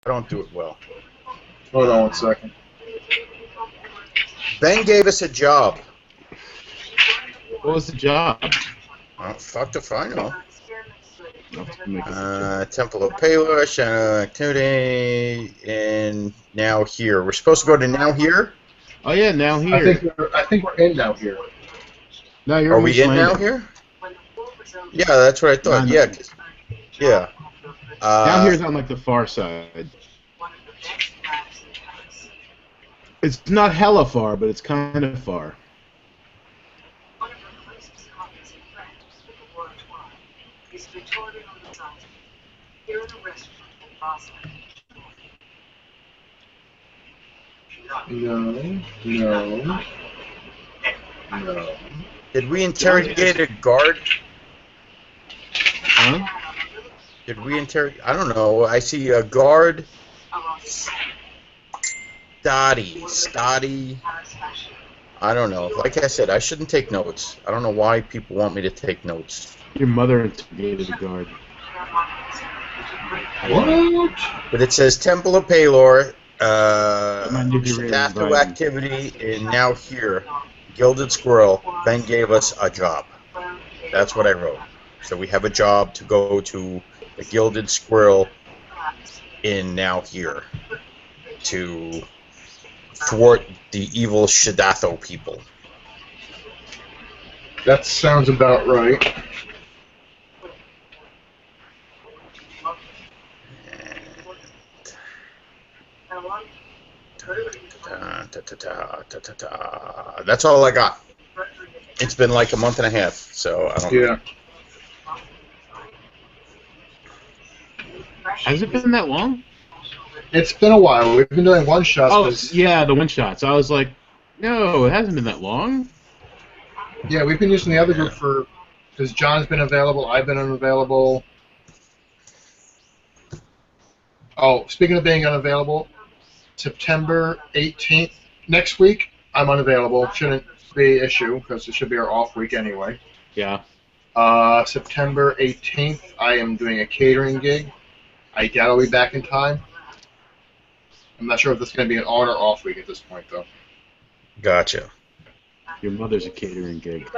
don't do it well. Hold on 1 second. Ben gave us a job. What was the job? Fuck if I know. I'll have to make it Temple of Palos, activity, and Now Here. We're supposed to go to Now Here? Oh yeah, Now Here. I think we're in Now Here. No, you're Are we in Now Here? Yeah, that's what I thought. No. Yeah. Yeah. Now Here's on like the far side. It's not hella far, but it's kind of far. No. Did we interrogate a guard? Huh? Did we interrogate? I don't know. I see a guard. Stoddy. I don't know. Like I said, I shouldn't take notes. I don't know why people want me to take notes. Your mother interrogated the guard. What? But it says Temple of Palor, might need to read it, Shadathoo Brian. activity, and Now Here, Gilded Squirrel. Ben gave us a job. That's what I wrote. So we have a job to go to the Gilded Squirrel in Now Here to thwart the evil Shadathoo people. That sounds about right. That's all I got. It's been like a month and a half, so I don't know. Yeah. Has it been that long? It's been a while. We've been doing one shots. Oh, yeah, the one shots. I was like, no, it hasn't been that long. Yeah, we've been using the other group because John's been available, I've been unavailable. Oh, speaking of being unavailable, September 18th, next week, I'm unavailable. Shouldn't be an issue because it should be our off week anyway. Yeah. September 18th, I am doing a catering gig. I doubt I'll be back in time. I'm not sure if this is going to be an on or off week at this point, though. Gotcha. Your mother's a catering gig.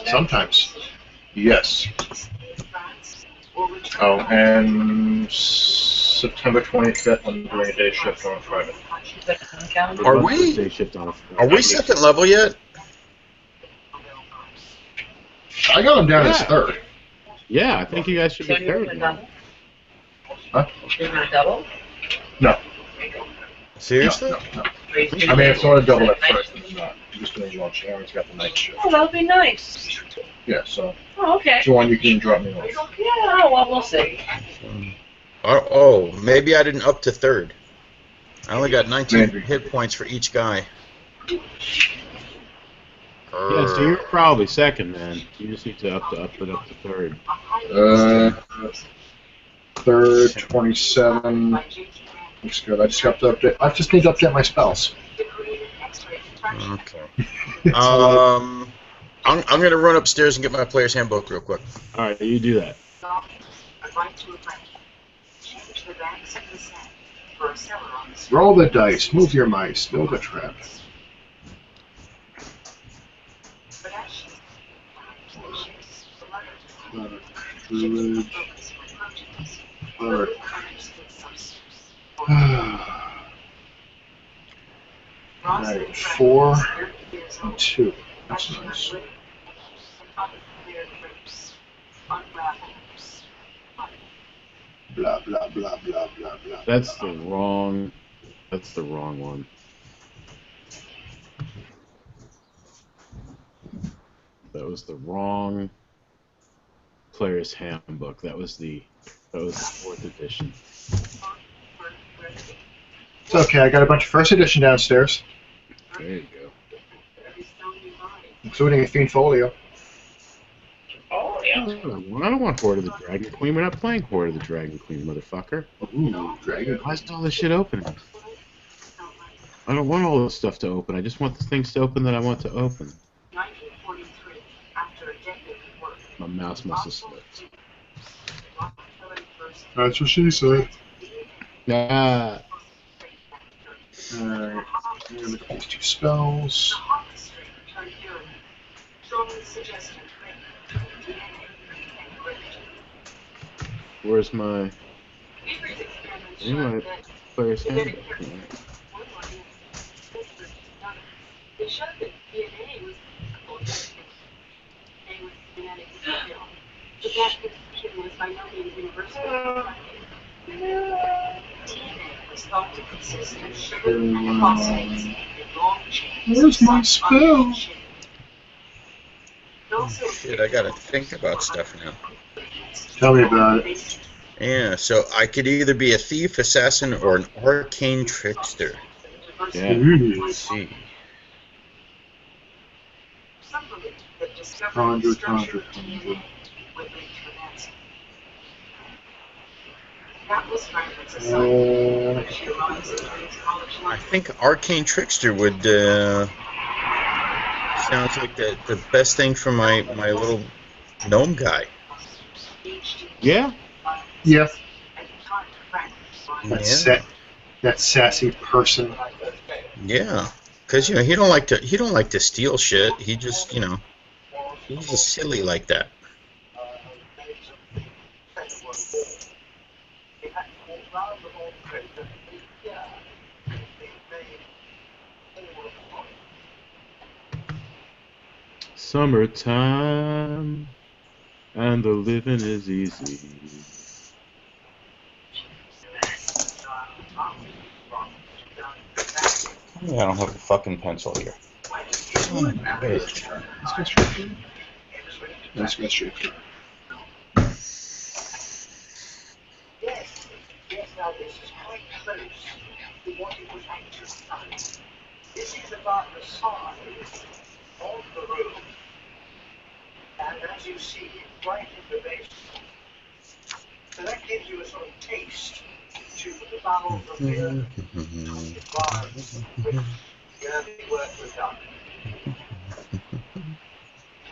Sometimes. Yes. Oh, and September 25th, I'm doing a day shift on Friday. Are we? Day shift on a Are we second level yet? I got him down as third. Yeah, I think you guys should be third now. Huh? You're going to double? No. Seriously? No. I mean, it's not a double at first. It's not. I'm just doing lunch. Aaron's got the night shift. Oh, that would be nice. Yeah, so Oh, okay. if you want, you can drop me off. Yeah, well, we'll see. Oh, maybe I didn't up to third. I only got 19 Maybe. hit points for each guy. Yeah, so you're probably second, man. You just need to up it up to third. Third, 27. Looks good. I just got to update. I just need to update my spells. Okay. I'm gonna run upstairs and get my player's handbook real quick. All right, you do that. Roll the dice. Move your mice. Build a trap. Druid. Cleric. Alright, 4 and 2. That's nice. Blah blah blah blah blah blah. That's the wrong one. That was the wrong player's handbook. That was the 4th edition. It's okay. I got a bunch of first edition downstairs, There you go. including a Fiend Folio. Oh, yeah. Well, I don't want Horde of the Dragon Queen. We're not playing Horde of the Dragon Queen, motherfucker. Ooh, dragon. Why is all this shit open? I don't want all this stuff to open. I just want the things to open that I want to open. My mouse must have slipped. That's what she said. Ah, Alright, I'm gonna look at these two spells. where's my? I need my player's handbook. Where's my spell? Shit, I gotta think about stuff now. Tell me about it. Yeah, so I could either be a thief, assassin, or an arcane trickster. Yeah. Ooh. Let's see. Conjure. I think arcane trickster would sounds like the best thing for my little gnome guy. Yeah. Yeah, Yeah, that sassy person. yeah. Because he don't like to steal shit. He just he's just silly like that. Summertime, and the living is easy. I don't have a fucking pencil here. Let's go straight through. Let's go straight through.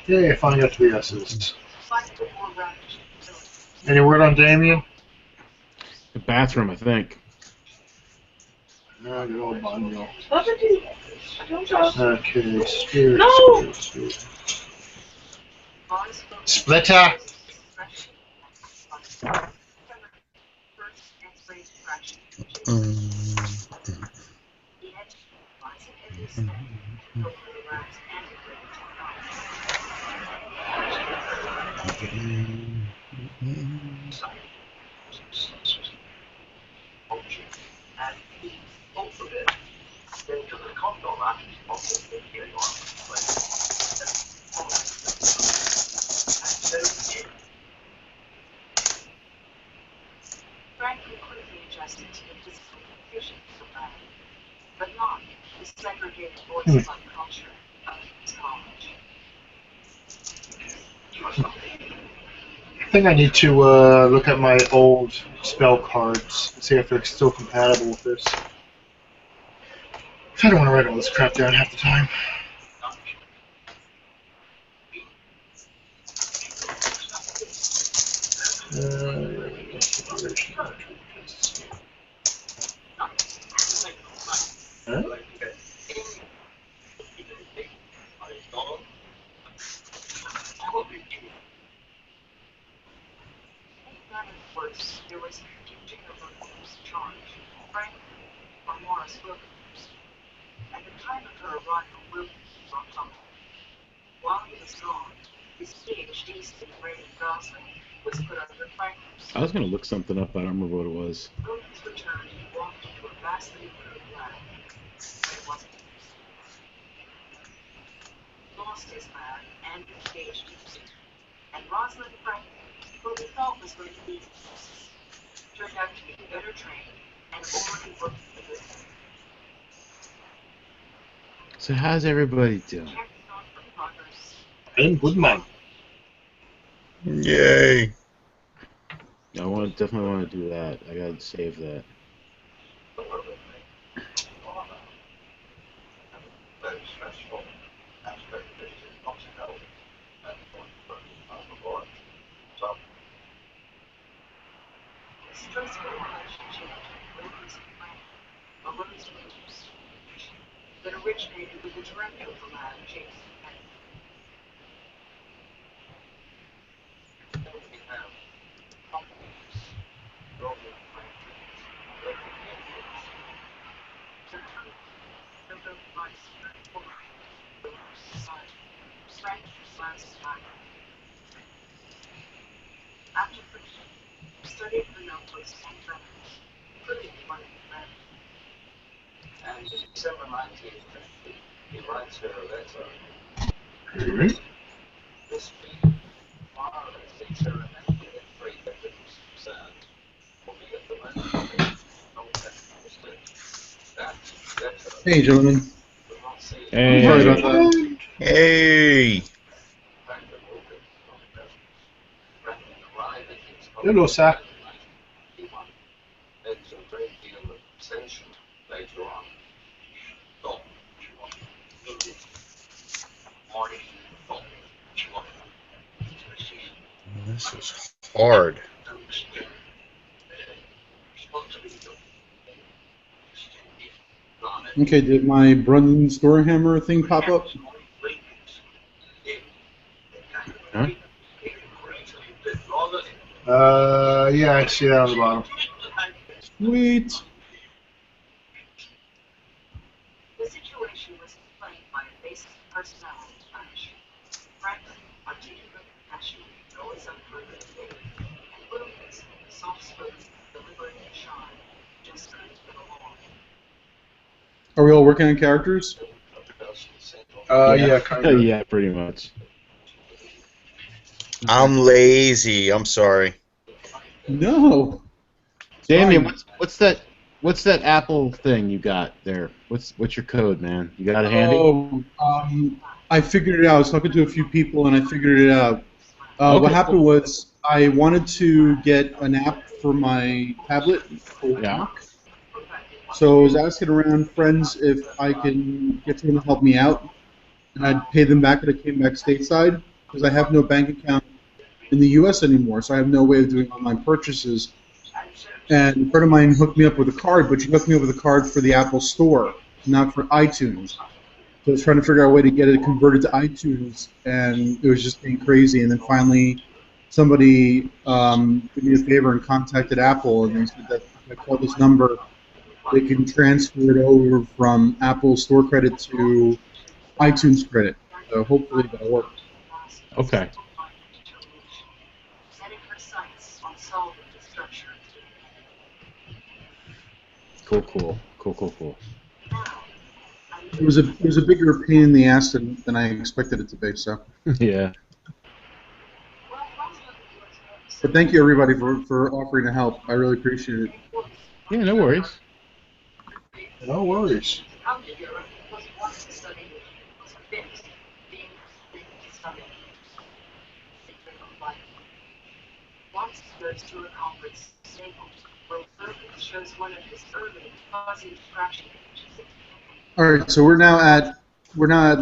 Yeah, I finally got 3 S's. Any word on Damien? The bathroom, I think. No, good old Bunyo. Don't talk. Okay, spirit, No! spirit. Splitter! I think I need to look at my old spell cards and see if they're still compatible with this. I don't want to write all this crap down half the time. Huh? I was gonna look something up. I don't remember what it was. So how's everybody doing? I'm good, man. Yay! I definitely want to do that. I gotta save that. that originated with the director from Adam Chase. After studied the notebooks and records, including one of the And in December 1950, he writes her a letter. Mhm. This being far as experimental in free evidence concerned, will be at the moment no technical that letter Hey, gentlemen. will not see Hey. Sorry about that. Hey! practical difficulties. Franklin arrived at his home Hello, sir. in 1951, led to a great deal of tension later on. So, morning, This is hard. Okay, did my Brunson Storehammer thing pop up? Huh? Yeah, I see that on the bottom. Sweet. The situation was explained by a basic personality clash. Franklin, articulate, passionate, always unproven faith, and Wilkins, soft-spoken, deliberate, and shy, just couldn't get along. Are we all working on characters? Yeah, kind of. Yeah, pretty much. I'm lazy. I'm sorry. No. Damien, Fine. what's that Apple thing you got there? What's your code, man? You got it handy? Oh, I figured it out. I was talking to a few people, and I figured it out. Okay, What happened was I wanted to get an app for my tablet for Yeah. work. So I was asking around friends if I can get someone to help me out, and I'd pay them back when I came back stateside, because I have no bank account in the U.S. anymore, so I have no way of doing online purchases. And a friend of mine hooked me up with a card, but she hooked me up with a card for the Apple Store, not for iTunes. So I was trying to figure out a way to get it converted to iTunes, and it was just being crazy. And then finally, somebody did me a favor and contacted Apple, and they said that if I call this number, they can transfer it over from Apple Store credit to iTunes credit. So hopefully that'll work. Okay. Setting her sights on solving the structure. Cool. Now, It was a bigger pain in the ass than I expected it to be. So, Yeah. but thank you everybody for offering to help. I really appreciate it. Yeah, no worries. No worries. how did Europe was one study was fixed being studied of life. Watson goes to a conference Staples, where Wilkins shows one of his early fuzzy fraction images. All right, so we're now at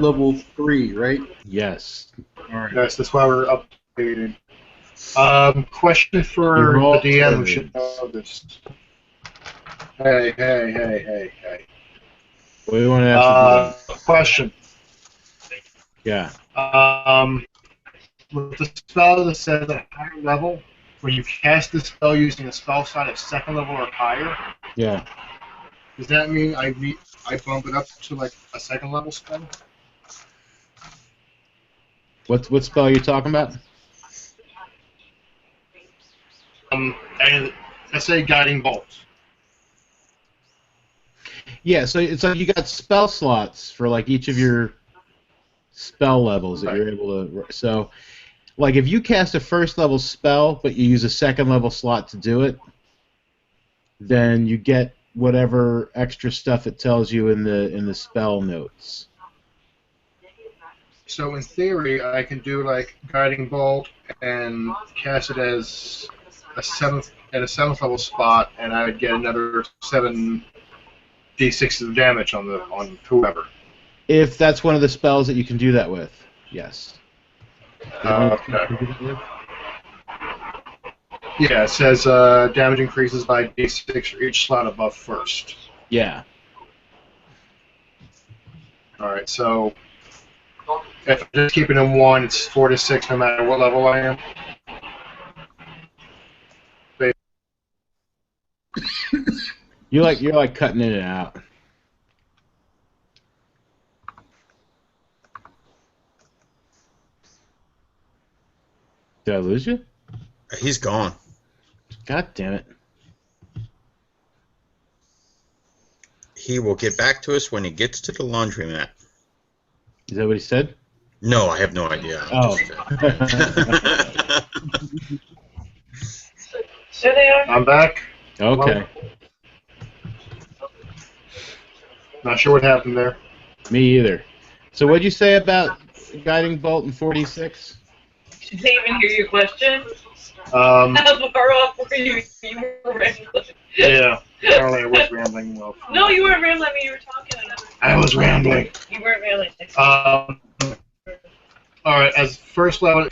level 3, right? Yes. All right. Yes, that's why we're updating. Question for You're all the DM who should turds. know this. Hey. What do you want to ask? Question. Yeah. With the spell that says at higher level, when you cast the spell using a spell slot of second level or higher, Yeah. does that mean I bump it up to like a second level spell? What spell are you talking about? And let's say guiding bolt. Yeah, so it's like you got spell slots for like each of your spell levels that you're able to. So, like if you cast a first level spell but you use a second level slot to do it, then you get whatever extra stuff it tells you in the spell notes. So in theory, I can do like guiding bolt and cast it as a seventh level spot, and I would get another 7d6 of damage on whoever. If that's one of the spells that you can do that with, yes. Okay. Yeah, it says damage increases by d6 for each slot above first. Yeah. All right, so if I'm just keeping them 1, it's 4 to 6 no matter what level I am. You're like cutting in and out. Did I lose you? He's gone. God damn it. He will get back to us when he gets to the laundromat. Is that what he said? No, I have no idea. Oh. There they are. I'm back. Okay. Not sure what happened there. Me either. So what'd you say about guiding bolt in 46? She didn't even hear your question. Um, How far off were you? You were rambling. yeah, apparently I was rambling. Well, No, you weren't rambling. You were talking. I was rambling. You weren't rambling. All right, as first level,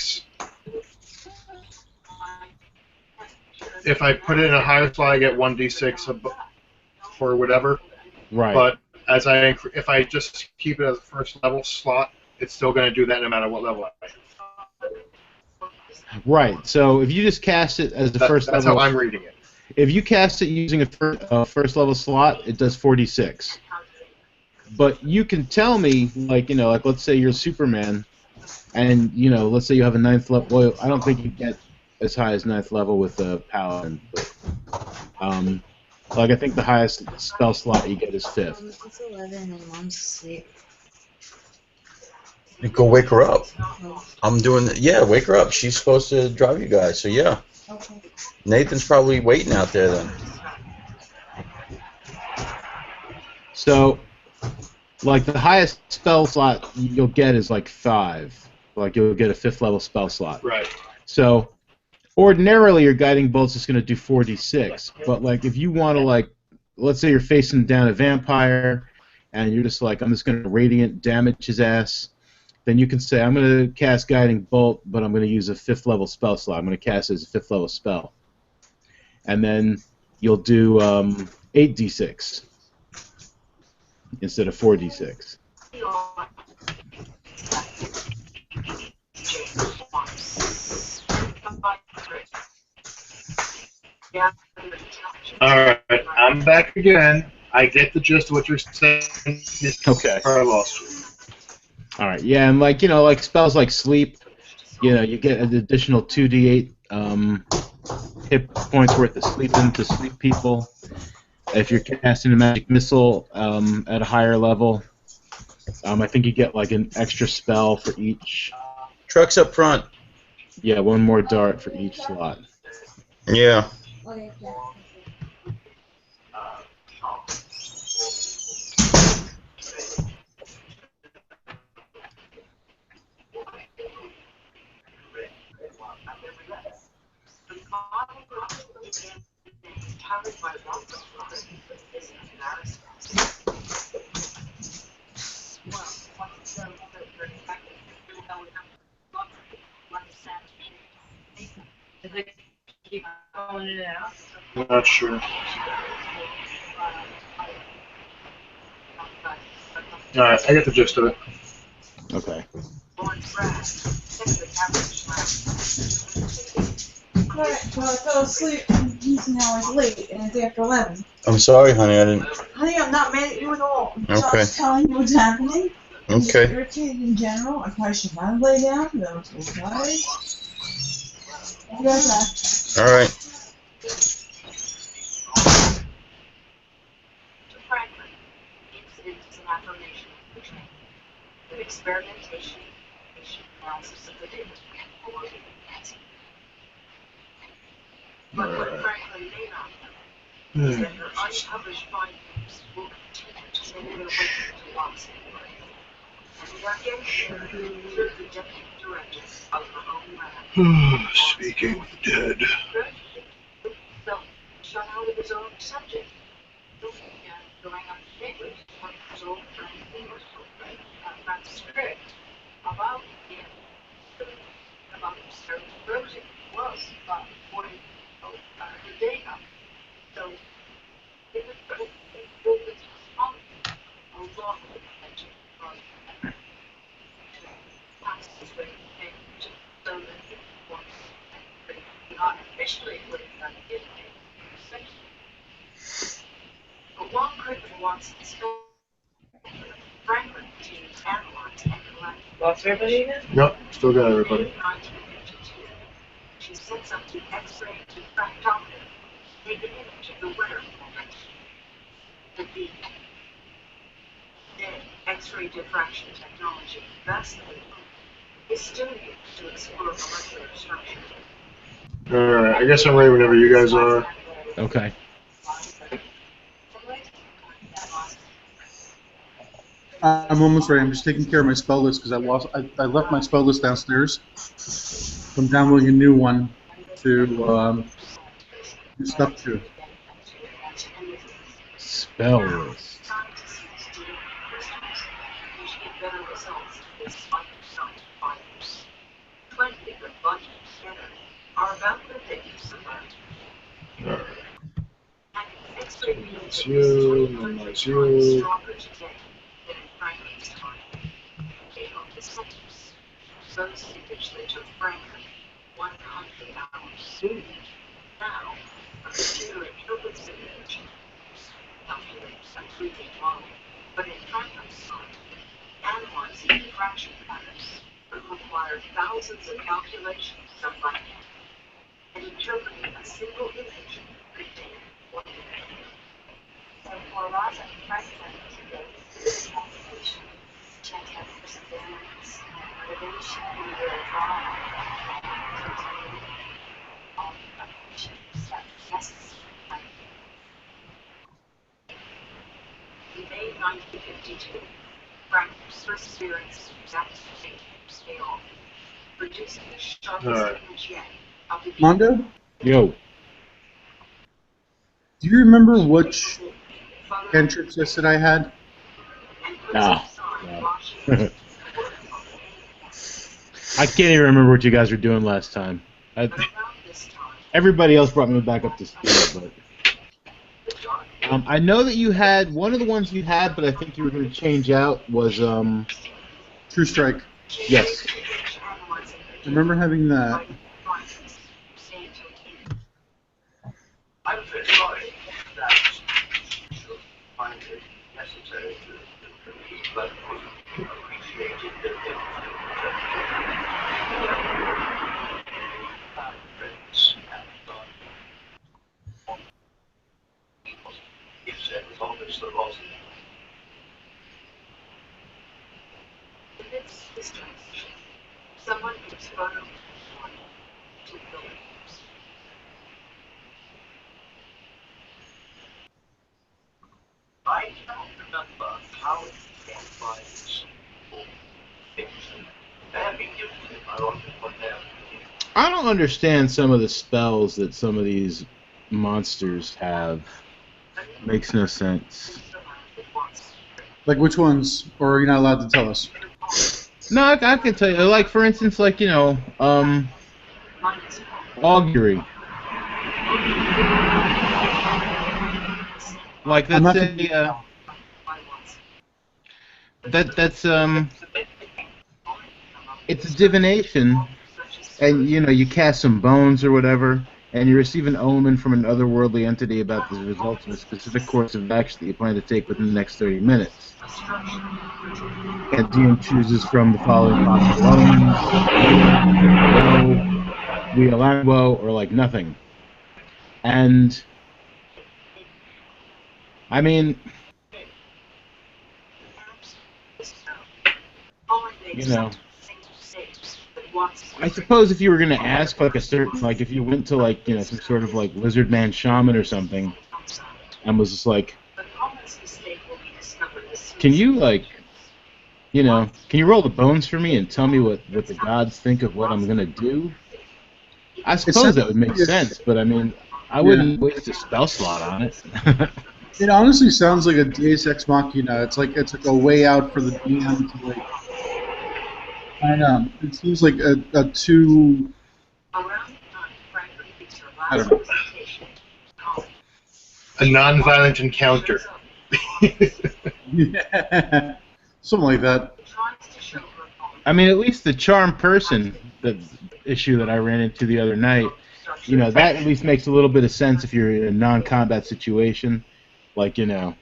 if I put it in a higher slot, I get 1d6 for whatever. Right. But as if I just keep it as a first level slot, it's still going to do that no matter what level I am. Right. So if you just cast it as the first that's level, how I'm reading it. if you cast it using a first level slot, it does 46. But you can tell me, like let's say you're Superman, and let's say you have a 9th level. Well, I don't think you get as high as 9th level with the Paladin, but like I think the highest spell slot you get is 5th. It's 11 and Mom's asleep. Go wake her up. Okay. I'm doing that. Yeah, wake her up. She's supposed to drive you guys. So yeah, Okay. Nathan's probably waiting out there then. So, like the highest spell slot you'll get is like 5. Like you'll get a 5th level spell slot. Right. So, ordinarily your guiding bolt's just going to do 46. But like if you want to let's say you're facing down a vampire, and you're just like, I'm just going to radiant damage his ass. Then you can say, I'm going to cast Guiding Bolt, but I'm going to use a 5th level spell slot. I'm going to cast it as a 5th level spell. And then you'll do 8d6 instead of 4d6. All right, I'm back again. I get the gist of what you're saying. Okay. I lost you. All right, yeah, and like spells like sleep, you get an additional 2d8 hit points worth of sleeping to sleep people. If you're casting a magic missile at a higher level, I think you get like an extra spell for each. Truck's up front. Yeah, one more dart for each slot. Yeah. Okay, yeah. Does it keep going in and out? I'm not sure. All right, I get the gist of it. Okay. Alright, well, I fell asleep and he's now it's late and it's after 11. I'm sorry, honey. I didn't. Honey, I'm not mad at you at all. I'm Okay. just telling you what's happening. I'm just Okay. irritated in general. I probably should not have laid down because I was so tired. You guys All right. Franklin, incident is an affirmation of the training. The experimentation, analysis of the data. But what Franklin may not know is that her unpublished findings will continue to make their way into Watson. And working through the deputy director of her own lab. Speaking with the dead. So, shut out of his own subject. Going up to neighbors, his old friend, Francis Crick, about Mr. Rosie was about 40 the day up. So, it was on a lot of attention from Crippen wants the space. Franklin continues to analyze and collect. Lost everybody again? Nope, still got everybody. In 1952, she sets up the X-ray diffractometer, take an image of the wearer moment. The X-ray diffraction technology, vastly improved, is still used to explore molecular structure. Alright, I guess I'm ready whenever you guys are. Okay. I'm almost ready. I'm just taking care of my spell list because I left my spell list downstairs. I'm downloading a new one to do stuff to. Spell list. Scientists use DNA crystals, which get better results than microscopic finders. 20 different bunches together are about the thickness of light. Alright. And X-ray beams It's are you, used and 100 that's times you. stronger today than in Franklin's time. They hope the scientists, those image that took Franklin 100 hours. Now, a computer interprets the image, calculates a 3D model, but in Franklin's time, analyzing diffraction patterns would require thousands of calculations done by hand, and interpreting a single image could take 1 minute. So for lots of Franklin today's calculation, you have to have perseverance, motivation, and your drive to do all the calculations that's necessary. In May 1952, Franklin's perseverance was at its scale, producing the sharpest Alright. image yet of the Mondo, Yo. do you remember which entrance list that I had? Ah. No. I can't even remember what you guys were doing last time. Everybody else brought me back up to speed, but I know that you had one of the ones you had, but I think you were going to change out was True Strike. yes. I remember having that. I'm very sorry that you should find it necessary to repeat, but appreciated the friends and if there was always the loss. Amidst this transition, someone gives photo to the buildings. I cannot remember how it began by this fiction. They have been given to him, ironically, but they have I don't understand some of the spells that some of these monsters have. Makes no sense. Like which ones? Or are you not allowed to tell us? No, I can tell you. Like, for instance, like, you know, augury. Like, I'm not that's that's it's a divination, and, you know, you cast some bones or whatever, and you receive an omen from an otherworldly entity about the results of a specific course of action that you plan to take within the next 30 minutes. And DM chooses from the following possible omens: woe, we align woe, or like nothing. And I mean, you know, I suppose if you were gonna ask like a certain, like if you went to like, you know, some sort of like lizard man shaman or something, and was just like, can you like, you know, can you roll the bones for me and tell me what the gods think of what I'm gonna do? I suppose that would make sense, but I mean, I wouldn't waste a spell slot on it. It honestly sounds like a Deus Ex Machina. It's like a way out for the DM to like. I know. It seems like a too. I don't know. A non-violent encounter. Yeah. Something like that. I mean, at least the charm person, the issue that I ran into the other night, you know, that at least makes a little bit of sense if you're in a non-combat situation. Like, you know,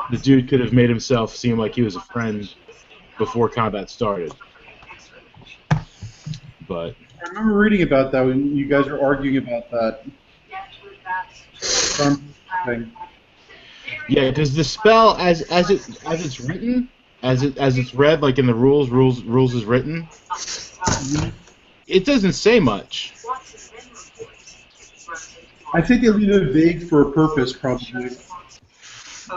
the dude could have made himself seem like he was a friend before combat started. But I remember reading about that when you guys were arguing about that charm thing. yeah, because the spell as it's written, as it's read, like in the rules is written, it doesn't say much. I think they leave it vague for a purpose, probably.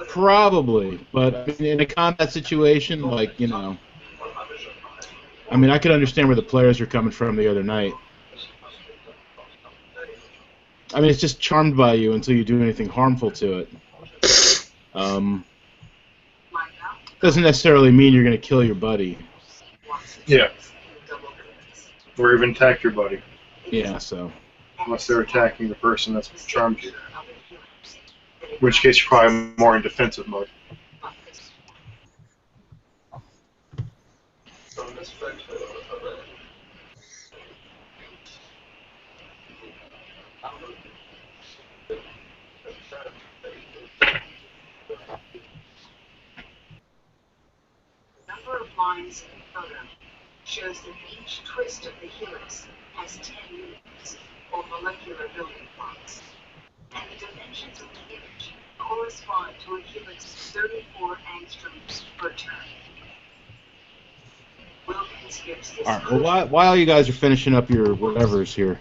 Probably, but I mean, in a combat situation, like, you know, I mean, I could understand where the players are coming from the other night. I mean, it's just charmed by you until you do anything harmful to it. Doesn't necessarily mean you're going to kill your buddy. Yeah. Or even attack your buddy. Yeah, so. Unless they're attacking the person that's charmed you. In which case you're probably more in defensive mode. Number of lines in the photo shows that each twist of the helix has 10 units, or molecular building blocks, and the dimensions of the image correspond to a helix's 34 angstroms per turn. Wilkins skips this. All right. Well, while you guys are finishing up your whatevers here,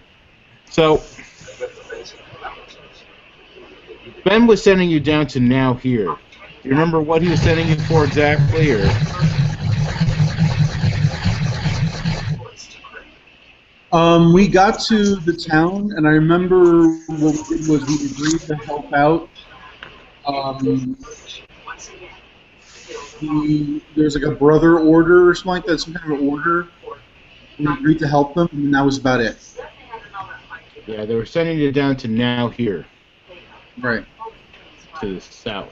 so Ben was sending you down to now here. You remember what he was sending you for exactly, or? We got to the town, and I remember what we did was we agreed to help out. There's like a brother order or something like that, some kind of an order. We agreed to help them, and that was about it. Yeah, they were sending you down to now here, Right. to the south.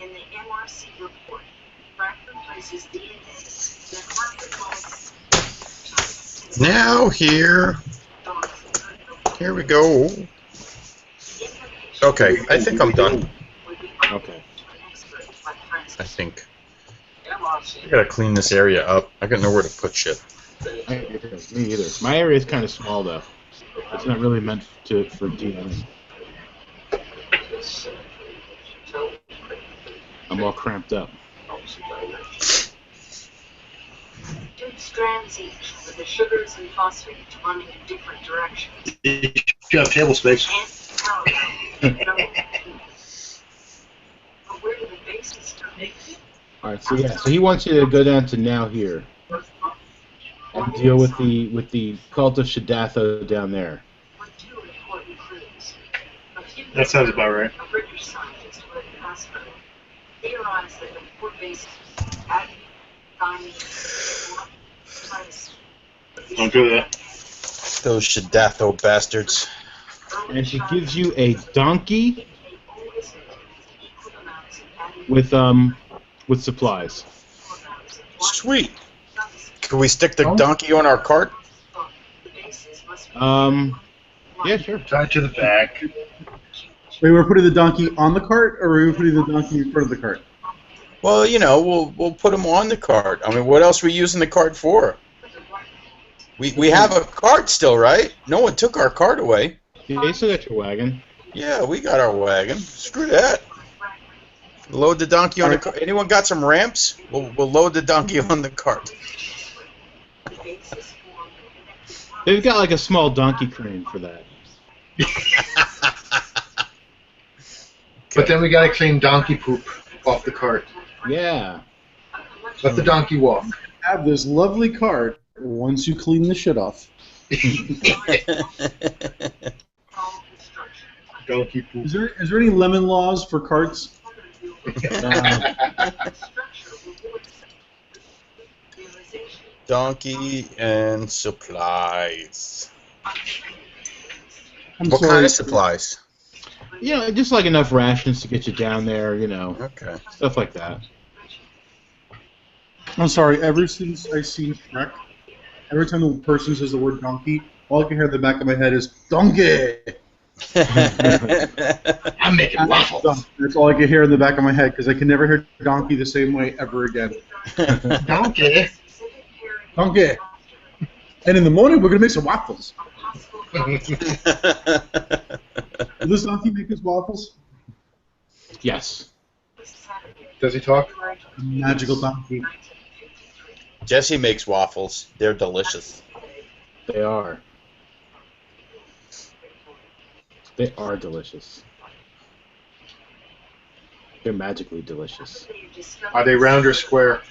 In the MRC report, Frankfurt places DNA that Hartford calls Now here. Here we go. Okay, I think I'm done. Okay. I think. I gotta clean this area up. I got nowhere to put shit. Me either. My area is kind of small though. It's not really meant for DMing. I'm all cramped up. Two strands each, with the sugars and phosphates running in different directions. You have table space. But where do the bases start? Alright, so yeah, so he wants you to go down to now here and deal with the cult of Shadatho down there. That sounds about right. A British scientist who had Casper theorized that the four bases, Agni, Thymi, Titus. Don't do that. Those Shadatho bastards. And she gives you a donkey with supplies. Sweet. Can we stick the donkey on our cart? Yeah, sure. Tie it to the back. Wait, we're putting the donkey on the cart, or are we putting the donkey in front of the cart? Well, you know, we'll put him on the cart. I mean, what else are we using the cart for? We have a cart still, right? No one took our cart away. Yeah, you still got your wagon. Yeah, we got our wagon. Screw that. Load the donkey on the cart. Anyone got some ramps? We'll load the donkey on the cart. They've got like a small donkey crane for that. But then we gotta clean donkey poop off the cart. Yeah. Let the donkey walk. Have this lovely cart once you clean the shit off. Donkey poop. Is there any lemon laws for carts? Donkey and supplies. I'm What sorry. kind of supplies? You know, just like enough rations to get you down there, you know, Okay. stuff like that. I'm sorry. Ever since I seen Shrek, every time the person says the word donkey, all I can hear in the back of my head is donkey. I'm making waffles. That's all I can hear in the back of my head because I can never hear donkey the same way ever again. Donkey. Donkey. And in the morning, we're going to make some waffles. Will this donkey make his waffles? Yes. Does he talk? Magical donkey. Jesse makes waffles. They're delicious. They are. They are delicious. They're magically delicious. Are they round or square?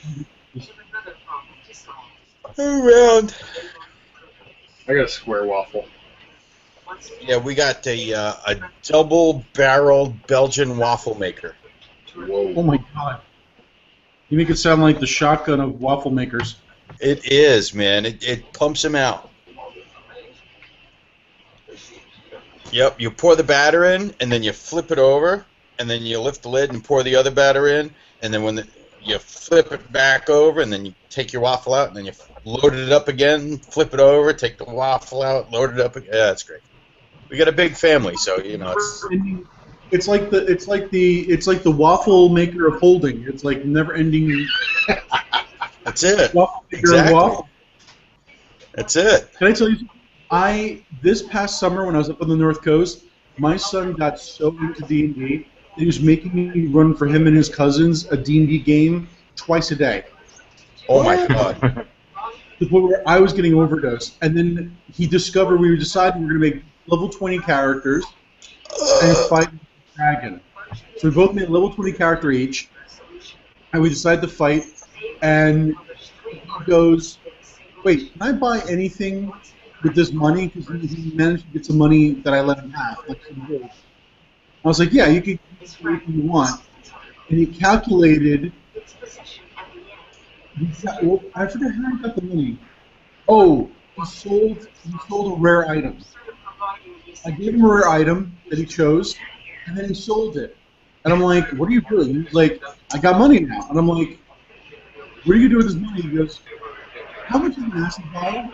Around. I got a square waffle. Yeah, we got a double-barreled Belgian waffle maker. Whoa. Oh my god. You make it sound like the shotgun of waffle makers. It is, man. It pumps them out. Yep, you pour the batter in, and then you flip it over, and then you lift the lid and pour the other batter in, and then you flip it back over, and then you take your waffle out, and then you load it up again, flip it over, take the waffle out, load it up again. Yeah, that's great. We got a big family, so you know It's like the waffle maker of holding. It's like never ending. That's it. Waffle maker Exactly. of waffle. That's it. Can I tell you? This past summer when I was up on the North Coast, my son got so into D&D that he was making me run for him and his cousins a D&D game twice a day. Oh my god. To the point where I was getting overdosed, and then he discovered we were deciding we were going to make level 20 characters and fight the dragon. So we both made a level 20 character each, and we decided to fight. And he goes, "Wait, can I buy anything with this money?" Because he managed to get some money that I let him have, like some gold. I was like, "Yeah, you can get anything you want." And he calculated. Well, I forget how he got the money. Oh, he sold a rare item. I gave him a rare item that he chose, and then he sold it. And I'm like, "What are you doing?" He's like, "I got money now." And I'm like, "What are you doing with this money?" He goes, "How much is an acid vial?"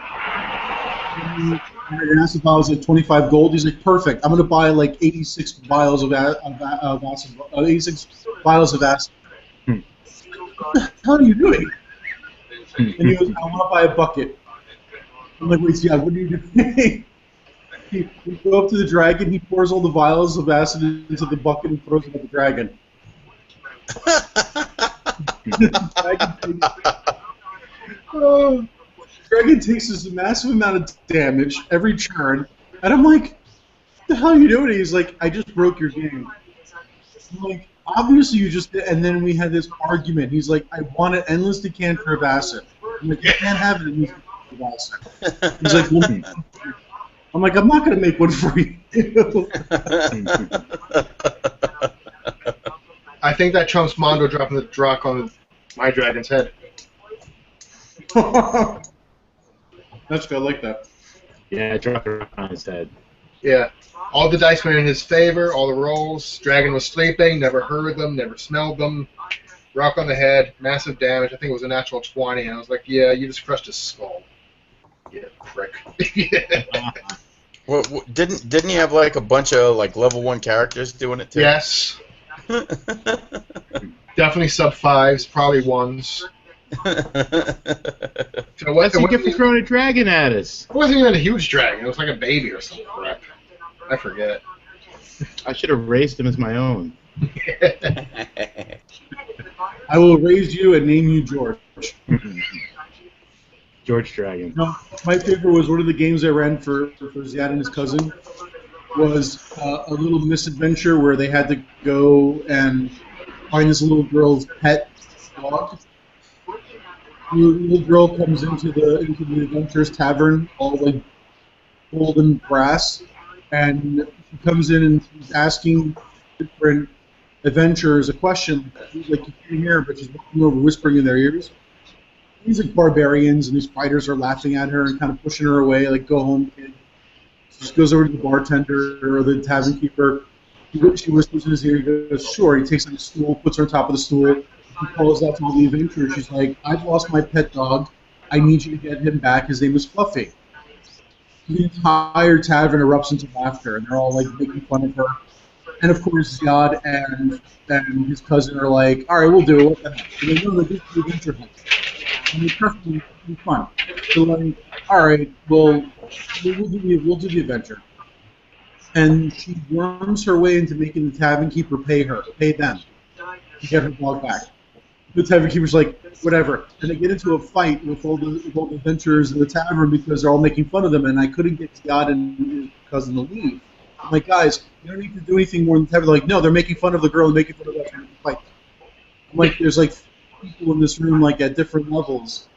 And an acid vial is like 25 gold. He's like, "Perfect. I'm gonna buy like 86 vials of acid. 86 vials of acid." What the hell are you doing? And he goes, "I want to buy a bucket." I'm like, "Wait, yeah, what are you doing?" We go up to the dragon. He pours all the vials of acid into the bucket and throws it at the dragon. Dragon takes this massive amount of damage every turn, and I'm like, "What the hell are you doing?" He's like, "I just broke your game." I'm like, "Obviously you just did." And then we had this argument. He's like, "I want an endless decanter of acid." I'm like, "You can't have an endless decanter of acid." He's like, "Well," I'm like, "I'm not going to make one for you." I think that trumps Mondo dropping the Drock on my dragon's head. That's good. I like that. Yeah, I dropped it on his head. Yeah. All the dice went in his favor, all the rolls. Dragon was sleeping, never heard them, never smelled them. Rock on the head, massive damage. I think it was a natural 20. And I was like, "Yeah, you just crushed his skull. Yeah, prick." Well, didn't he have like a bunch of like level 1 characters doing it too? Yes. Definitely sub 5s, probably 1s. So What's he get for throwing a dragon at us? It wasn't even a huge dragon. It was like a baby or something. Crap. I forget. I should have raised him as my own. I will raise you and name you George. George Dragon. No, my favorite was one of the games I ran for Ziad and his cousin was a little misadventure where they had to go and find this little girl's pet dog. The little girl comes into the adventurer's tavern, all like gold and brass, and she comes in and she's asking different adventurers a question. She's like, "You can't hear her," but she's looking over, whispering in their ears. These like barbarians and these fighters are laughing at her and kind of pushing her away, like, "Go home, kid." She just goes over to the bartender or the tavern keeper. She whispers in his ear. He goes, "Sure." He takes like a stool, puts her on top of the stool. She calls out to all the adventurers. She's like, "I've lost my pet dog. I need you to get him back. His name is Fluffy. The entire tavern erupts into laughter, and they're all like making fun of her. And of course, Ziad and his cousin are like, "All right, we'll do it. What the heck?" So they know that this is the adventure hunt, and they're perfectly fun. So like, "All right, we'll do the adventure." And she worms her way into making the tavern keeper pay them to get her dog back. The tavern keeper's like, whatever. And they get into a fight with all the adventurers in the tavern because they're all making fun of them, and I couldn't get Ziad and his cousin to leave. I'm like, guys, you don't need to do anything more than the tavern. They're like, no, they're making fun of the girl and making fun of us and fight. I'm like, there's like people in this room like at different levels.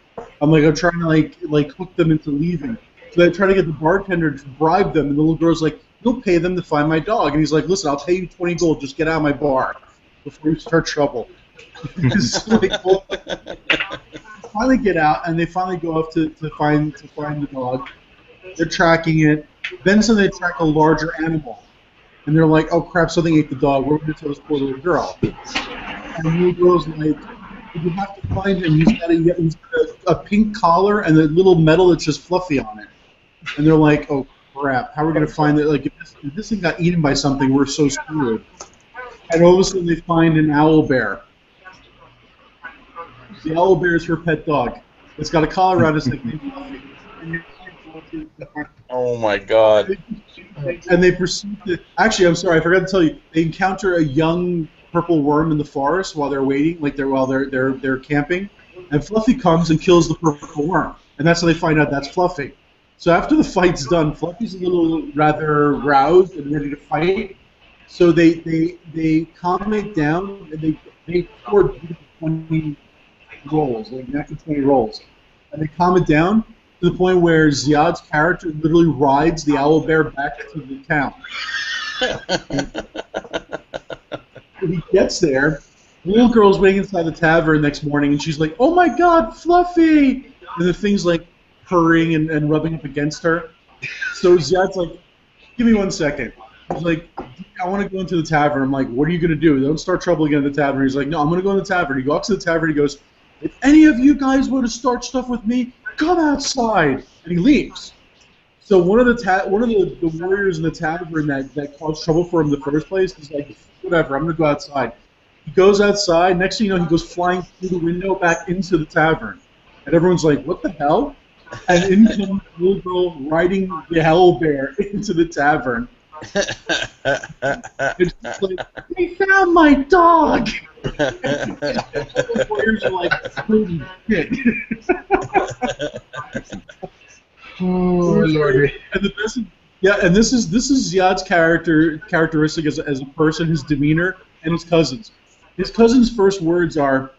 I'm trying to like hook them into leaving. So I try to get the bartender to bribe them, and the little girl's like, you'll pay them to find my dog. And he's like, listen, I'll pay you 20 gold, just get out of my bar before you start trouble. So finally get out, and they finally go off to find the dog. They're tracking it. Then suddenly they track a larger animal. And they're like, oh crap, something ate the dog. We're going to tell this poor little girl. And the little girl's like, you have to find him. He's got a pink collar and a little medal that says Fluffy on it. And they're like, oh crap, how are we going to find it? Like, if this thing got eaten by something, we're so screwed. And all of a sudden they find an owl bear. The owl bear is her pet dog. It's got a collar around its neck. Oh my god. And they proceed to... Actually, I'm sorry, I forgot to tell you. They encounter a young purple worm in the forest while they're waiting, while they're camping. And Fluffy comes and kills the purple worm. And that's how they find out that's Fluffy. So after the fight's done, Fluffy's a little rather roused and ready to fight. So they calm it down, and they score 20 rolls, like natural 20 rolls. And they calm it down to the point where Ziad's character literally rides the owl bear back to the town. He gets there, the little girl's waiting inside the tavern next morning, and she's like, oh my god, Fluffy! And the thing's like purring and rubbing up against her. So Ziad's like, give me 1 second. He's like, I want to go into the tavern. I'm like, what are you going to do? Don't start trouble again in the tavern. He's like, no, I'm going to go in the tavern. He walks to the tavern. He goes, if any of you guys want to start stuff with me, come outside. And he leaves. So one of the warriors in the tavern that caused trouble for him in the first place is like, whatever, I'm going to go outside. He goes outside. Next thing you know, he goes flying through the window back into the tavern. And everyone's like, what the hell? And in comes the little girl riding the owl bear into the tavern. It's just like, we found my dog! The warriors are like, holy shit. Oh, Lord. And the best, and this is Ziad's characteristic as a person, his demeanor, and his cousins. His cousins' first words are,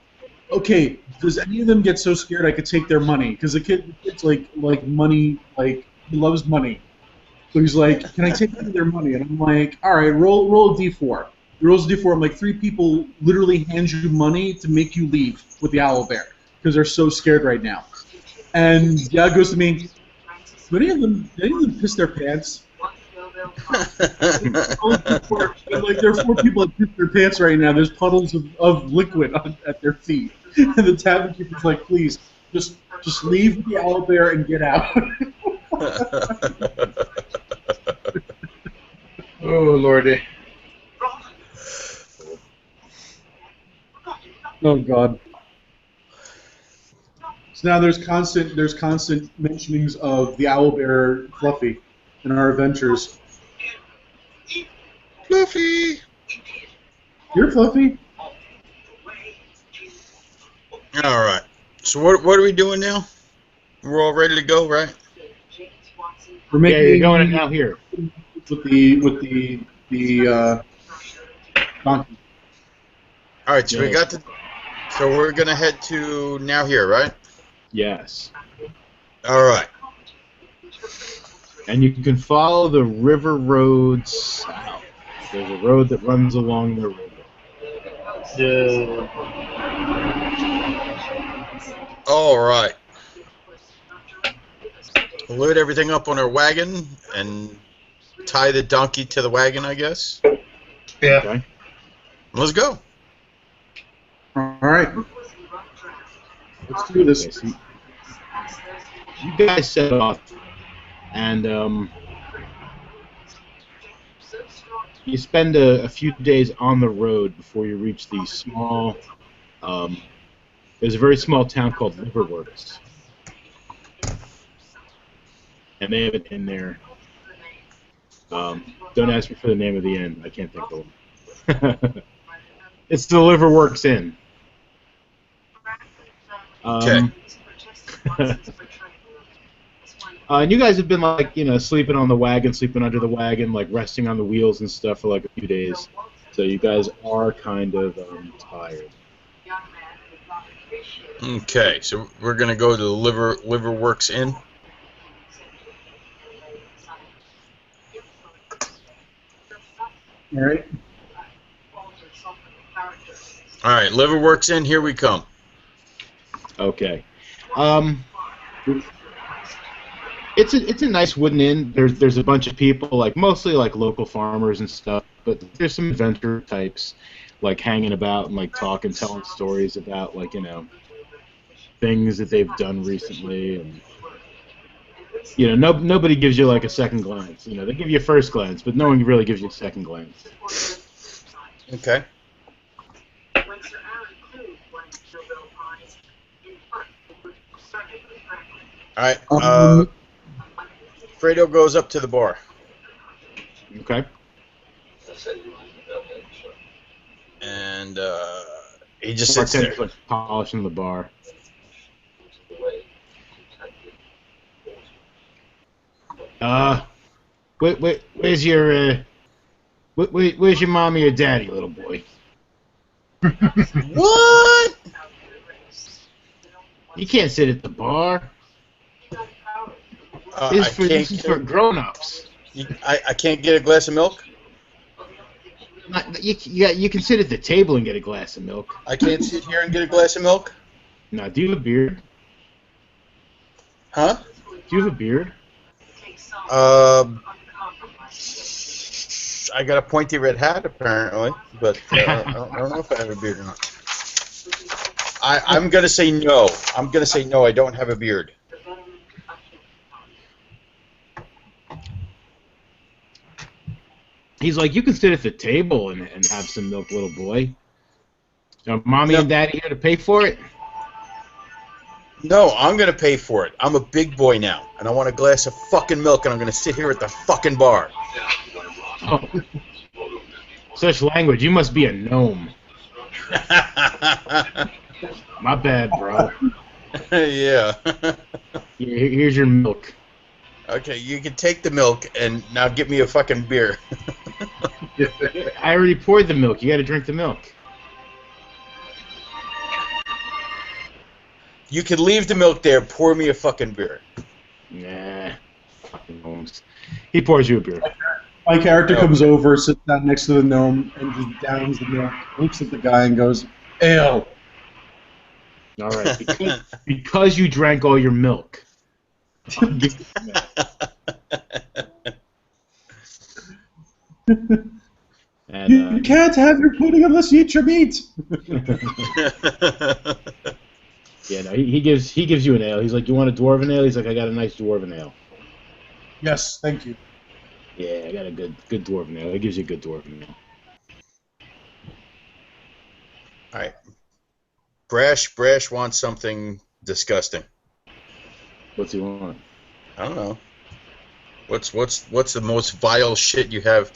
okay, does any of them get so scared I could take their money? Because the kid's like money, like, he loves money. So he's like, can I take their money? And I'm like, all right, roll a d4. He rolls a d4. I'm like, 3 people literally hand you money to make you leave with the owl bear because they're so scared right now. And Ziad goes to me, do any of them piss their pants? And, like, there are 4 people that piss their pants right now. There's puddles of liquid at their feet. And the tavern keeper's like, please, just leave with the owl bear and get out. Oh, Lordy. Oh, God. So now there's constant mentionings of the owl bear Fluffy in our adventures. Fluffy! You're Fluffy? Alright. So what are we doing now? We're all ready to go, right? We're making you're going it now here. With the donkey. Alright, so we got the... So we're gonna head to now here, right? Yes. Alright. And you can follow the river road south. There's a road that runs along the river. Alright. We'll load everything up on our wagon and tie the donkey to the wagon, I guess. Yeah. Okay. Let's go. All right. Let's do this. you guys set off, and you spend a few days on the road before you reach the small. There's a very small town called Liverworks, and they have an inn there. Don't ask me for the name of the inn. I can't think of it. It's the Liverworks Inn. Okay. And you guys have been like, sleeping on the wagon, sleeping under the wagon, like resting on the wheels and stuff for like a few days. So you guys are kind of tired. Okay, so we're gonna go to the Liverworks Inn. All right. All right, Liverworks Inn. Here we come. Okay. It's a nice wooden inn. There's a bunch of people, like mostly like local farmers and stuff, but there's some adventure types like hanging about and like talking, telling stories about like things that they've done recently, and nobody gives you like a second glance. They give you a first glance, but no one really gives you a second glance. Okay. All right. Fredo goes up to the bar. Okay. And he just sits there. Like polishing the bar. Where's your where's your mom or your daddy, little boy? What? You can't sit at the bar. This is for grown-ups. I can't get a glass of milk? You can sit at the table and get a glass of milk. I can't sit here and get a glass of milk? No, do you have a beard? Huh? Do you have a beard? I got a pointy red hat, apparently, but I don't know if I have a beard or not. I'm going to say no. I'm going to say no, I don't have a beard. He's like, you can sit at the table and have some milk, little boy. Mommy and Daddy here to pay for it? No, I'm going to pay for it. I'm a big boy now, and I want a glass of fucking milk, and I'm going to sit here at the fucking bar. Oh. Such language. You must be a gnome. My bad, bro. Yeah. Here's your milk. Okay, you can take the milk, and now get me a fucking beer. I already poured the milk. You got to drink the milk. You can leave the milk there. Pour me a fucking beer. Nah. Fucking gnomes. He pours you a beer. My character comes over, sits down next to the gnome, and just downs the milk, looks at the guy, and goes, "Ale." All right. Because you drank all your milk. And, you can't have your pudding unless you eat your meat. Yeah, no, he gives you an ale. He's like, you want a dwarven ale? He's like, I got a nice dwarven ale. Yes, thank you. Yeah, I got a good dwarven ale. He gives you a good dwarven ale. All right. Brash wants something disgusting. What's he want? I don't know. What's the most vile shit you have?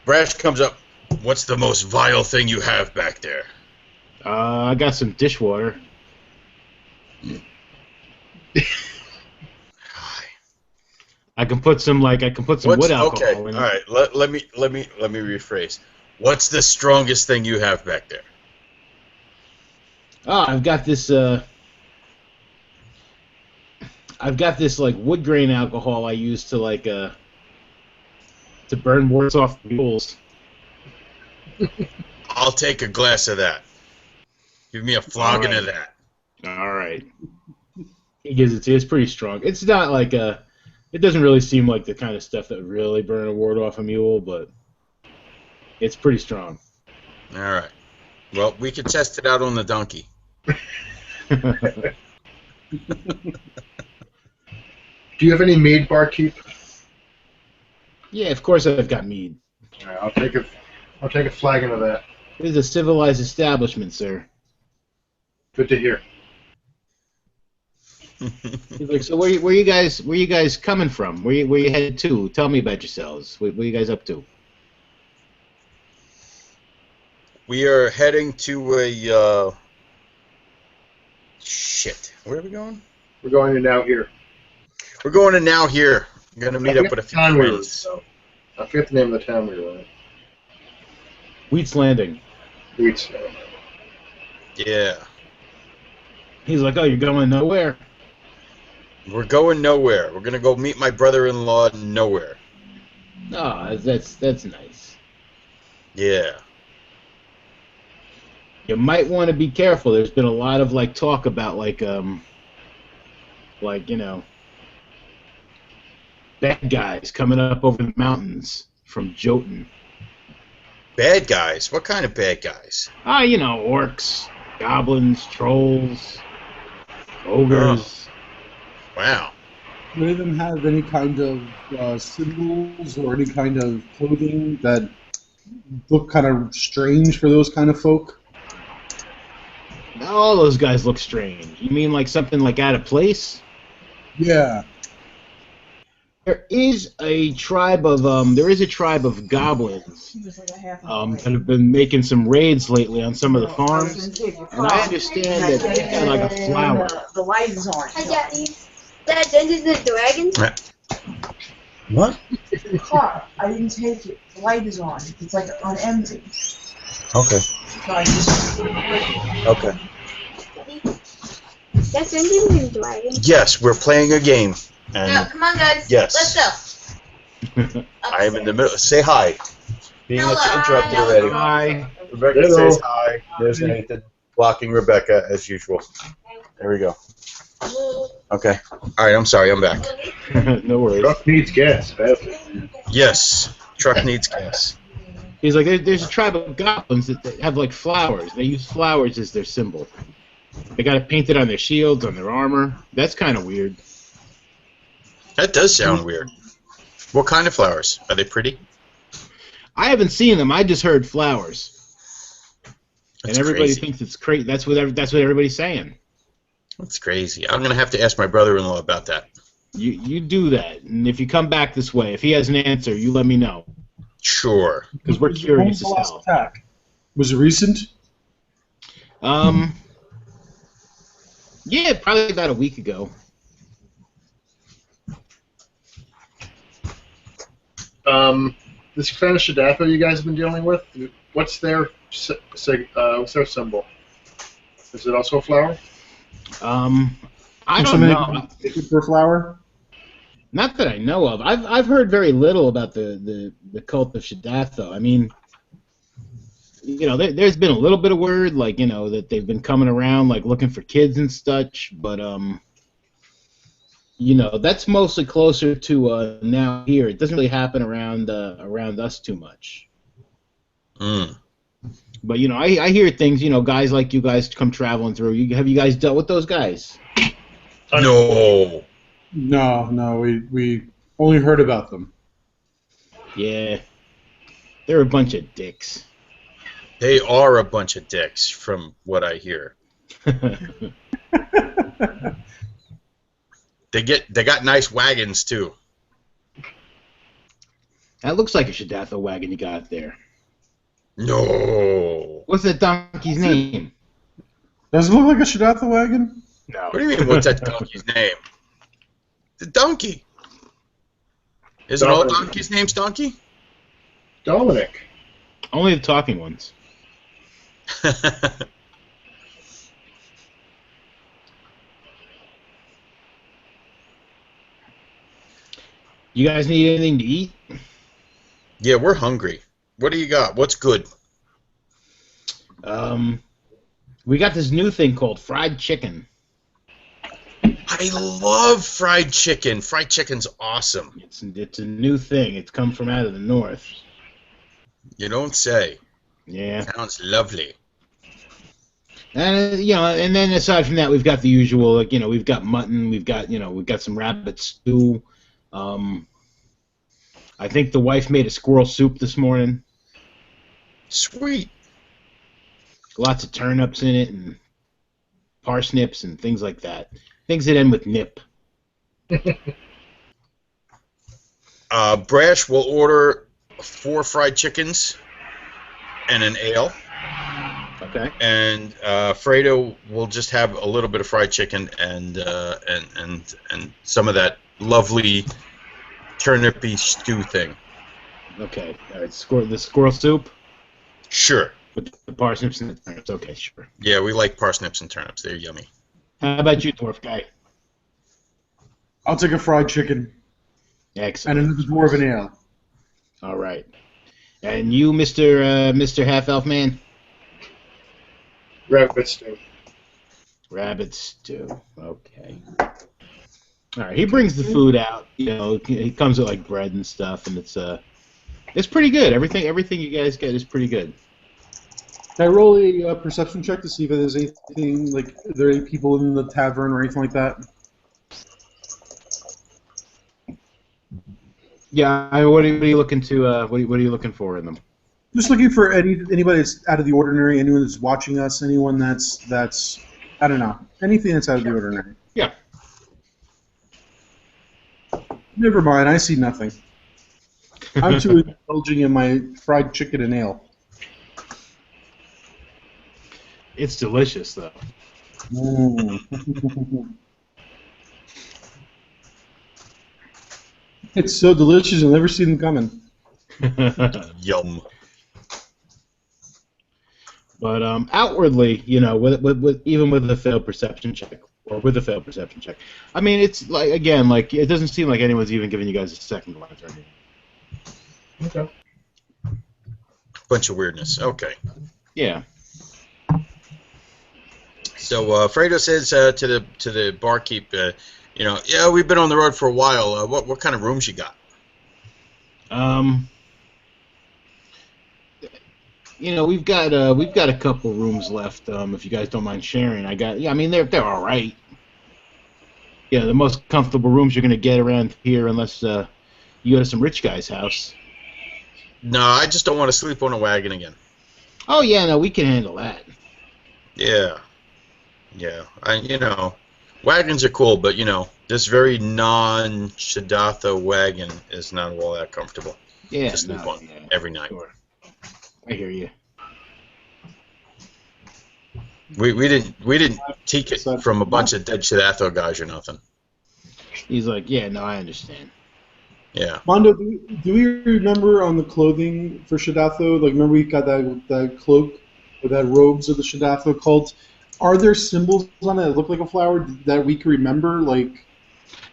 Brash comes up. What's the most vile thing you have back there? I got some dishwater. I can put some wood alcohol okay. in it. All right. Let me rephrase. What's the strongest thing you have back there? Oh, I've got this like wood grain alcohol I use to burn warts off mules. I'll take a glass of that. Give me a flogging of that. All right. He gives it to you. It's pretty strong. It's not like it doesn't really seem like the kind of stuff that would really burn a wart off a mule, but it's pretty strong. All right. Well, we can test it out on the donkey. Do you have any mead, barkeep? Yeah, of course I've got mead. All right, I'll take a flagon of that. This is a civilized establishment, sir. Good to hear. He's like, so where you guys coming from? Where you headed to? Tell me about yourselves. What you guys up to? We are heading to a shit. Where are we going? We're going to Now Here. We're going to Now Here. I'm gonna meet up with a few Town we were in, friends. though. I forget the name of the town we were in. Wheat's Landing. Wheats. Yeah, He's like, oh, you're going nowhere. we're going nowhere. We're gonna go meet my brother-in-law nowhere. Oh, that's nice. Yeah. You might want to be careful. There's been a lot of like talk about like you know, bad guys coming up over the mountains from Jotun. Bad guys? What kind of bad guys? Ah, you know, orcs, goblins, trolls, ogres. Wow. Do any of them have any kind of symbols or any kind of clothing that look kind of strange for those kind of folk? All those guys look strange. You mean like something like out of place? Yeah. There is a tribe of goblins He was like a half that have been making some raids lately on some of the farms, and I understand that they got like a flower. The light is on. Hi, Daddy. Dad, this is the dragon? What? The car. I didn't take it. The light is on. It's like on empty. Okay. So I just. Okay. That's the dragon. Yes, we're playing a game. And No, come on, guys. Yes. Let's go. I am in the middle. Say hi. Being Hello. interrupted Hi. already. Hi. Rebecca Hello. says hi. There's Nathan blocking Rebecca as usual. There we go. Okay. All right. I'm sorry. I'm back. No worries. Truck needs gas. Badly. Yes. Truck needs gas. He's like, there's a tribe of goblins that have like flowers. They use flowers as their symbol. They got it painted on their shields, on their armor. That's kind of weird. That does sound weird. What kind of flowers? Are they pretty? I haven't seen them. I just heard flowers, That's and everybody crazy. thinks it's crazy. That's what everybody's saying. That's crazy. I'm gonna have to ask my brother-in-law about that. You do that, and if you come back this way, if he has an answer, you let me know, Sure. because we're When was curious the as last hell. attack? Was it recent? Yeah, probably about a week ago. This kind of Shadatha you guys have been dealing with, what's their symbol? Is it also a flower? I don't Something know. for flower? Not that I know of. I've heard very little about the cult of Shadatha. I mean, you know, there's been a little bit of word, like, you know, that they've been coming around, like, looking for kids and such, but, you know, that's mostly closer to Now Here. It doesn't really happen around us too much. Mm. But, you know, I hear things, you know, guys like you guys come traveling through. Have you guys dealt with those guys? No. No, we only heard about them. Yeah. They're a bunch of dicks. They are a bunch of dicks, from what I hear. They got nice wagons too. That looks like a Shadatha wagon you got there. No. What's that donkey's name? Does it look like a Shadatha wagon? No. What do you mean? What's that donkey's name? The donkey. Isn't all Dominic. donkeys' names donkey? Dominic. Only the talking ones. You guys need anything to eat? Yeah, we're hungry. What do you got? What's good? We got this new thing called fried chicken. I love fried chicken. Fried chicken's awesome. It's a new thing. It's come from out of the north. You don't say. Yeah. Sounds lovely. And and then aside from that, we've got the usual, like we've got mutton, we've got some rabbit stew. I think the wife made a squirrel soup this morning. Sweet. Lots of turnips in it and parsnips and things like that. Things that end with nip. Brash will order 4 fried chickens and an ale. Okay. And Fredo will just have a little bit of fried chicken and some of that lovely turnipy stew thing. Okay. All right. The squirrel soup Sure. with the parsnips and the turnips. Okay, sure. Yeah, we like parsnips and turnips. They're yummy. How about you, dwarf guy? I'll take a fried chicken Excellent. and another dwarven ale. All right. And you, Mr. Half Elf Man? Rabbit stew. Rabbit stew. Okay. All right. He brings the food out. He comes with like bread and stuff, and it's pretty good. Everything you guys get is pretty good. Can I roll a perception check to see if there's anything, like, are there any people in the tavern or anything like that? Yeah. What are you looking to? What are you looking for in them? Just looking for anybody that's out of the ordinary, anyone that's watching us, anyone that's I don't know, anything that's out of the ordinary. Yeah. Never mind, I see nothing. I'm too indulging in my fried chicken and ale. It's delicious, though. It's so delicious, you'll never see them coming. Yum. But outwardly, with even with a failed perception check, I mean, it's like again, like it doesn't seem like anyone's even giving you guys a second glance or anything. Okay. Bunch of weirdness. Okay. Yeah. So Fredo says to the barkeep, yeah, we've been on the road for a while. What kind of rooms you got? We've got a couple rooms left. If you guys don't mind sharing, I mean, they're all right. Yeah, the most comfortable rooms you're gonna get around here, unless you go to some rich guy's house. No, I just don't want to sleep on a wagon again. Oh yeah, no, we can handle that. Yeah. Wagons are cool, but this very non-Shadatha wagon is not all that comfortable. Yeah, to sleep on every night. Sure. I hear you. We didn't take it from a bunch of dead Shadatha guys or nothing. He's like, yeah, no, I understand. Yeah. Mondo, do we remember on the clothing for Shadatho? Like, remember we got that cloak or that robes of the Shadatho cult? Are there symbols on it that look like a flower that we can remember? Like,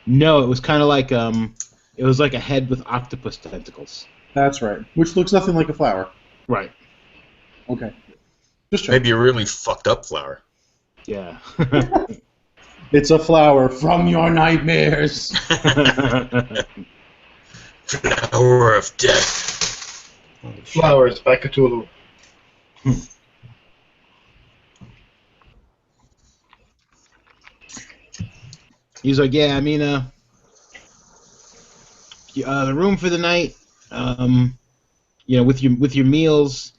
no, it was kind of like it was like a head with octopus tentacles. That's right. Which looks nothing like a flower. Right. Okay. Just maybe a really fucked up flower. Yeah. It's a flower from your nightmares. Flower of death. Flowers by Cthulhu. He's like, yeah, I mean, the room for the night, with your meals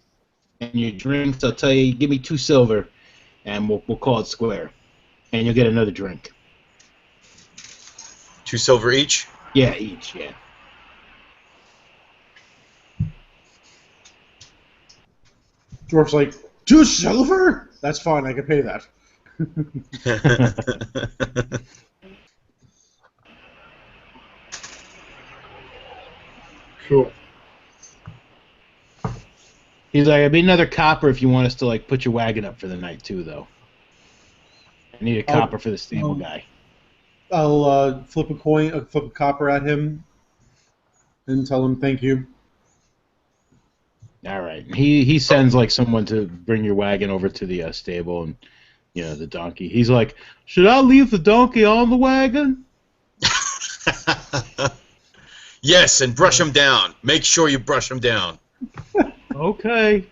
and your drinks, I'll tell you, give me 2 silver, and we'll call it square, and you'll get another drink. 2 silver each? Yeah, each, yeah. Dwarf's like, 2 silver? That's fine, I can pay that. Cool. He's like, I'd be another copper if you want us to like put your wagon up for the night too, though. I need a copper for the stable guy. I'll flip a copper at him, and tell him thank you. All right. He sends like someone to bring your wagon over to the stable and the donkey. He's like, should I leave the donkey on the wagon? Yes, and brush him down. Make sure you brush him down. Okay.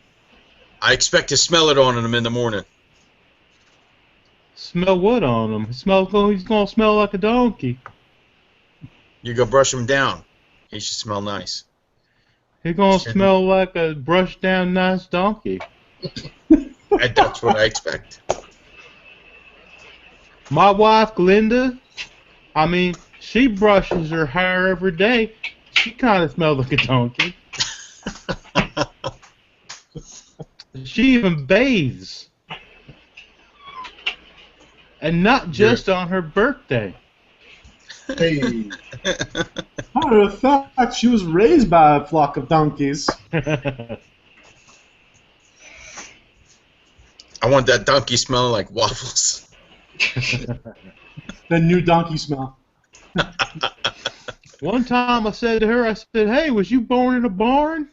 I expect to smell it on him in the morning. Smell what on him? He's gonna smell like a donkey. You go brush him down. He should smell nice. He's gonna Shouldn't- smell like a brushed down nice donkey. That's what I expect. My wife, Glinda, I mean, she brushes her hair every day. She kind of smells like a donkey. She even bathes. And not just on her birthday. Hey. Matter of fact, she was raised by a flock of donkeys. I want that donkey smelling like waffles. The new donkey smell. One time I said to her, I said, "Hey, was you born in a barn?"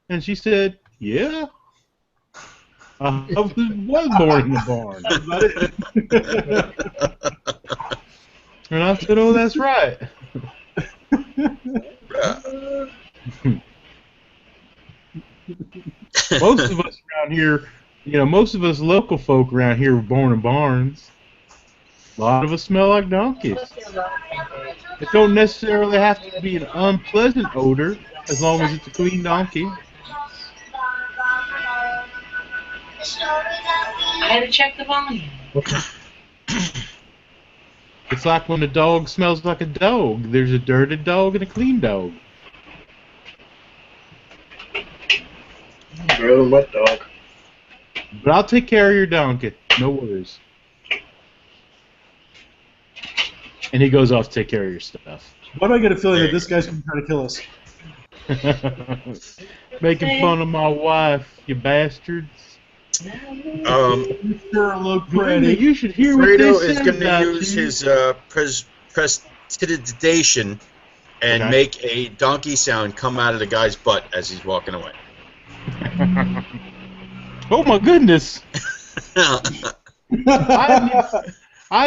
And she said, "Yeah. I was born in a barn." And I said, "Oh, that's right." Most of us around here, most of us local folk around here were born in barns. A lot of us smell like donkeys. It don't necessarily have to be an unpleasant odor, as long as it's a clean donkey. I had to check the volume. It's like when a dog smells like a dog. There's a dirty dog and a clean dog. Better than wet dog. But I'll take care of your donkey. No worries. And he goes off to take care of your stuff. Why do I get a feeling that this guy's going to try to kill us? Making fun of my wife, you bastards. Sure, look Brenda, pretty. you should hear what they Fredo say is going to about use you. his prestidigitation and Okay. make a donkey sound come out of the guy's butt as he's walking away. Oh my goodness! I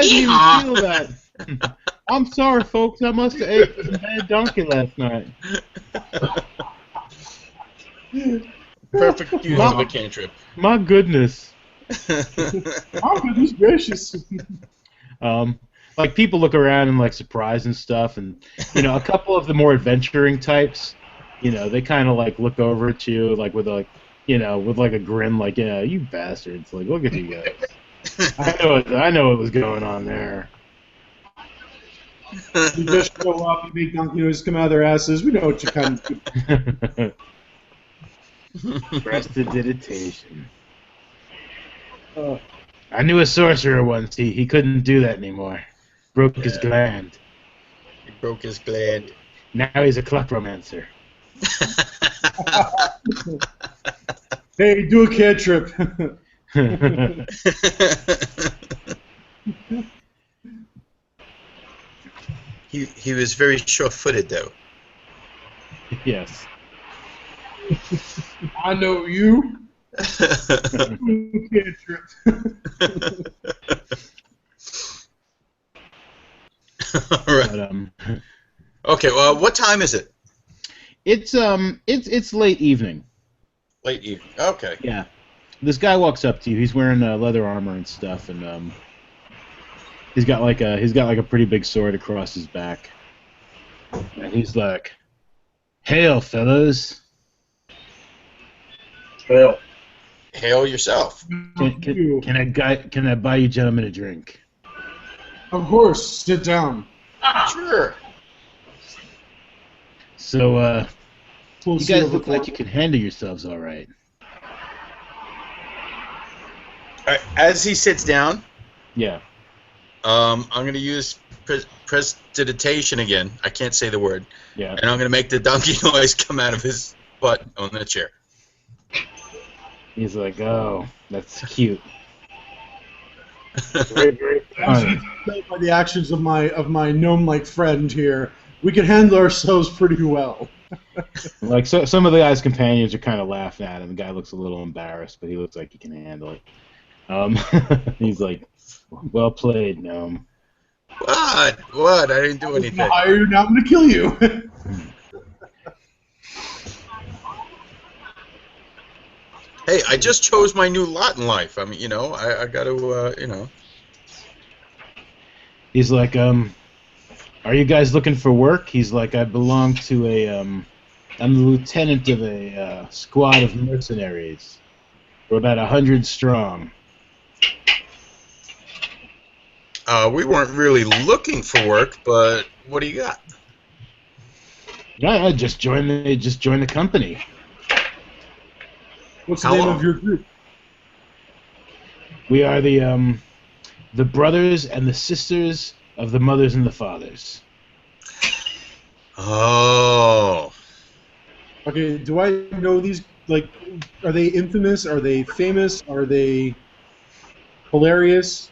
didn't even feel that. I'm sorry, folks. I must have ate some bad donkey last night. Perfect use of a cantrip. My goodness. Oh, goodness gracious. Like people look around and like surprise and stuff, and a couple of the more adventuring types, they kind of like look over at you like with a grin, like, yeah, you bastards, like look at you guys. I know what was going on there. You just show up, you make donkey noises come out of their asses. We know what you kind of do. Prestidigitation. I knew a sorcerer once. He couldn't do that anymore. Broke his gland. He broke his gland. Now he's a kleptomancer. Hey, do a cantrip. He was very sure-footed though. Yes. I know you. Cantrip. All right. But, Okay. Well, what time is it? it's late evening. Late evening. Okay. Yeah. This guy walks up to you. He's wearing leather armor and stuff, and he's got like a pretty big sword across his back. And he's like, "Hail, fellas! Well, Hail yourself. Can I buy you gentlemen a drink?" Of course, sit down. Sure. So, We'll you see guys over look like you can handle yourselves all right. All right, as he sits down, Yeah. I'm going to use prestidigitation again. I can't say the word. Yeah. And I'm going to make the donkey noise come out of his butt on the chair. He's like, "Oh, that's cute." By the actions of my gnome-like friend here, we can handle ourselves pretty well. Like, so some of the guy's companions are kind of laughing at him. The guy looks a little embarrassed, but he looks like he can handle it. He's like, "Well played, gnome." What? What? I didn't do I'm anything. gonna hire you, now I'm gonna kill you. Hey, I just chose my new lot in life. I mean, I got to, He's like, are you guys looking for work? He's like, I belong to I'm the lieutenant of a squad of mercenaries. We're about 100 strong. We weren't really looking for work, but what do you got? Yeah, just join the company. What's the How name long? of your group? We are the brothers and the sisters of the mothers and the fathers. Oh. Okay, do I know these? Like, are they infamous? Are they famous? Are they hilarious?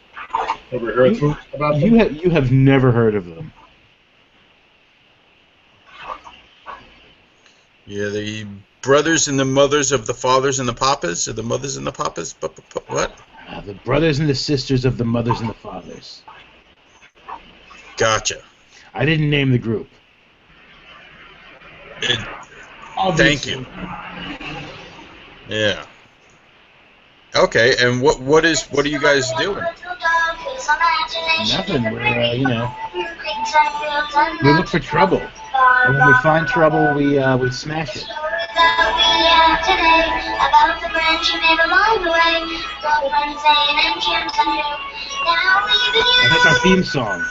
Ever heard about them? You have never heard of them. Yeah, the brothers and the mothers of the fathers and the papas, or the mothers and the papas. What? The brothers and the sisters of the mothers and the fathers. Gotcha. I didn't name the group. Thank you. Yeah. Okay, and what are you guys doing? Nothing. We're we look for trouble. And when we find trouble, we smash it. That's our theme song.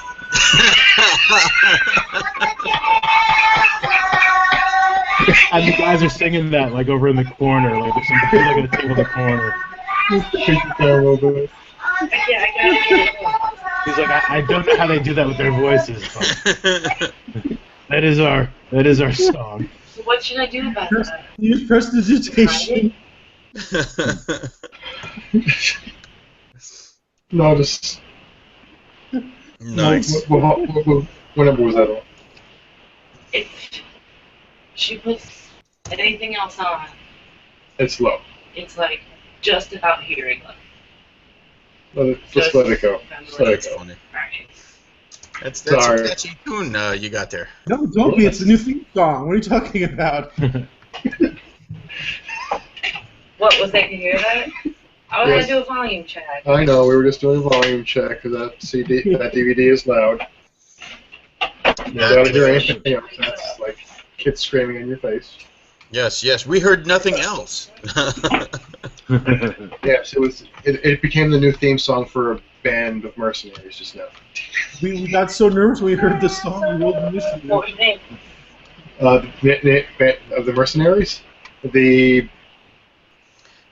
And the guys are singing that like over in the corner, like there's some people like at the table in the corner. He's like, I don't know how they do that with their voices, but that is our song. So what should I do about that? Use prestidigitation. No, just Nice. what number was that on? If she puts anything else on, It's low. it's like just about hearing them. Just let it go. Just let it That's go. funny. Alright. That's Sorry. a catchy tune you got there. No, don't be. It's a new theme song. What are you talking about? What, was they to hear that? I was Yes. gonna do a volume check. I know, we were just doing a volume check because that DVD is loud. You don't hear anything else. That's like kids screaming in your face. Yes, we heard nothing else. Yes, it became the new theme song for a band of mercenaries just now. We got so nervous when we heard this song. We rolled the initiative. What was your name? Of the mercenaries?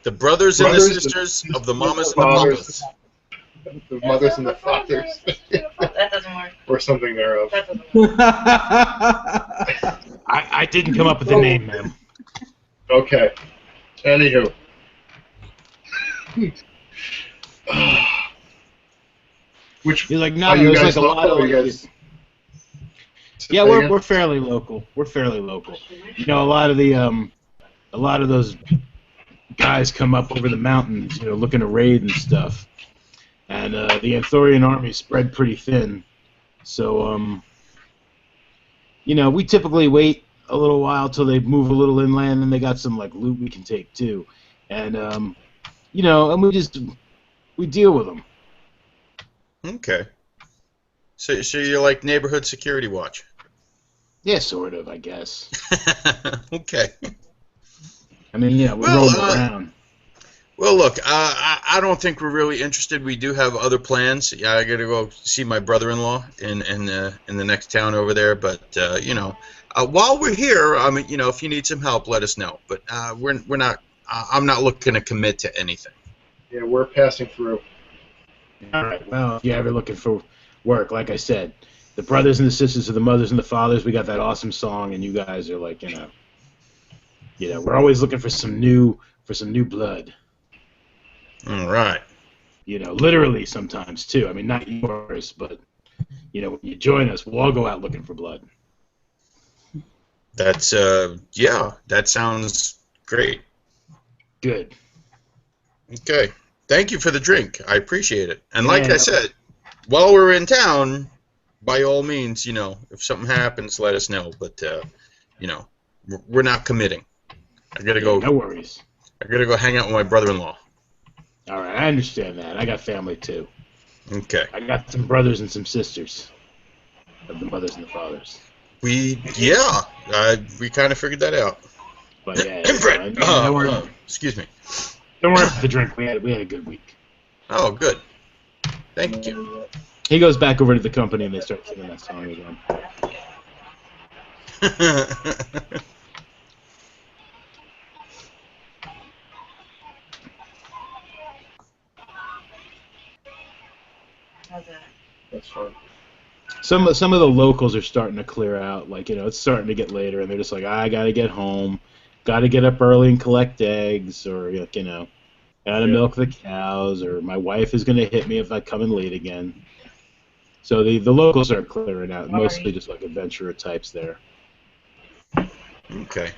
The Brothers and the Brothers, sisters of the mamas and the fathers. papas. The mothers and the fathers. That doesn't work. Or something thereof. That doesn't work. I didn't come up with the name, man. Okay. Anywho. Which He's like, no, are you there's guys like a lot local? of. Are you guys- Yeah, Say we're again? fairly local. We're fairly local. You know, a lot of those guys come up over the mountains, you know, looking to raid and stuff. And the Anthorian army spread pretty thin. So, you know, we typically wait a little while till they move a little inland, and they got some like loot we can take too. And you know, and we deal with them. Okay. So you're like neighborhood security watch. Yeah, sort of, I guess. Okay. I mean, yeah, we're Well, rolling around. Well, look, I don't think we're really interested. We do have other plans. Yeah, I got to go see my brother-in-law in the next town over there. But you know, while we're here, I mean, you know, if you need some help, let us know. But we're not. I'm not looking to commit to anything. Yeah, we're passing through. All right. Well, if you're ever looking for work, like I said, the brothers and the sisters of the mothers and the fathers, we got that awesome song, and you guys are like, you know, we're always looking for some new blood. All right. You know, literally sometimes too. I mean, not yours, but you know, when you join us, we'll all go out looking for blood. That's yeah. That sounds great. Good. Okay. Thank you for the drink. I appreciate it. And like Yeah. I said, while we're in town, by all means, you know, if something happens, let us know. But you know, we're not committing. I gotta go. No worries. I gotta go hang out with my brother-in-law. All right, I understand that. I got family too. Okay. I got some brothers and some sisters of the mothers and the fathers. We kind of figured that out. But yeah, Inbred. Excuse me. don't worry about the drink. We had a good week. Oh, good. Thank you. He goes back over to the company and they start singing that song again. How's that? That's fine. Some of the locals are starting to clear out. Like, it's starting to get later, and they're just like, I gotta get home, gotta get up early and collect eggs, or gotta milk the cows, or my wife is gonna hit me if I come in late again. So the locals are clearing out, mostly just like adventurer types there. Okay.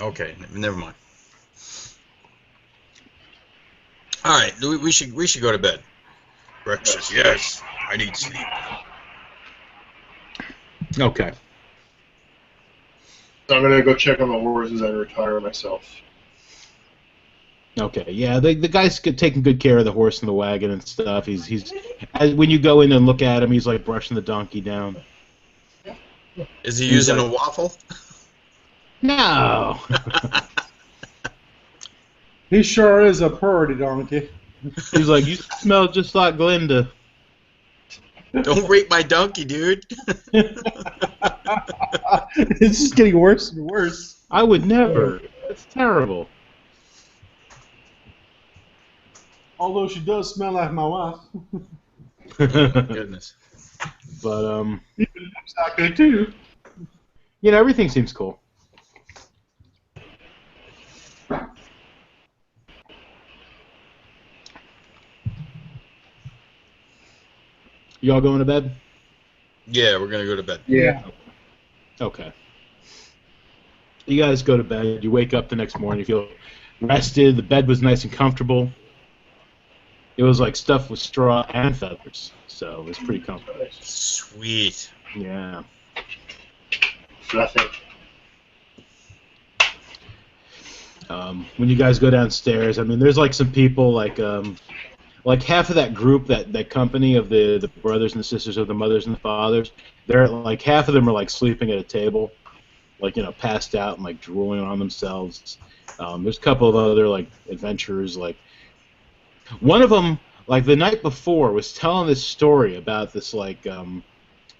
Okay, never mind. All right, we should go to bed. Breakfast, yes. I need sleep. Okay. So I'm gonna go check on the horses and retire myself. Okay, yeah, the guy's taking good care of the horse and the wagon and stuff. He's when you go in and look at him, he's like brushing the donkey down. Is he using a waffle? No. He sure is a purdy donkey. He's like, you smell just like Glinda. Don't rape my donkey, dude. It's just getting worse and worse. I would never. It's terrible. Although she does smell like my wife. Goodness. But Exactly too. everything seems cool. Y'all going to bed? Yeah, we're gonna go to bed. Yeah. Okay. You guys go to bed. You wake up the next morning. You feel rested. The bed was nice and comfortable. It was like stuffed with straw and feathers, so it was pretty comfortable. Sweet. Yeah. Nothing. When you guys go downstairs, I mean, there's like some people, like half of that group, that company of the brothers and the sisters of the mothers and the fathers, they're like half of them are like sleeping at a table, like passed out and like drooling on themselves. There's a couple of other like adventurers, like one of them, like the night before, was telling this story about this like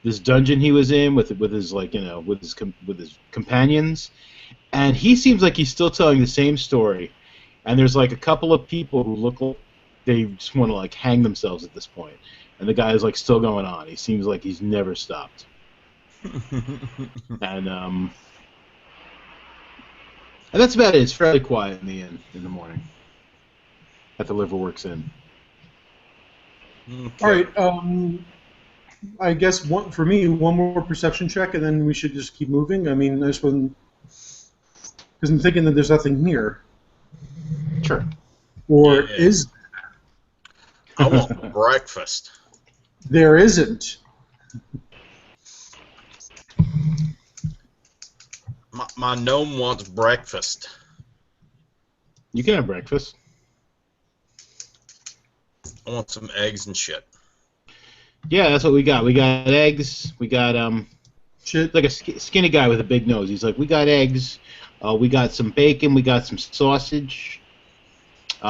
this dungeon he was in with his like with his companions, and he seems like he's still telling the same story. And there's like a couple of people who look like they just want to like hang themselves at this point, and the guy is like still going on. He seems like he's never stopped. And that's about it. It's fairly quiet in the inn in the morning at the Liverworks Inn. Okay. All right. I guess for me, one more perception check, and then we should just keep moving. I mean, I just wasn't, because I'm thinking that there's nothing here. Sure. Or Yeah. is I want breakfast. there isn't? My gnome wants breakfast. You can have breakfast. I want some eggs and shit. Yeah, that's what we got. We got eggs. We got Shit. like a skinny guy with a big nose. He's like, we got eggs. We got some bacon. We got some sausage. We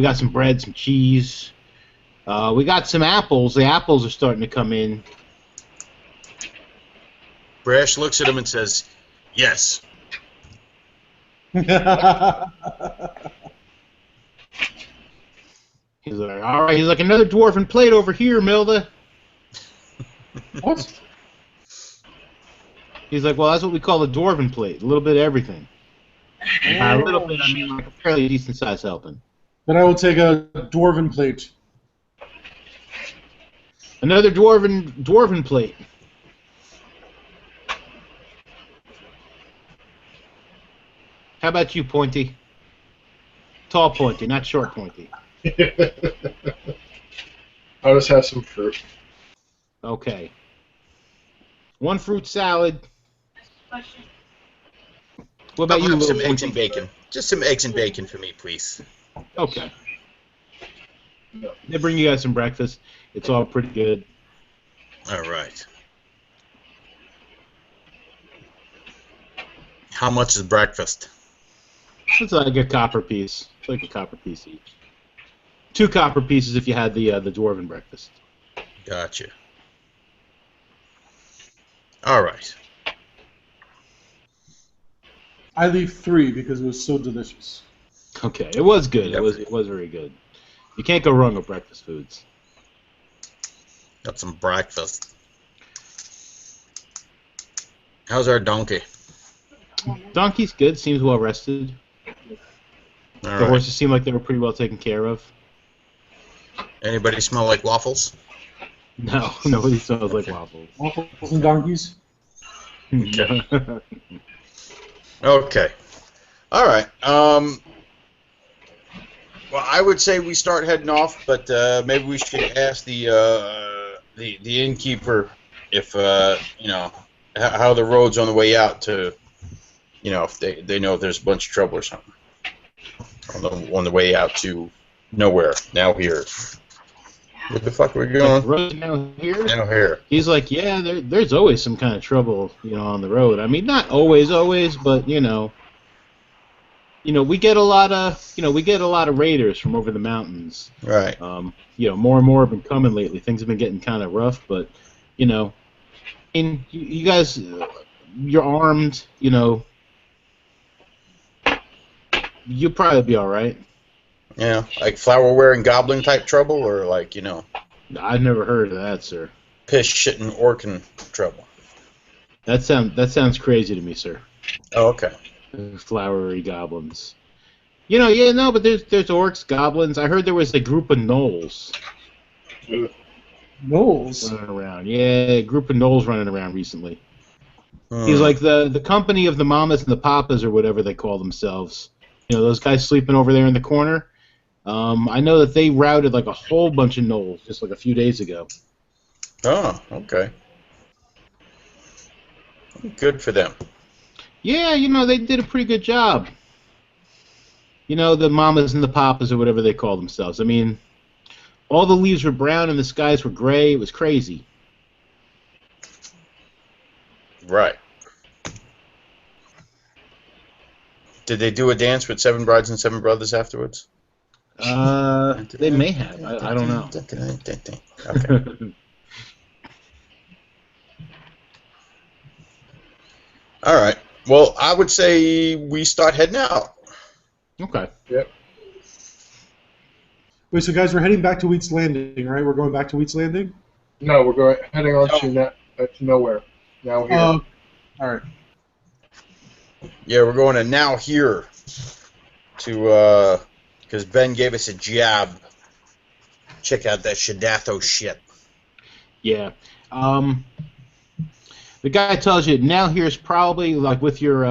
got some bread, some cheese. We got some apples. The apples are starting to come in. Brash looks at him and says, "Yes." He's like, all right. He's like, another dwarven plate over here, Milda. What? He's like, well, that's what we call a dwarven plate. A little bit of everything. A little bit, I mean, like a fairly decent size helping. Then I will take a dwarven plate. Another dwarven plate. How about you, Pointy? Tall Pointy, not short Pointy. I'll just have some fruit. Okay. One fruit salad. Question. What about I'll you, have some little eggs and Pointy? bacon. Just some eggs and bacon for me, please. Okay. They bring you guys some breakfast. It's all pretty good. All right. How much is breakfast? It's like a copper piece. It's like a copper piece each. 2 copper pieces if you had the dwarven breakfast. Gotcha. All right. I leave 3 because it was so delicious. Okay, it was good. Yep. It was very good. You can't go wrong with breakfast foods. Got some breakfast. How's our donkey? Donkey's good. Seems well rested. All The right. horses seem like they were pretty well taken care of. Anybody smell like waffles? No, nobody smells like waffles. Waffles and donkeys. Okay. Okay. All right. Well, I would say we start heading off, but maybe we should ask the innkeeper if you know how the road's on the way out to, you know, if they know if there's a bunch of trouble or something on the way out to nowhere. Now here. Where the fuck are we going? Road now here. Now here. He's like, yeah, there's always some kind of trouble, you know, on the road. I mean, not always, but you know, we get a lot of raiders from over the mountains. Right. You know, more and more have been coming lately. Things have been getting kind of rough, but you know, and you guys, you're armed. You know, you'll probably be all right. Yeah, like flower-wearing goblin type trouble, or like, you know, I've never heard of that, sir. piss shitting orcan trouble. That sounds crazy to me, sir. Oh, okay. Flowery goblins. You know, yeah, no, but there's orcs, goblins. I heard there was a group of gnolls Knowles. running around. Yeah, a group of gnolls running around recently. Hmm. He's like the company of the mamas and the papas or whatever they call themselves. You know, those guys sleeping over there in the corner. I know that they routed like a whole bunch of gnolls just like a few days ago. Oh, okay. Good for them. Yeah, you know, they did a pretty good job. You know, the mamas and the papas or whatever they call themselves. I mean, all the leaves were brown and the skies were gray. It was crazy. Right. Did they do a dance with 7 brides and 7 brothers afterwards? They may have. I don't know. Okay. All right. Well, I would say we start heading out. Okay. Wait, so guys, we're heading back to Wheat's Landing, right? We're going back to Wheat's Landing? No, we're heading on to nowhere. Now here. All right. Yeah, we're going to now here to because Ben gave us a job. Check out that Shadatho shit. Yeah. The guy tells you now here's probably like with your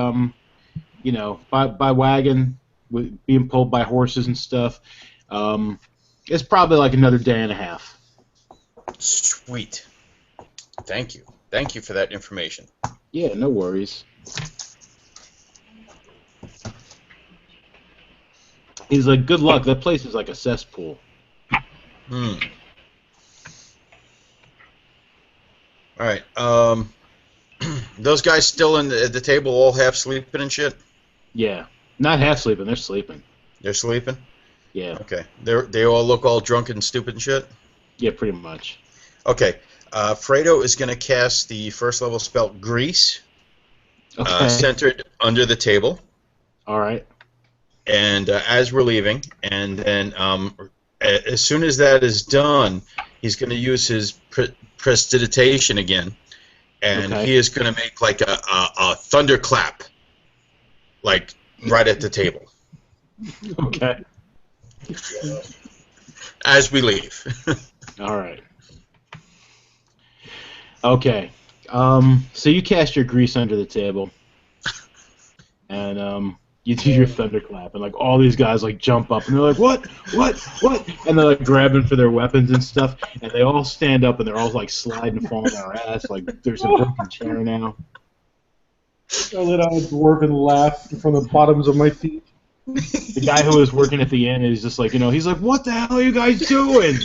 you know, by wagon, with being pulled by horses and stuff. It's probably like another day and a half. Sweet. Thank you. Thank you for that information. Yeah, no worries. He's like, good luck. That place is like a cesspool. Hmm. All right. Those guys still at the table, all half sleeping and shit. Yeah, not half sleeping. They're sleeping. They're sleeping. Yeah. Okay. They all look all drunk and stupid and shit. Yeah, pretty much. Okay. Fredo is going to cast the first level spell Grease, Okay. centered under the table. All right. And as we're leaving, and then as soon as that is done, he's going to use his prestidigitation again, and Okay. he is going to make like a thunderclap, like right at the table, Okay. as we leave. All right. Okay. So you cast your grease under the table, and you do your thunderclap, and like all these guys like jump up, and they're like, "What? And they're like grabbing for their weapons and stuff, and they all stand up, and they're all like sliding, and falling on their ass, like there's a broken chair now. I let out a dwarven laugh from the bottoms of my feet. The guy who was working at the inn is just like, he's like, what the hell are you guys doing?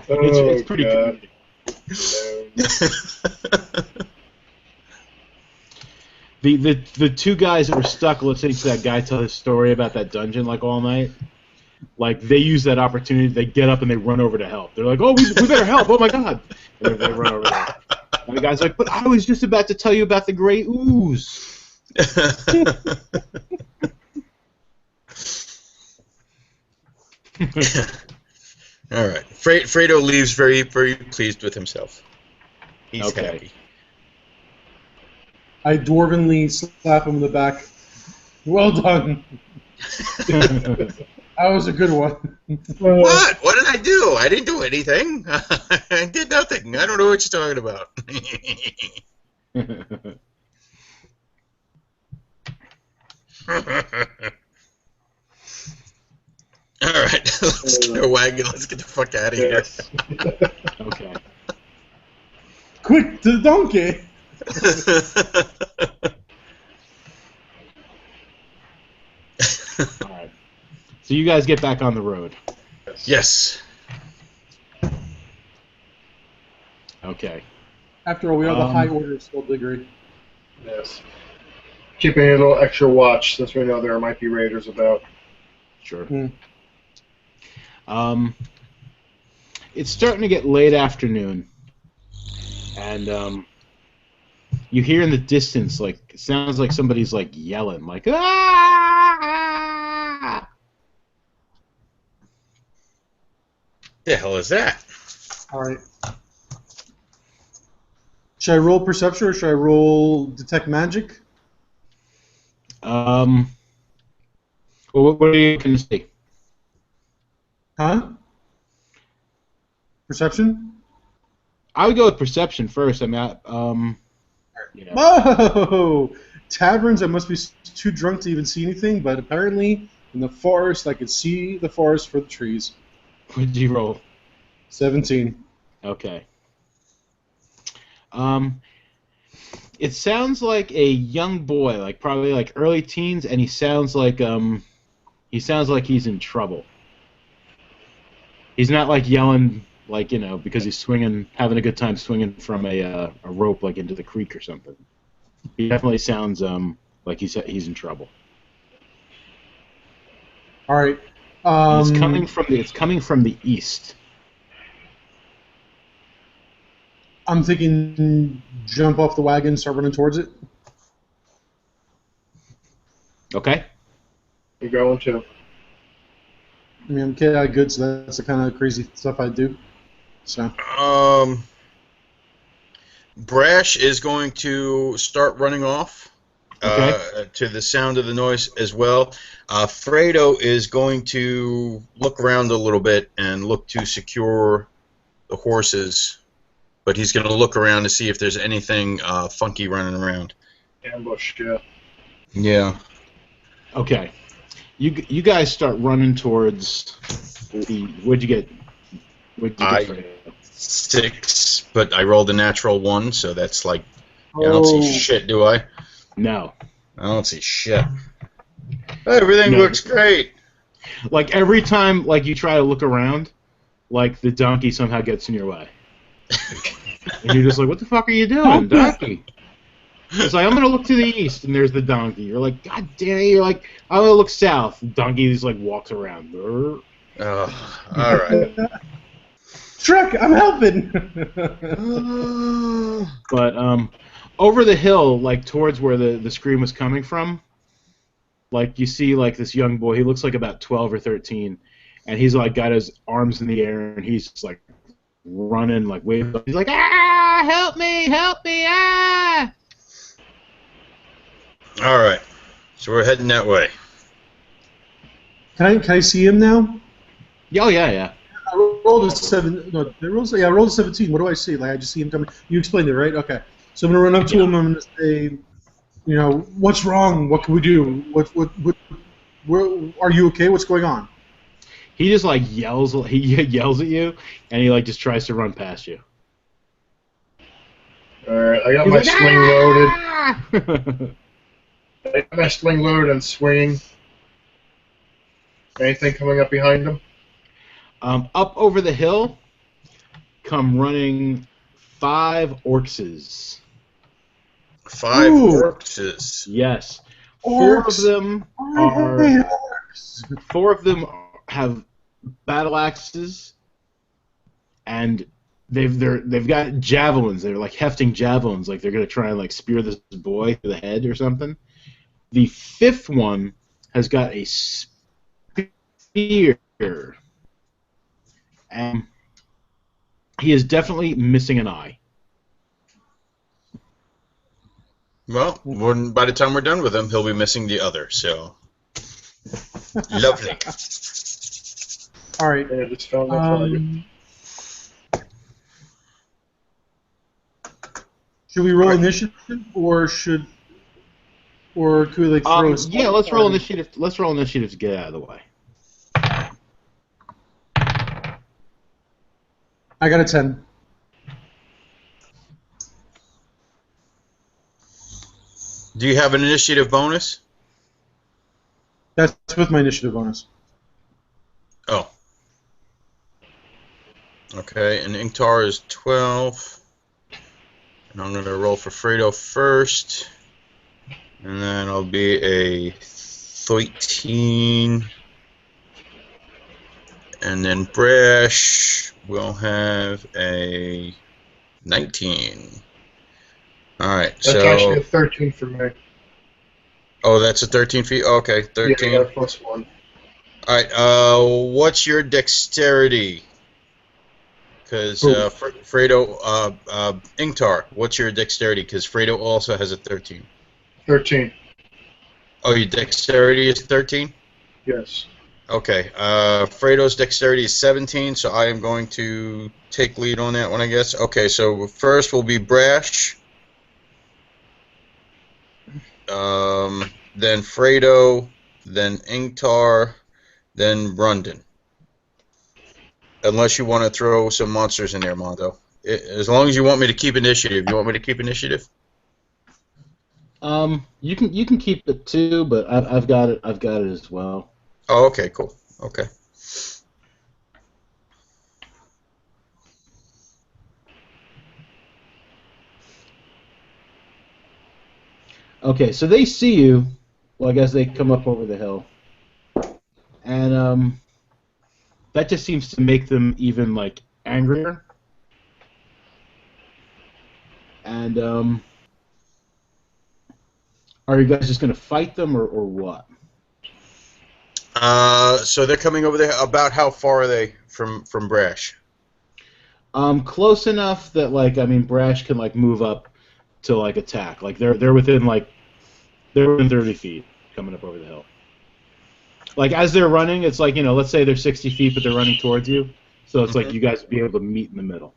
It's pretty God. comedic. The two guys that were stuck listening to that guy tell his story about that dungeon like all night, like they use that opportunity. They get up and they run over to help. They're like, "Oh, we better help! Oh my God!" And they run over there. And the guy's like, "But I was just about to tell you about the great ooze." All right. Fredo leaves very, very pleased with himself. He's Okay. happy. I dwarvenly slap him in the back. Well done. That was a good one. What? What did I do? I didn't do anything. I did nothing. I don't know what you're talking about. All right, let's get our wagon. Let's get the fuck out of here. Yes. Okay. Quick, to the donkey. All right. So you guys get back on the road. Yes. Okay. After all, we are the high order of skullduggery. Yes. Keeping a little extra watch since we know there might be raiders about. Sure. Hmm. It's starting to get late afternoon, and you hear in the distance, like, it sounds like somebody's like yelling, like, "Ah!" The hell is that? All right. Should I roll perception or should I roll detect magic? Well, what are you going to see? Huh? Perception? I would go with perception first. I mean, Oh! Taverns, I must be too drunk to even see anything, but apparently in the forest I could see the forest for the trees. what did you roll? 17. Okay. It sounds like a young boy, like probably like early teens, and he sounds like he's in trouble. He's not like yelling like, because he's having a good time swinging from a rope like into the creek or something. He definitely sounds like he's in trouble. All right. And it's coming from the east. I'm thinking jump off the wagon, start running towards it. Okay. You're going to. I mean, I'm kid-eye good, so that's the kind of crazy stuff I do. So. Brash is going to start running off to the sound of the noise as well. Fredo is going to look around a little bit and look to secure the horses, but he's going to look around to see if there's anything funky running around. Ambush, yeah. Yeah. Okay. You guys start running towards the. What'd you get? What'd you get, Fredo? 6, but I rolled a natural 1, so that's like, I don't see shit, do I? No. I don't see shit. Everything looks great. Like every time, like you try to look around, like the donkey somehow gets in your way, and you're just like, "What the fuck are you doing, donkey?" It's like, I'm gonna look to the east, and there's the donkey. You're like, God damn it! You're like, I'm gonna look south. The donkey just like walks around. Oh, all right. Shrek, I'm helping. But over the hill, like towards where the scream was coming from, like you see like this young boy. He looks like about 12 or 13, and he's like got his arms in the air, and he's just like running, like waving. He's like, "Ah, help me, ah!" All right. So we're heading that way. Can I see him now? Oh yeah. I rolled a 7. No, I rolled a 17. What do I see? Like I just see him coming. You explained it, right? Okay. So I'm gonna run up to him. I'm gonna say, what's wrong? What can we do? What are you okay? What's going on? He just like yells. He yells at you, and he like just tries to run past you. Alright, I got He's my like, sling loaded. "Ah!" I got my sling loaded and swinging. Anything coming up behind him? Up over the hill come running 5 orcses. 5 Ooh. orcs. Yes. 4 of Orcs. them I are. hate orcs. 4 of them have battle axes, and they've got javelins. They're like hefting javelins, like they're gonna try and like spear this boy through the head or something. The 5th one has got a spear, and he is definitely missing an eye. Well, by the time we're done with him, he'll be missing the other. So lovely. All right. Yeah, just found my target. Should we roll initiative, or could we like throw? Yeah, let's roll initiative. Let's roll initiative to get out of the way. I got a 10. Do you have an initiative bonus? That's with my initiative bonus. Oh. Okay, and Ingtar is 12. And I'm going to roll for Fredo first. And then I'll be a 13. And then Brash will have a 19. Alright, That's actually so... a 13 for me. Oh, that's a 13 feet? Okay, 13. Yeah, plus 1. Alright, what's your dexterity? Because Fredo, Ingtar, what's your dexterity? Because Fredo also has a 13. 13. Oh, your dexterity is 13? Yes. Okay, Fredo's dexterity is 17, so I am going to take lead on that one, I guess. Okay, so first will be Brash. Then Fredo, then Ingtar, then Brundon. Unless you want to throw some monsters in there, Mondo. As long as you want me to keep initiative. You want me to keep initiative? You can keep it too, but I've got it. I've got it as well. Oh, okay, cool. Okay. Okay, so they see you, like as they come up over the hill, and that just seems to make them even like angrier. And are you guys just gonna fight them or what? So they're coming over there. About how far are they from Brash? Close enough that like Brash can like move up to like attack. Like they're within 30 feet coming up over the hill. Like as they're running, it's like let's say they're 60 feet, but they're running towards you. So it's like you guys would be able to meet in the middle.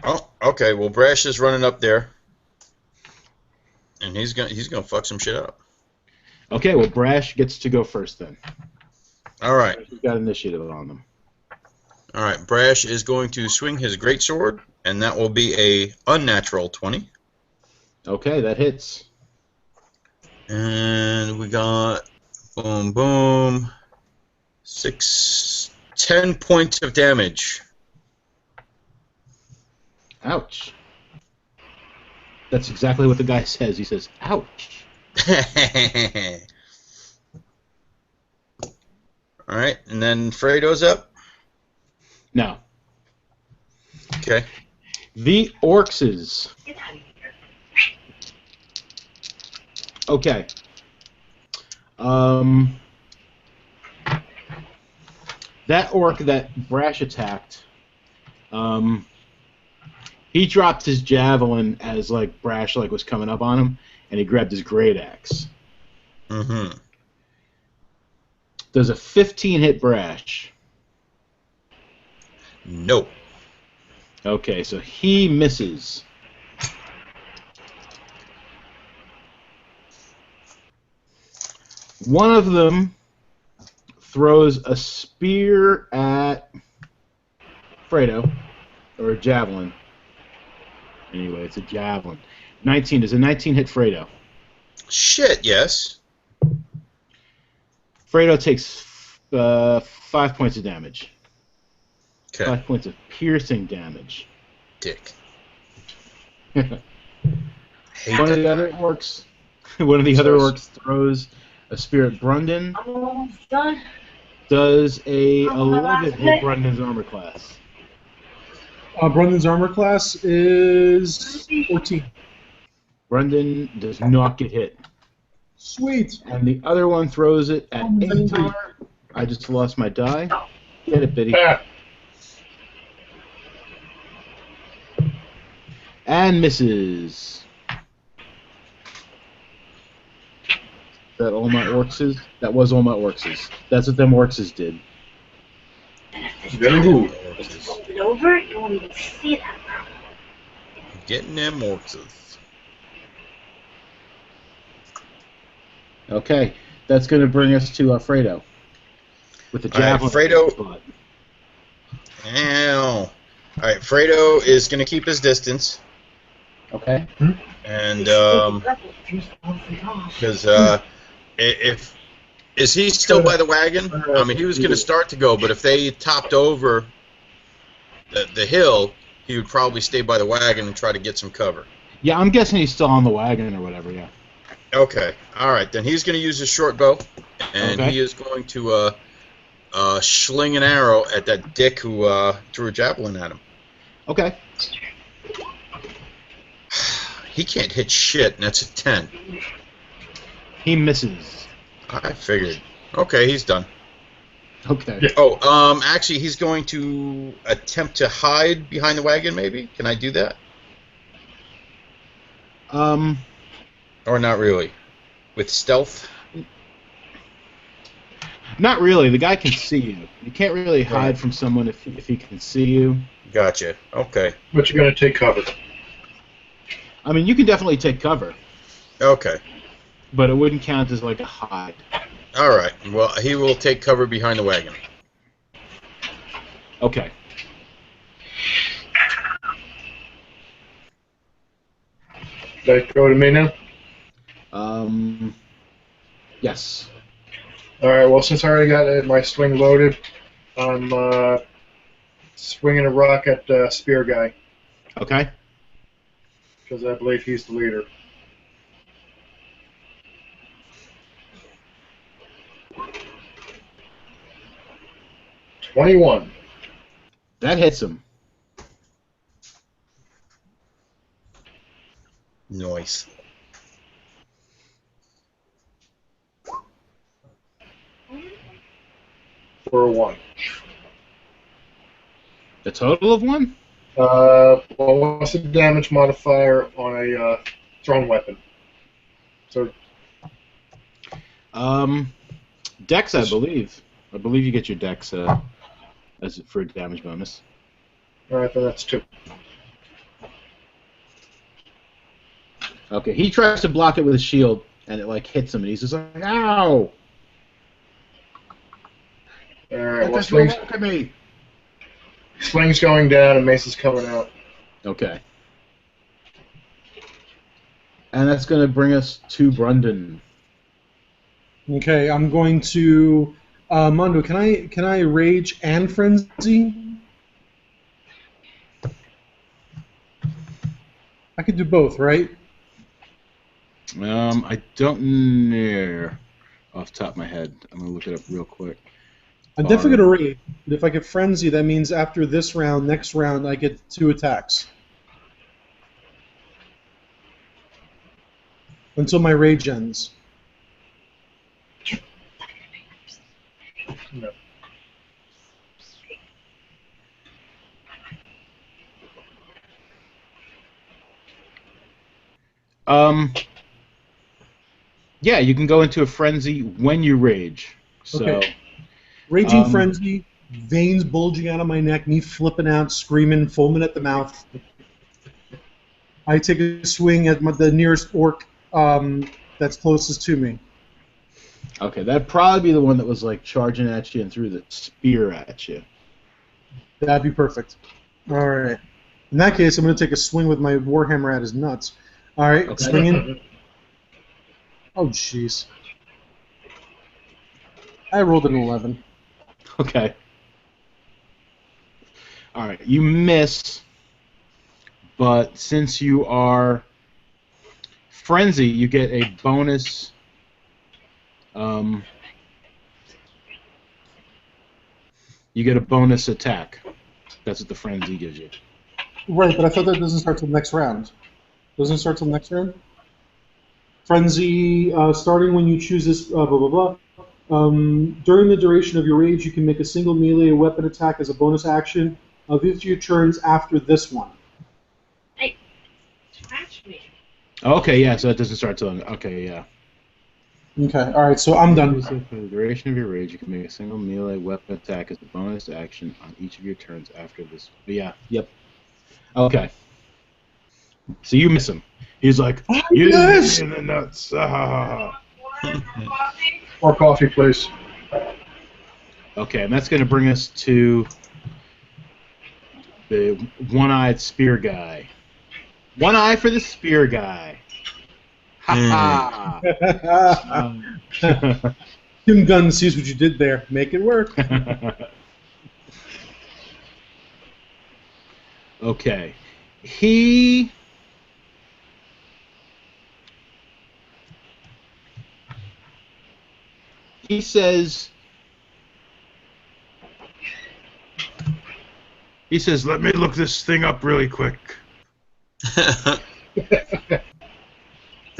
Oh, okay. Well, Brash is running up there, and he's gonna fuck some shit up. Okay, well Brash gets to go first then. All right. We've got initiative on them. All right. Brash is going to swing his greatsword, and that will be a unnatural 20. Okay, that hits. And we got boom, boom, 10 points of damage. Ouch. That's exactly what the guy says. He says, ouch. All right, and then Fredo's up. No. Okay. The Orcses. Get out of here. Okay. That orc that Brash attacked, he dropped his javelin as like Brash was coming up on him, and he grabbed his great axe. Mm-hmm. Does a 15 hit Brash? Nope. Okay, so he misses. One of them throws a spear at Fredo, or a javelin. Anyway, it's a javelin. 19. Does a 19 hit Fredo? Shit, yes. Fredo takes 5 points of damage. Okay. 5 points of piercing damage. Dick. One Hate of that. the other orcs. One of the other orcs throws a spear at Brundon. I'm almost done. Does a Oh, my 11 last hit hit. Brundon's armor class? Brundon's armor class is 14. Brundon does not get hit. Sweet. And the other one throws it at Oh, my Ingtar. I just lost my die. Get it, Biddy. Ah, And misses. That all my orcs? That was all my orcs. That's what them orcs did. very good. Flip it over, you won't even see that problem. Getting them orcs. Okay, that's going to bring us to Fredo. With the All right, javelin. Fredo. Ow. Alright, Fredo is going to keep his distance. Okay. And, Because because, if. Is he still by the wagon? I mean, he was going to start to go, but if they topped over the hill, he would probably stay by the wagon and try to get some cover. Yeah, I'm guessing he's still on the wagon or whatever, yeah. Okay, alright, then he's going to use his short bow, and Okay. he is going to sling an arrow at that dick who threw a javelin at him. Okay. He can't hit shit, and that's a 10. He misses. I figured. Okay, he's done. Okay. Oh, actually, he's going to attempt to hide behind the wagon, maybe? Can I do that? Or not really? With stealth? Not really. The guy can see you. You can't really hide Right. from someone if he can see you. Gotcha. Okay. But you're going to take cover. I mean, you can definitely take cover, Okay. but it wouldn't count as like a hide. Alright. Well, he will take cover behind the wagon. Okay. Did I go to me now? Yes. Alright, well, since I already got my swing loaded, I'm swinging a rock at Spear Guy, Okay. because I believe he's the leader. $21. That hits him. Nice. For a 1. A total of 1? Well, what's the damage modifier on a thrown weapon? So, Dex, I believe. I believe you get your Dex as for a damage bonus. alright, then that's 2. Okay, he tries to block it with his shield, and it like hits him, and he's just like, "Ow! Alright, well, Look at me!" Sling's going down and Mace is coming out. Okay. And that's going to bring us to Brundon. Okay, I'm going to Mondo. Can I rage and frenzy? I could do both, right? I don't know off the top of my head. I'm going to look it up real quick. I'm definitely gonna rage. But if I get frenzy, that means after this round, next round, I get 2 attacks until my rage ends. No. Yeah, you can go into a frenzy when you rage. So, Okay. Raging Um, frenzy, veins bulging out of my neck, me flipping out, screaming, foaming at the mouth. I take a swing at the nearest orc that's closest to me. okay, that'd probably be the one that was like charging at you and threw the spear at you. That'd be perfect. All right. In that case, I'm going to take a swing with my Warhammer at his nuts. All right, Okay. swinging. Oh, jeez. I rolled an 11. Okay. All right, you miss, but since you are frenzy, you get a bonus. You get a bonus attack. That's what the frenzy gives you. Right, but I thought that doesn't start till next round. Doesn't it start till next round? Frenzy, starting when you choose this, blah, blah, blah. During the duration of your rage, you can make a single melee weapon attack as a bonus action of each of your turns after this one. Hey, trash me. Okay, yeah, so that doesn't start till. Okay, yeah. Okay, alright, so I'm done. For the duration of your rage, you can make a single melee weapon attack as a bonus action on each of your turns after this. Yeah, yep. Okay. So you miss him. He's like, you Yes! in the nuts. Ah. More coffee, please. Okay, and that's going to bring us to the one-eyed spear guy. One eye for the spear guy. Ha ha. Tim Gunn sees what you did there. Make it work. Okay. He says, let me look this thing up really quick. Did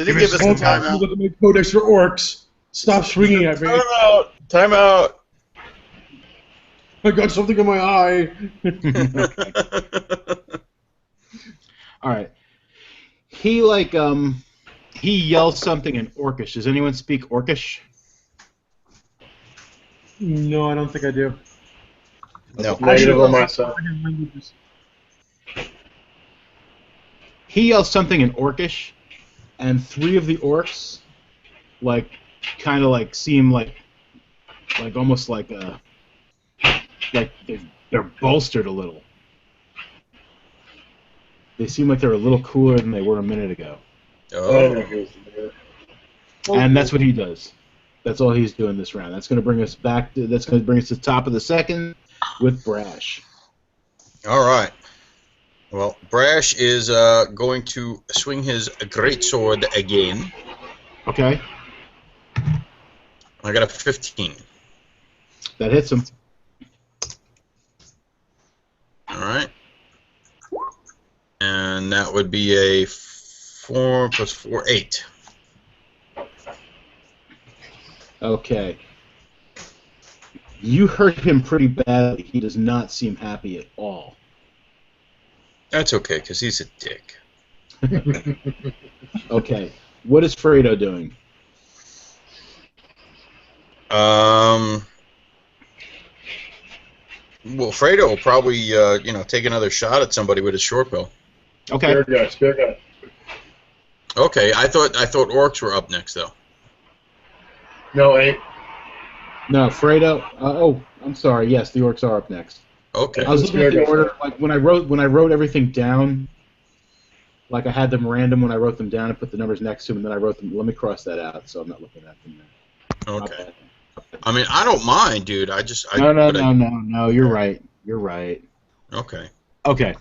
he give us a Look timeout? at my codex for orcs. Stop swinging at me. Timeout! Timeout! I got something in my eye. All right. He he yells something in Orcish. Does anyone speak Orcish? No, I don't think I do. No. Negative on my side. He yells something in Orcish, and three of the orcs, kind of seem like almost like they're bolstered a little. They seem like they're a little cooler than they were a minute ago. Oh. And that's what he does. That's all he's doing this round. That's going to bring us back. That's going to bring us to the top of the second with Brash. All right. Well, Brash is going to swing his greatsword again. Okay. I got a 15. That hits him. All right. And that would be a 4 plus 4, 8. Okay. You hurt him pretty badly. He does not seem happy at all. That's okay, because he's a dick. Okay. What is Fredo doing? Well, Fredo will probably, take another shot at somebody with his short bow. Okay. Spare guy. Okay, I thought orcs were up next, though. No, 8. No, Fredo. I'm sorry. Yes, the orcs are up next. Okay. I was looking at the order. Like when I wrote everything down. Like I had them random when I wrote them down and put the numbers next to them, and then I wrote them. Let me cross that out, so I'm not looking at them there. Okay. I mean, I don't mind, dude. No. You're right. You're right. Okay. Okay.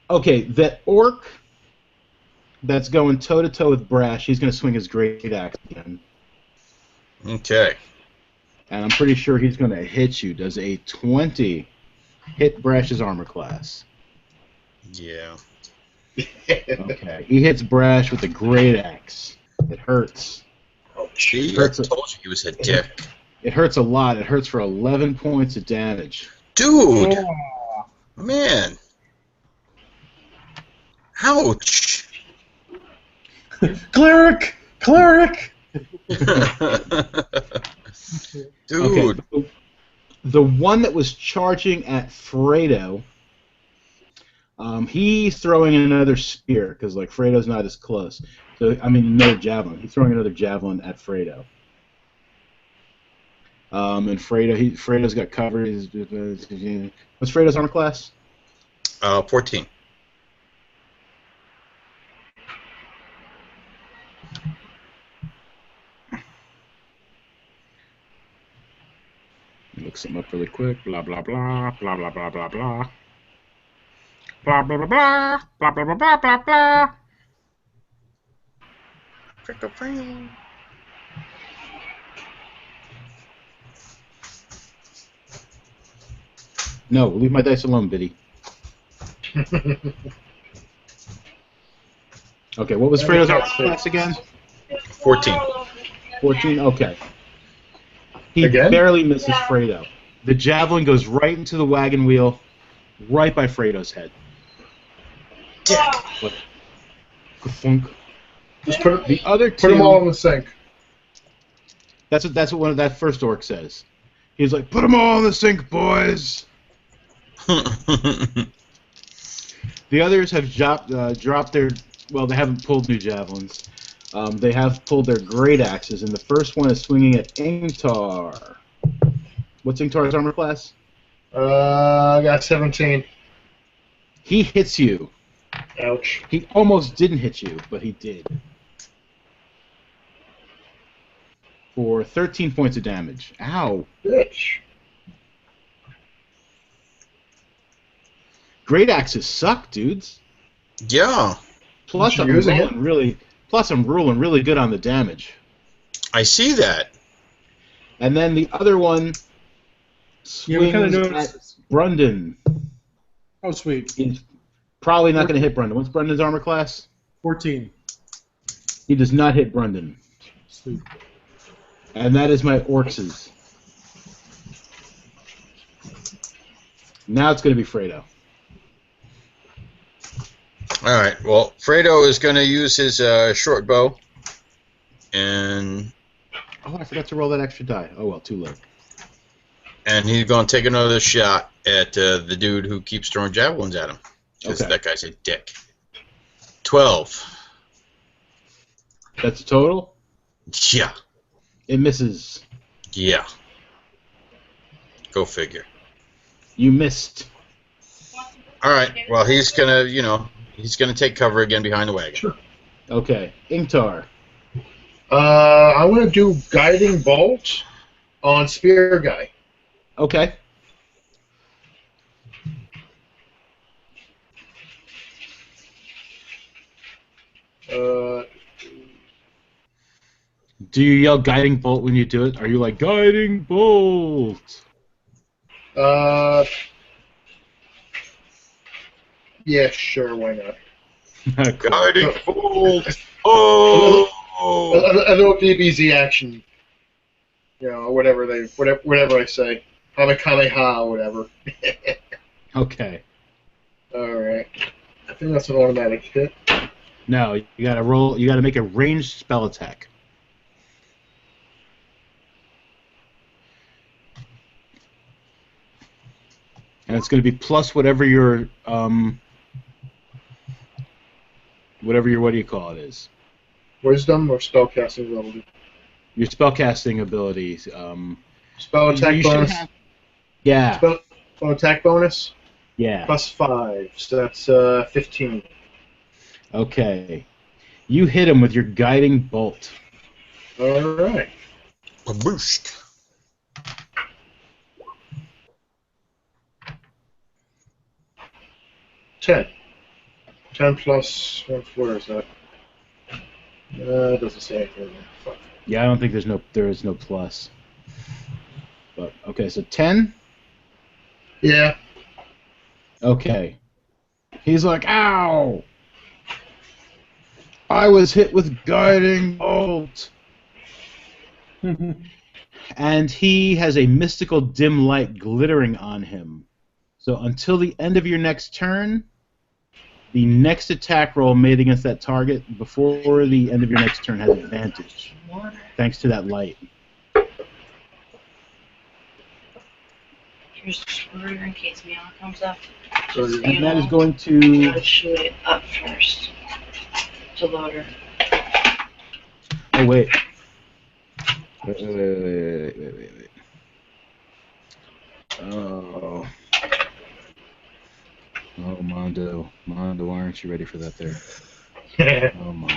Okay, that orc that's going toe-to-toe with Brash, he's going to swing his great axe again. Okay. And I'm pretty sure he's going to hit you. Does a 20 hit Brash's armor class? Yeah. Okay. He hits Brash with a great axe. It hurts. Oh, gee, I told you he was a dick. It hurts a lot. It hurts for 11 points of damage. Dude! Man! Ouch! Cleric! Cleric! Dude! Okay. The one that was charging at Fredo, he's throwing another spear, because Fredo's not as close. So, another javelin. He's throwing another javelin at Fredo. And Fredo's got covered. What's Fredo's armor class? 14. Look something up really quick. Blah blah blah blah blah blah blah blah. Blah blah blah blah blah blah blah blah blah. No, leave my dice alone, Biddy. Okay, what was Fredo's armor class again? 14. 14? Okay. He Again? barely misses Fredo. The javelin goes right into the wagon wheel, right by Fredo's head. What? Ka-thunk. Just put The other two. put them all in the sink. That's what one of that first orc says. He's like, "Put them all in the sink, boys." The others have dropped their. Well, they haven't pulled new javelins. They have pulled their great axes, and the first one is swinging at Ingtar. What's Ingtar's armor class? I got 17. He hits you. Ouch. He almost didn't hit you, but he did. For 13 points of damage. Ow. Bitch. Great axes suck, dudes. Yeah, Plus, You're I'm using rolling really. Plus, I'm rolling really good on the damage. I see that. And then the other one Yeah, we kinda swings noticed. at Brundon. Oh, sweet. He's probably not going to hit Brundon. What's Brundon's armor class? 14. He does not hit Brundon. Sweet. And that is my Orcs'. Now it's going to be Fredo. All right. Well, Fredo is going to use his short bow, and Oh, I forgot to roll that extra die. Oh, well, too late. he's going to take another shot at the dude who keeps throwing javelins at him. Because Okay. that guy's a dick. 12. That's a total? Yeah. It misses. Yeah. Go figure. You missed. All right. Well, he's gonna, he's gonna take cover again behind the wagon. Okay. Ingtar. I'm gonna do guiding bolt on spear guy. Okay. Do you yell guiding bolt when you do it? Are you like, guiding bolt? Yeah, sure, why not? Cool. Guiding bolt. Oh. A little DBZ action. Whatever I say. Kamehameha, or whatever. Okay. Alright. I think that's an automatic hit. No, you gotta roll. You gotta make a ranged spell attack. And it's gonna be plus whatever your what do you call it is? Wisdom or spellcasting ability? Your spellcasting abilities. Spell attack you should bonus. Yeah. Spell attack bonus? Yeah. Plus 5. So that's 15. Okay. You hit him with your guiding bolt. Alright. Baboosh. Ten. 10 plus where is that? It doesn't say anything there. Fuck. Yeah, I don't think there is no plus. But okay, so 10. Yeah. Okay. He's like, ow! I was hit with guiding bolt. And he has a mystical dim light glittering on him. So until the end of your next turn, the next attack roll made against that target before the end of your next turn has advantage, thanks to that light. Here's the screwdriver in case Mila comes up. So Just, And that is know, going you to... gotta shoot it up first to load her. Oh, wait. Wait. Mondo, why aren't you ready for that there? Oh, Mondo.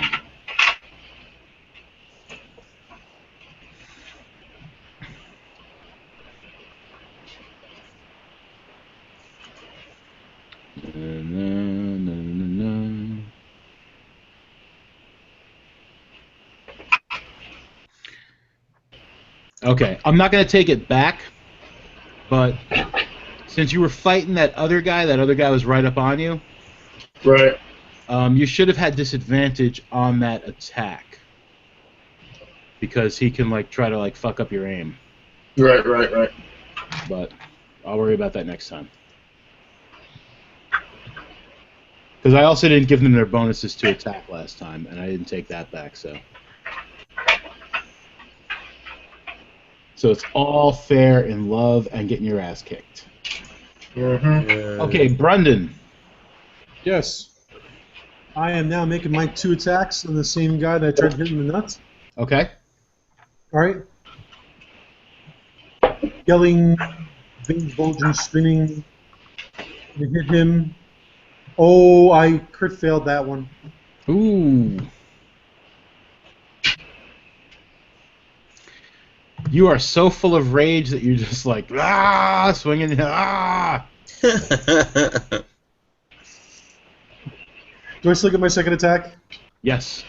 Na. Okay, I'm not going to take it back, but since you were fighting that other guy was right up on you. Right. You should have had disadvantage on that attack because he can like try to like fuck up your aim. Right. But I'll worry about that next time. Because I also didn't give them their bonuses to attack last time, and I didn't take that back, so. So it's all fair in love and getting your ass kicked. Mm-hmm. Okay, Brendan. Yes. I am now making my 2 attacks on the same guy that I tried to hit in the nuts. Okay. All right. Yelling, veins bulging, screaming. To hit him. Oh, I crit failed that one. Ooh. You are so full of rage that you're just like, swinging, Do I still get my second attack? Yes.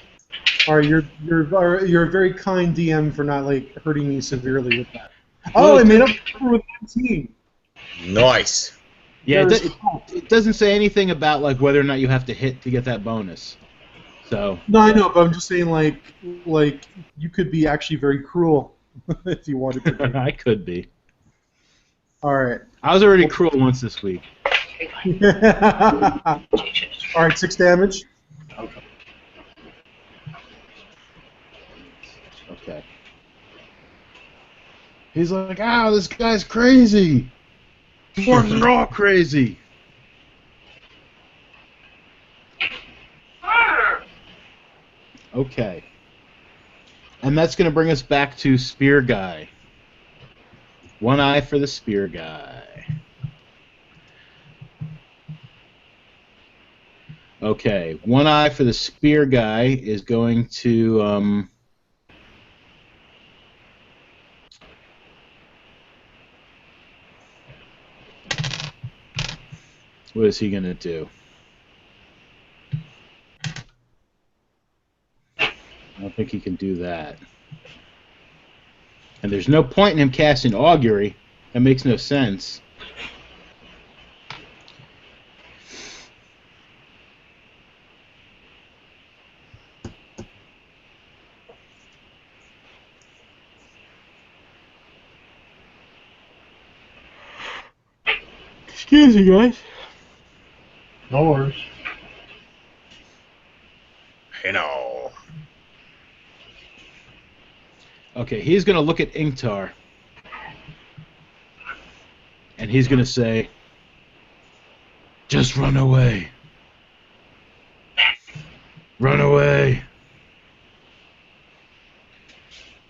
All right, you're a very kind DM for not like hurting me severely with that. Oh, I made up with 19. Nice. Yeah, it doesn't say anything about like whether or not you have to hit to get that bonus. So. No, I know, but I'm just saying like you could be actually very cruel if you wanted to be. I could be. All right. I was already cruel once this week. All right, 6 damage. Okay. He's like, this guy's crazy. Dwarves are all crazy. Okay. And that's going to bring us back to Spear Guy. 1 eye for the Spear Guy. Okay, 1 eye for the Spear Guy is going to... what is he going to do? I don't think he can do that. And there's no point in him casting Augury. That makes no sense. Excuse me, guys. No worries. You know. Okay, he's going to look at Inktar. And he's going to say, just run away. Run away.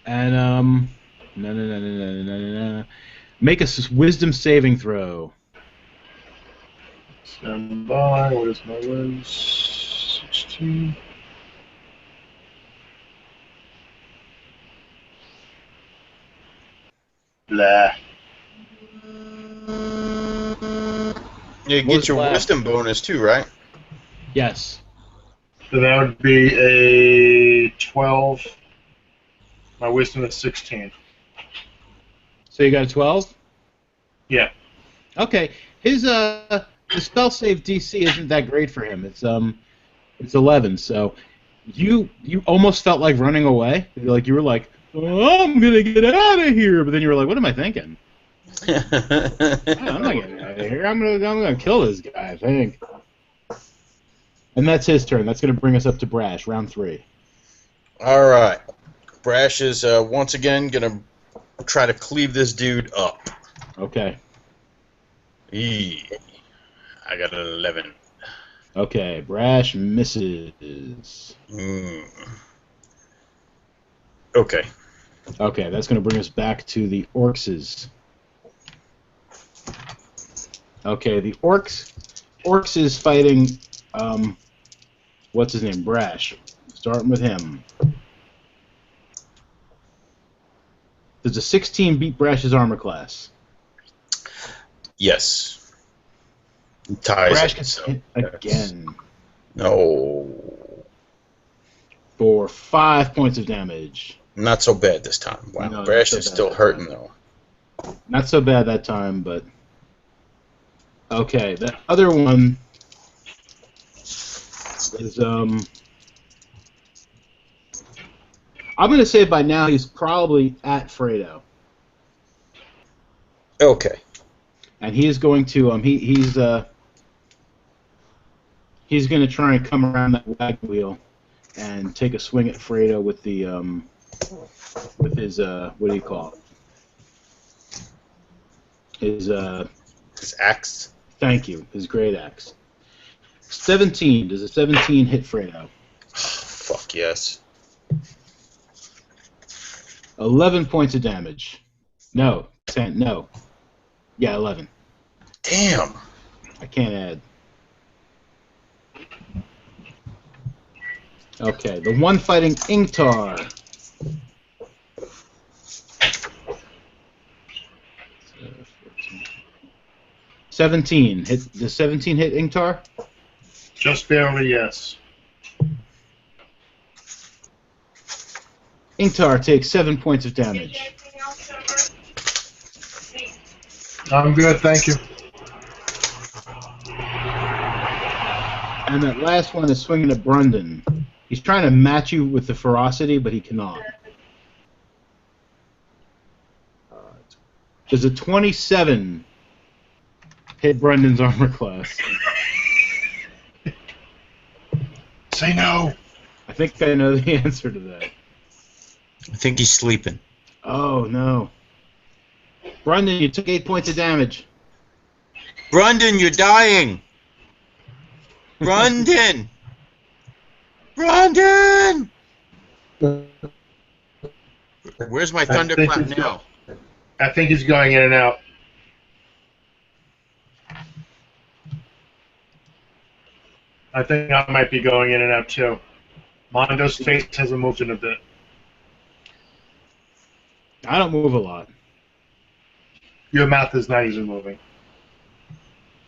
And, no. Make a wisdom saving throw. Stand by. What is my whiz? 16. Blah. You get your wisdom bonus too, right? Yes. So that would be a 12. My wisdom is 16. So you got a 12? Yeah. Okay. His the spell save DC isn't that great for him. It's 11. So you almost felt like running away. Like you were like, oh, I'm gonna get out of here. But then you were like, what am I thinking? I'm not getting out of here. I'm gonna kill this guy, I think. And that's his turn. That's gonna bring us up to Brash, round 3. All right. Brash is once again gonna try to cleave this dude up. Okay. I got an 11. Okay, Brash misses. Okay. Okay, that's going to bring us back to the Orcs'. Okay, the Orcs Orcs is fighting, what's his name? Brash. Starting with him. Does a 16 beat Brash's armor class? Yes. Ties Brash it, gets so hit again no. for 5 points of damage. Not so bad this time. Wow. No, Brash not so is bad still this hurting, time. though. Not so bad that time, but... Okay, the other one is, I'm going to say by now he's probably at Fredo. Okay. And he is going to, he's going to try and come around that wagon wheel and take a swing at Fredo with the, with his, what do you call it? His axe. Thank you, his great axe. 17. Does a 17 hit Fredo? Fuck yes. 11 points of damage. No. 10. No. Yeah, 11. Damn. I can't add. Okay, the one fighting Ingtar. 17. Does 17 hit Ingtar? Just barely, yes. Ingtar takes 7 points of damage. I'm good, thank you. And that last one is swinging at Brundon. He's trying to match you with the ferocity, but he cannot. Does a 27 hit Brundon's armor class? Say no. I think I know the answer to that. I think he's sleeping. Oh, no. Brundon, you took 8 points of damage. Brundon, you're dying. Brundon. Brundon. Where's my thunderclap now? I think he's going in and out. I think I might be going in and out too. Mondo's face hasn't moved in a bit. I don't move a lot. Your mouth is not even moving.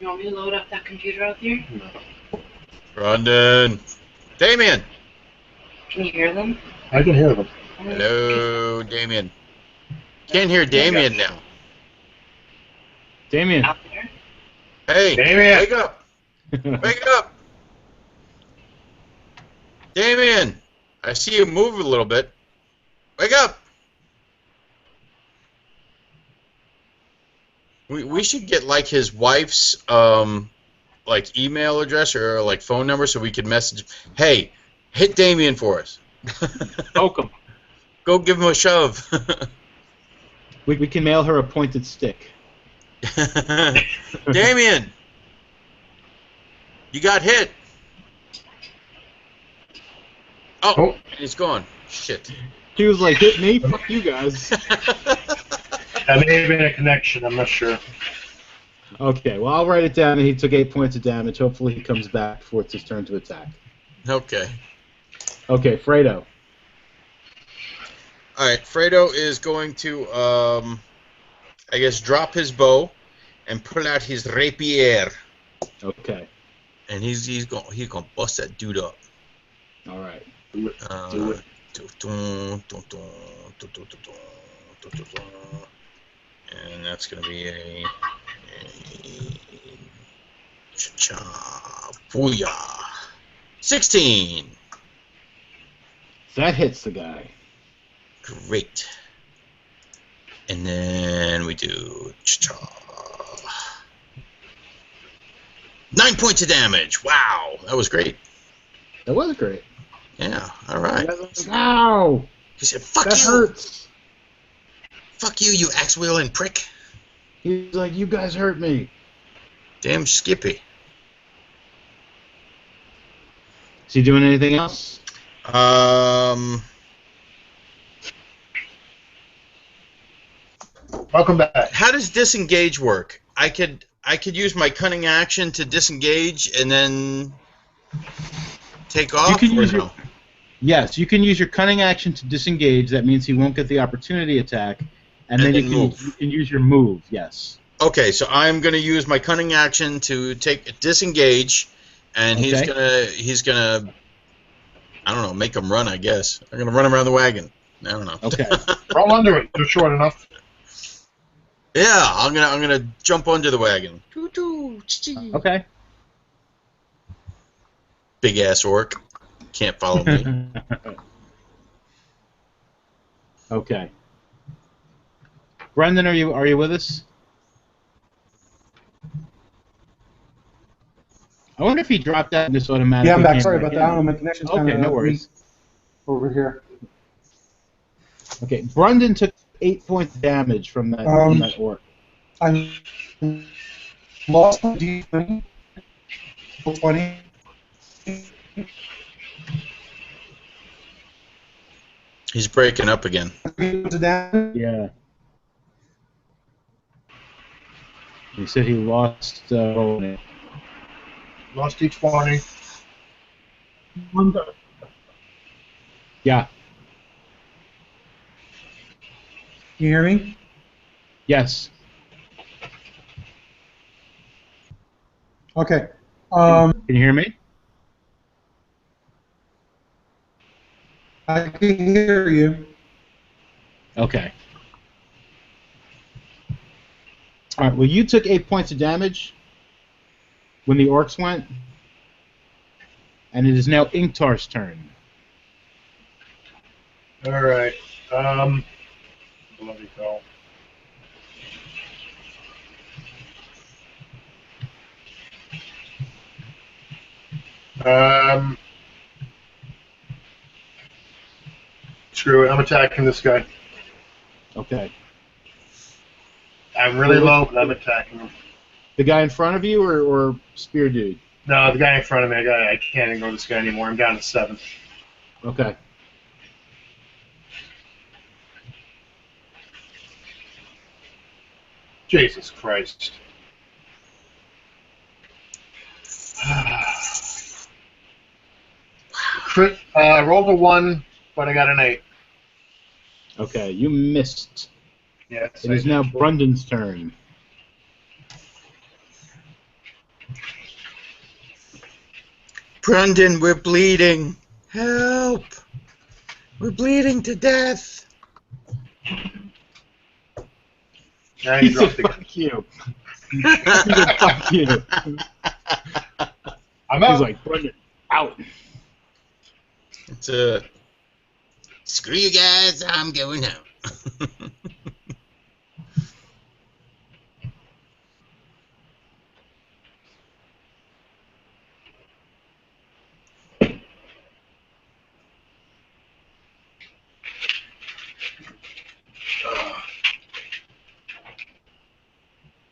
You want me to load up that computer out there? No. Brundon. Damien. Can you hear them? I can hear them. Hello, Damien. Can't hear Damien now. Damien. Out there? Hey, Damien. wake up. Wake up. Damien. I see you move a little bit. Wake up. We should get like his wife's like email address or like phone number so we could message. Hey, hit Damien for us. Poke him. Go give him a shove. We can mail her a pointed stick. Damien, you got hit. Oh, he's gone. Shit. He was like, hit me? Fuck you guys. That may have been a connection, I'm not sure. Okay, well, I'll write it down, and he took 8 points of damage. Hopefully he comes back before it's his turn to attack. Okay. Okay, Fredo. Alright, Fredo is going to, I guess, drop his bow and pull out his rapier. Okay. And he's gonna bust that dude up. All right. Do it. And that's gonna be a cha-cha booyah. 16. That hits the guy. Great. And then we do cha-cha. 9 points of damage. Wow, that was great. That was great. Yeah, all right. Ow! He said, "Fuck That you, hurts. fuck you, you axe wielding prick." He's like, you guys hurt me. Damn Skippy. Is he doing anything else? Welcome back. How does disengage work? I could I could use my cunning action to disengage and then take off. You can or use no? your Yes, you can use your cunning action to disengage. That means he won't get the opportunity attack, and then you can use your move. Yes. Okay, so I'm gonna use my cunning action to disengage, and he's gonna I don't know, make him run. I guess I'm gonna run around the wagon. I don't know. Okay. Roll under it. You're short enough. Yeah, I'm gonna jump under the wagon. Okay. Big ass orc, can't follow me. Okay. Brendan, are you with us? I wonder if he dropped out and just automatically. Yeah, I'm back. came Sorry back about in. that. My connection's kind Okay, of no worries. over here. Okay, Brendan took 8 points of damage from that orc. I lost my D20. 20. He's breaking up again. Yeah. He said he lost. Lost D20. Yeah. Can you hear me? Yes. Okay. Can you hear me? I can hear you. Okay. All right. Well, you took 8 points of damage when the orcs went, and it is now Inktar's turn. All right. Bloody hell. Screw it. I'm attacking this guy. Okay. I'm really low, but I'm attacking him. The guy in front of you, or Spear Dude? No, the guy in front of me. I can't ignore this guy anymore. I'm down to 7. Okay. Jesus Christ. Crit. I rolled a 1, but I got an 8. Okay, you missed. Yes. It is now Brendan's turn. Brendan, we're bleeding. Help! We're bleeding to death. Now he dropped the gun. Fuck you. He said, fuck you. I'm out. He's like, Brendan, out. It's screw you guys, I'm going home.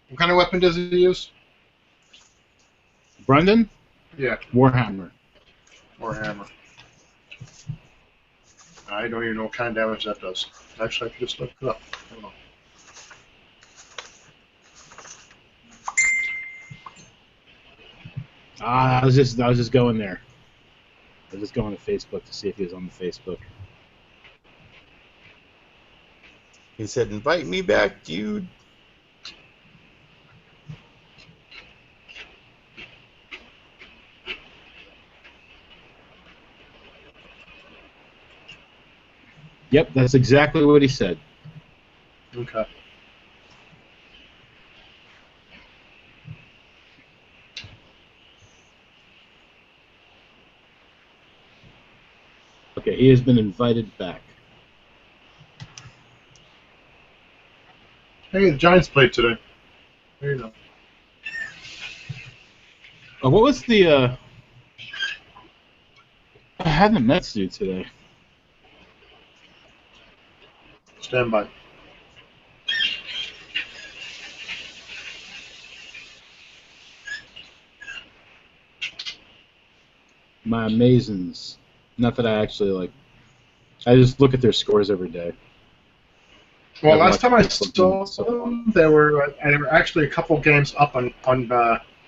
What kind of weapon does he use? Brendan? Yeah. Warhammer. Or hammer. I don't even know what kind of damage that does. Actually, I could just look it up. Hold on. I was just going there. I was just going to Facebook to see if he was on the Facebook. He said, invite me back, dude. Yep, that's exactly what he said. Okay. Okay, he has been invited back. Hey, the Giants played today. There you go. What was the how did the Mets do today? Stand by. My Amazons. Not that I actually like. I just look at their scores every day. Well, have last time I much saw so. them, they were actually a couple games up on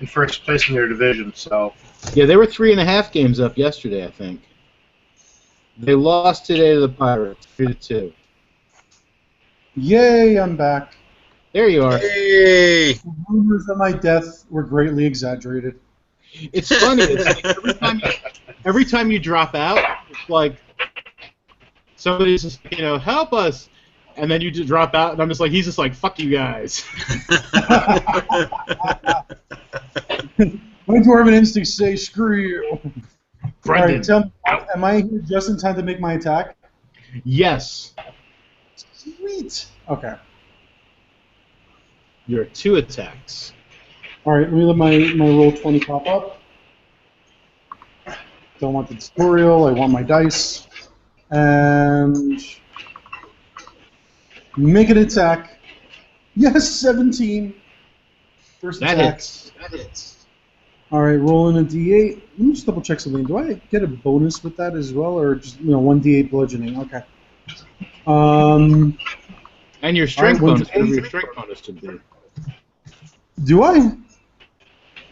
in first place in their division. So Yeah, they were 3.5 games up yesterday, I think. They lost today to the Pirates, 3-2. Yay, I'm back. There you are. Hey! The rumors of my death were greatly exaggerated. It's funny. It's like every time you drop out, it's like somebody's just help us, and then you just drop out, and I'm just like, he's just like, fuck you guys. My dwarven instincts say screw you. Brendan. All right, tell me, am I here just in time to make my attack? Yes, Sweet. Okay. you're 2 attacks. All right, let me let my roll 20 pop up. Don't want the tutorial. I want my dice. And make an attack. Yes, 17. First That attack. hits. That hits. All right, rolling a d8. Let me just double check something. Do I get a bonus with that as well, or just 1d8 bludgeoning? Okay. And your strength Alright, bonus, whatever your strength bonus should be. Do I?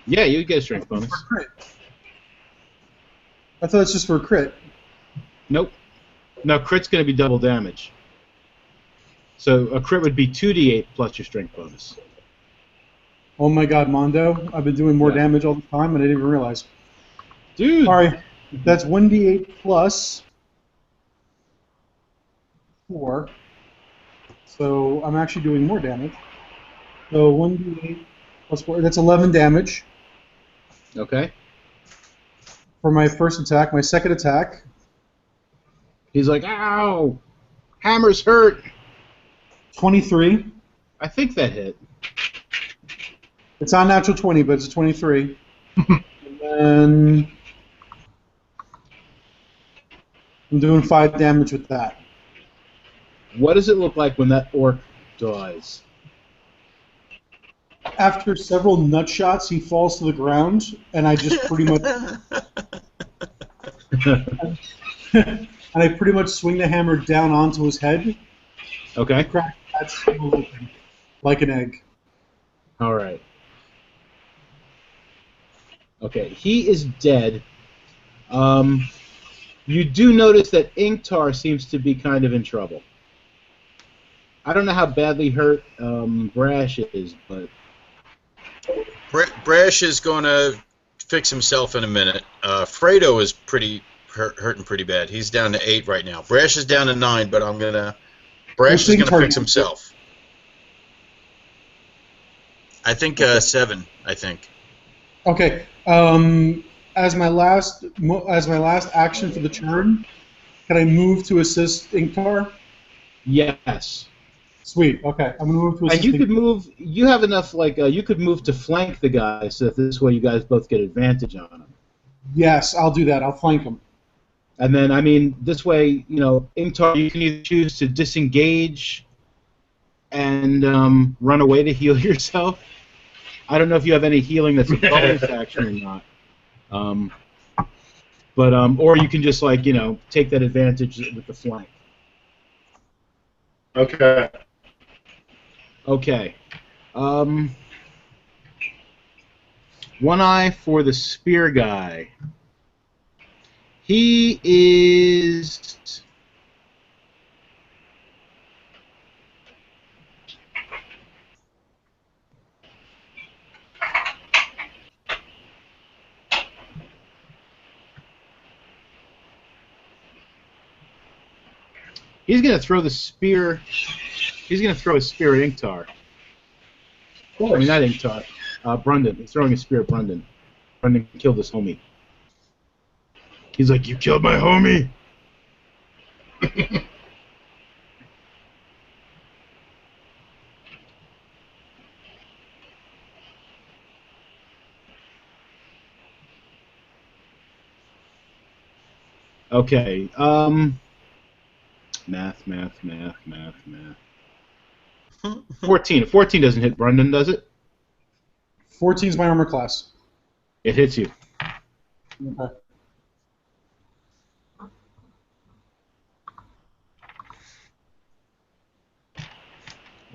Yeah, you get a strength bonus. For crit. I thought it's just for a crit. Nope. No, crit's going to be double damage. So a crit would be 2d8 plus your strength bonus. Oh my God, Mondo! I've been doing more Yeah. damage all the time, and I didn't even realize. Dude! All right, that's 1d8 plus 4. So I'm actually doing more damage. So 1d8 plus 4. That's 11 damage Okay. for my first attack. My second attack. He's like, ow! Hammer's hurt! 23. I think that hit. It's not natural 20, but it's a 23. And then I'm doing 5 damage with that. What does it look like when that orc dies? After several nut shots, he falls to the ground, and I just pretty much and I pretty much swing the hammer down onto his head, Okay. crack that skull open like an egg. All right. Okay, he is dead. You do notice that Inktar seems to be kind of in trouble. I don't know how badly hurt Brash is, but Brash is going to fix himself in a minute. Fredo is hurting pretty bad. He's down to 8 right now. Brash is down to 9, but Brash is going to fix himself. I think 7. I think. Okay. As my last action for the turn, can I move to assist Inktar? yes. Sweet. Okay, I'm gonna move to assist. And you could move. You have enough, you could move to flank the guy, so that this way you guys both get advantage on him. Yes, I'll do that. I'll flank him. And then, this way, Inktar, you can either choose to disengage and run away to heal yourself. I don't know if you have any healing that's a bonus action or not. Or you can just take that advantage with the flank. okay. Okay. One eye for the spear guy. He is. He's going to throw the spear. He's going to throw a spear at Inktar. I mean, not Inktar. Brundon. He's throwing a spear at Brundon. Brundon killed his homie. He's like, you killed my homie! Okay, math. 14. 14 doesn't hit Brundon, does it? 14 is my armor class. It hits you. Okay.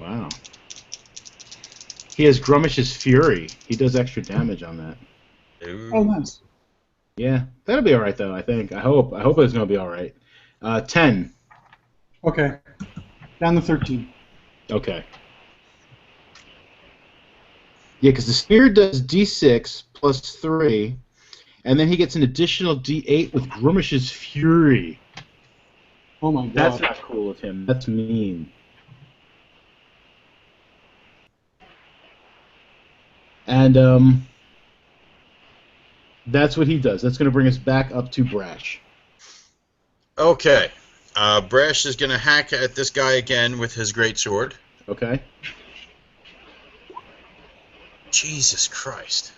Wow. He has Grummish's Fury. He does extra damage on that. Ooh. Oh, nice. Yeah, that'll be all right though. I think. I hope it's gonna be all right. 10. Okay. Down to 13. Okay. Yeah, because the spear does D6 plus 3, and then he gets an additional D8 with Grummish's Fury. Oh my god. That's not cool of him. That's mean. And that's what he does. That's going to bring us back up to Brash. Okay. Brash is going to hack at this guy again with his greatsword. Okay. Jesus Christ.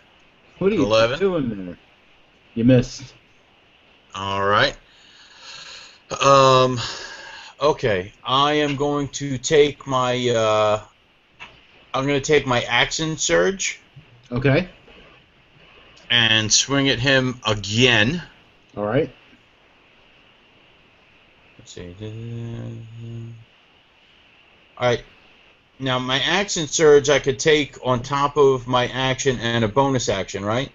What are you 11. doing there? You missed. All right. Okay. I am going to take my. I'm going to take my action surge Okay. and swing at him again. All right. Let's see. All right. Now my action surge I could take on top of my action and a bonus action, right?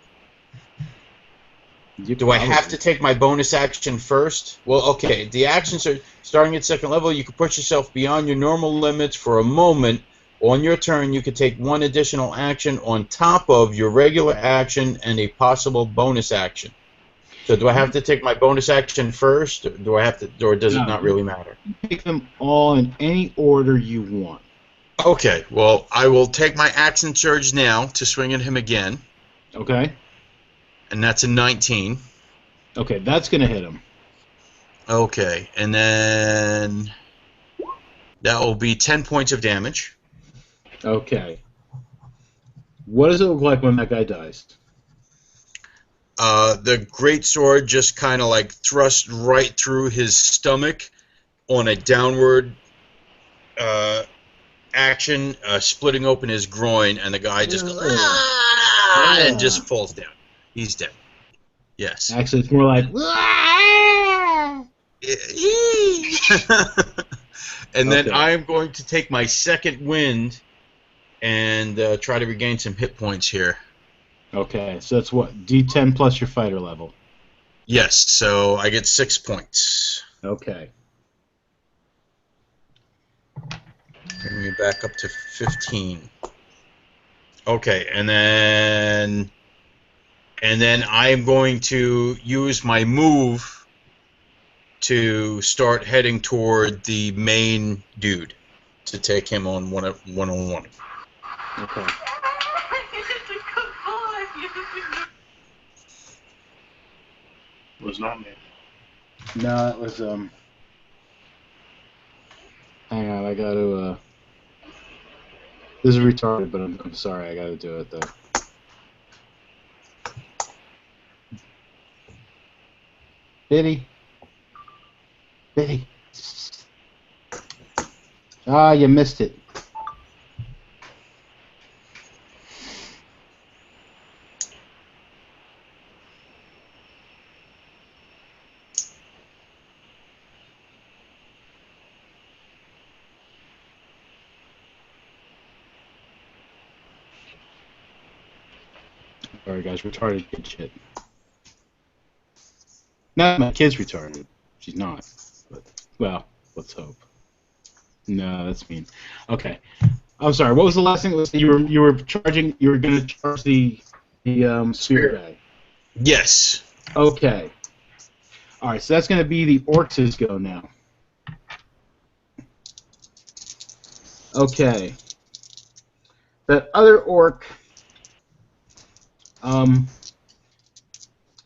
Do I have to take my bonus action first? Well, okay. The action surge, starting at second level, you can push yourself beyond your normal limits for a moment. On your turn, you could take one additional action on top of your regular action and a possible bonus action. So do I have to take my bonus action first? Do I have to, or does it not really matter? Take them all in any order you want. Okay, well, I will take my action surge now to swing at him again, Okay. and that's a 19. Okay, that's going to hit him. Okay, and then that will be 10 points of damage. Okay. What does it look like when that guy dies? The greatsword just kind of like thrust right through his stomach on a downward action, splitting open his groin, and the guy just goes, "Ah!" and just falls down. He's dead. Yes. Actually, it's more like... And then Okay. I am going to take my second wind and try to regain some hit points here. Okay, so that's what? D10 plus your fighter level. Yes, so I get 6 points. Okay. Bring me back up to 15. Okay, and then I am going to use my move to start heading toward the main dude to take him on one-on-one. Okay. It was not me. No, that was, hang on, I gotta, this is retarded, but I'm sorry, I gotta do it, though. Biddy. Biddy. Ah, you missed it. Sorry, guys, retarded kid shit. No, my kid's retarded. She's not. But, well, let's hope. No, that's mean. Okay. I'm sorry. What was the last thing? You were charging. You were going to charge the spear guy. Yes. Okay. All right. So that's going to be the orcs' go now. Okay. That other orc.